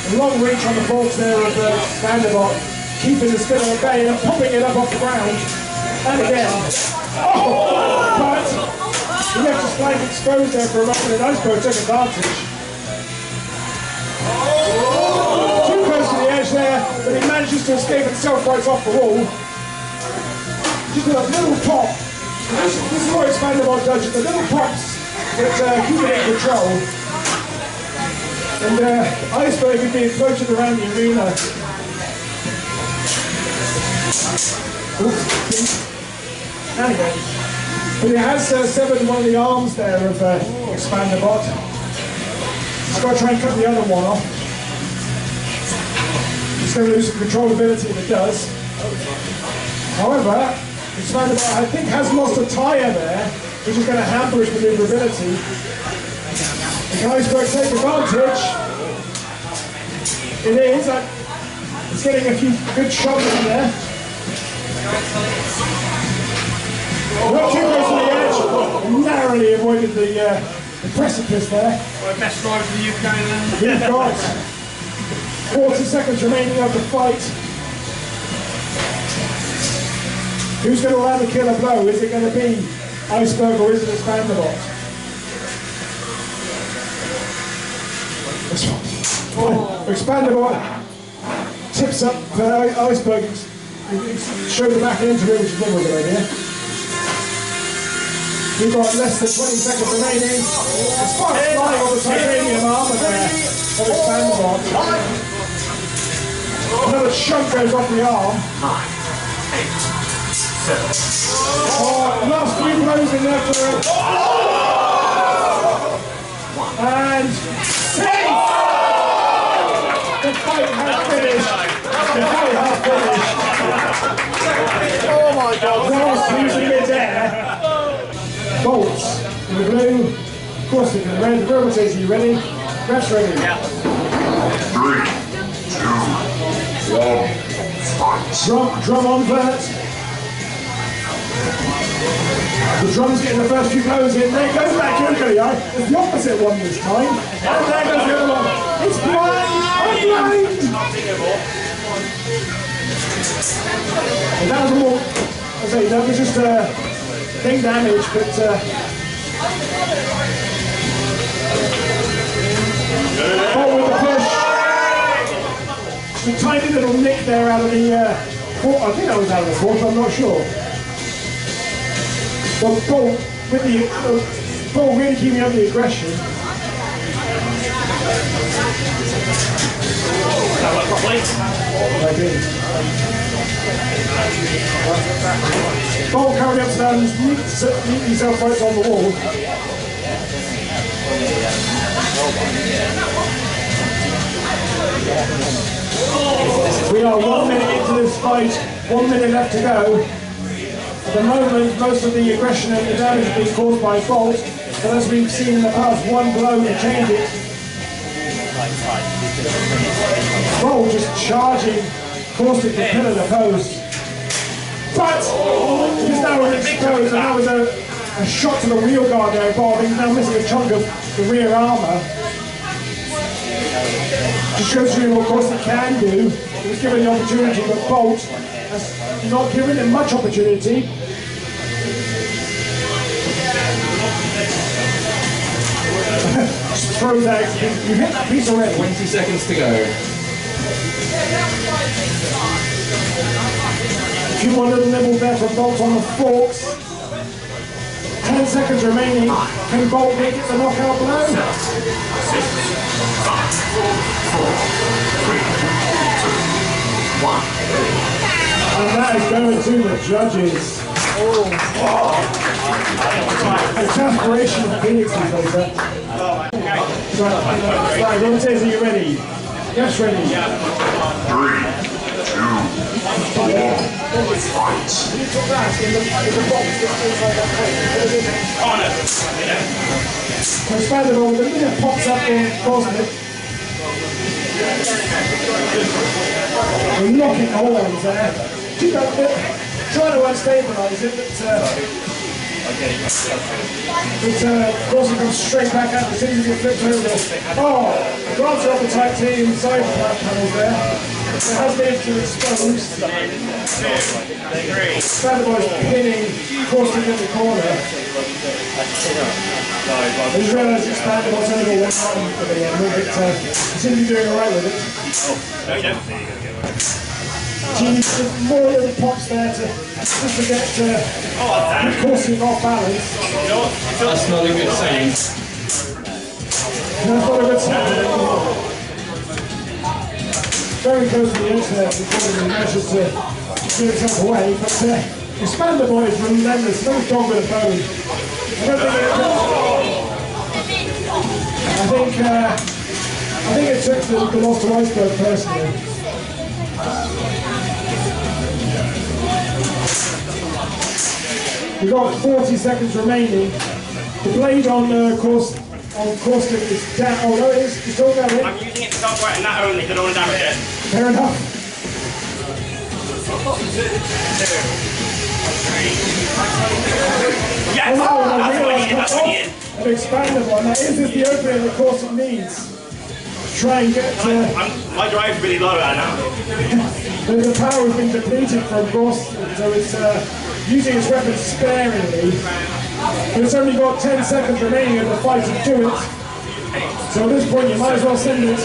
A long reach on the bolts there of the Expanda-Bot, keeping the spinner at bay and popping it up off the ground. And again. Oh! But he left his flank exposed there for a moment, and Iceberg took advantage. Too close to the edge there, but he manages to escape himself right off the wall. Just a little pop. This is what Expanda-Bot does, just a little pops that keep it in control. And Iceberg is being floated around the arena. And again. But he has severed one of the arms there of Expanda-Bot. He's got to try and cut the other one off. He's going to lose some controllability if it does. However, Expanda-Bot, I think, has lost a tyre there, which is going to hamper his maneuverability. Can Iceberg take advantage? It is. It's getting a few good shots in there. Not too close to the edge. Narrowly avoided the precipice there. Best driver for the UK then. We've got 40 seconds remaining of the fight. Who's going to land the killer blow? Is it going to be Iceberg or is it Expanda-Bot? Expanda-Bot tips up Iceberg, show the back end to him, which is never a good idea. We've got less than 20 seconds remaining. The sparks flying on the titanium armor there of Expanda-Bot. Another chunk goes off the arm. 9, 8, 7. Oh, last few blows in there for him. And safe! The fight has finished. The fight has finished. Oh my God. Last using midair. Bolts in the blue, caustic in the red. Robotator, you ready? Ref's ready. Yeah. 3, 2, 1, Drum on first. The drum's getting the first few blows in. There goes that Guido. It's the opposite one this time. And there goes the other one. It's blind! I'm blind! And that was more, I say, that was just thing damage, but forward with the push. A tiny little nick there out of the fourth. I think that was out of the fourth, I'm not sure. But Bolt, with the Bolt really keeping up the aggression. Bolt carried up down, neat himself right on the wall. We are 1 minute into this fight, 1 minute left to go. At the moment, most of the aggression and the damage is being caused by Bolt, but as we've seen in the past, one blow to change it. Bolt just charging, causing the pillar to post. But he's now exposed, and that was a shot to the wheel guard there. Bolt, he's now missing a chunk of the rear armour. Just shows you what Corsi can do. He was given the opportunity, but Bolt has not given him much opportunity. Just throw that. You hit that piece already. 20 seconds to go. A few more little nibbles there for Bolt on the forks. 10 seconds remaining. Can Bolt make it the knockout blow? 6, 5, 4, 3, 2, 1. And that is going to the judges. Exasperation of Phoenix is over. Right, Ron says, are you ready? Yes, ready. 3, 2, 1. Fight. Expanda-Bot, the minute pops up in Cosmic. We're locking horns there. Trying to unstabilise it, but of course it comes straight back out as soon as it flips over. Oh, Grant's off the tight team side panels there. It has been exposed. Expanda-Bot is pinning Corsi in the corner. I just realised Expanda-Bot's only got one button for the end, but he seems to be doing alright with it. Chilli, more little pops there just to get Corsi off balance. That's not a good sign. That's not a good sign. Very close to the edge there before he manages to get himself away, but Expanda-Bot is relentless, no dog with a bone. I think it took the loss to Iceberg personally. We've got 40 seconds remaining. The blade on Caustic is down. Oh no, it's still going. I'm using it to start writing that only, because I don't want to damage it. Fair enough. 2, 3. Yes! Oh, no, That's what I needed, that's what I needed. An Expanda-Bot. Now, is this the opening that Caustic needs? Try and get. My drive's really low right now. The power has been depleted from Caustic, so it's using its weapons sparingly. But it's only got 10 seconds remaining of the fight to do it. So at this point, you might as well send it. You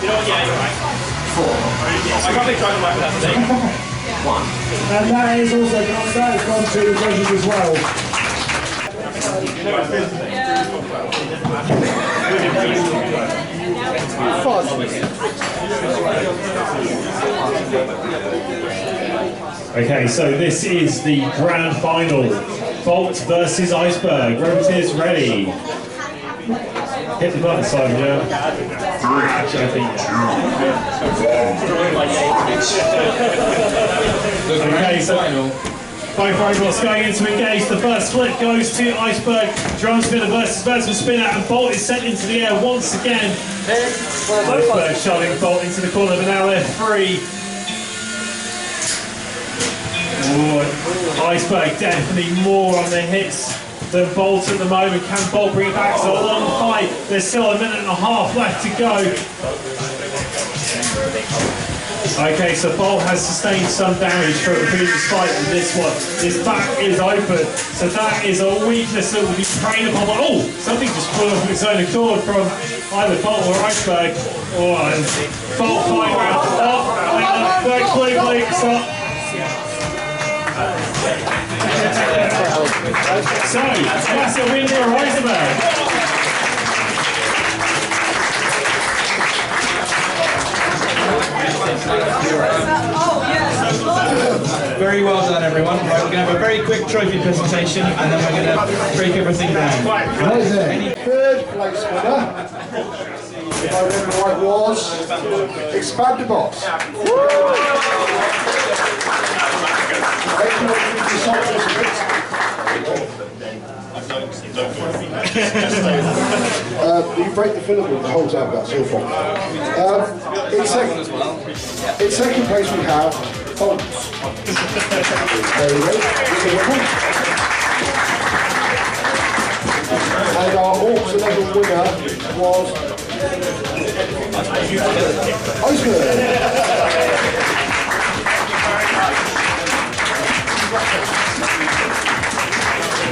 know what, yeah, you're right. 4. I can't be trying to work with that thing. 1. And that is also gone to the judges as well. Okay, so this is the grand final. Bolt versus Iceberg. Roboteers ready. Hit the button, Simon, yeah? 3, 2, 1. Okay, so both robots going in to engage. The first flip goes to Iceberg. Drum spinner versus vertical spinner, and Bolt is sent into the air once again. Iceberg shoving Bolt into the corner, but now they're free. Ooh, Iceberg definitely more on the hits than Bolt at the moment. Can Bolt bring it back? It's a long fight. There's still a minute and a half left to go. Okay, so Bolt has sustained some damage from the previous fight in this one. His back is open, so that is a weakness that will be preyed upon. Oh, something just flew off its own accord from either Bolt or Iceberg. Oh, and Bolt flying around. Oh, and the blue blinks up. So, that's a win for Iceberg. Very well done, everyone. Right, we're going to have a very quick trophy presentation and then we're going to break everything down. Third place winner, if I remember right, was Expanda-Bot. You break the filament the whole time, that's your fault. In second place we have Fonts. There we go. And our ORCS Event winner was Iceberg.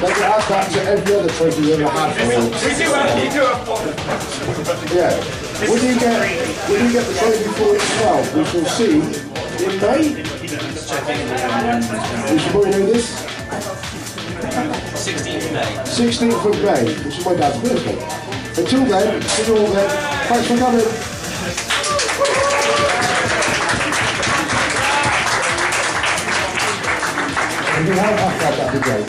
They can add that to every other trophy we've ever had for ORCS. Yeah. When do you get the trophy for itself? We shall see in May. We should probably know this. 16th of May. 16th of May, which is my dad's birthday. Until then, see you all then. Thanks for coming. If you have that, that'd be great.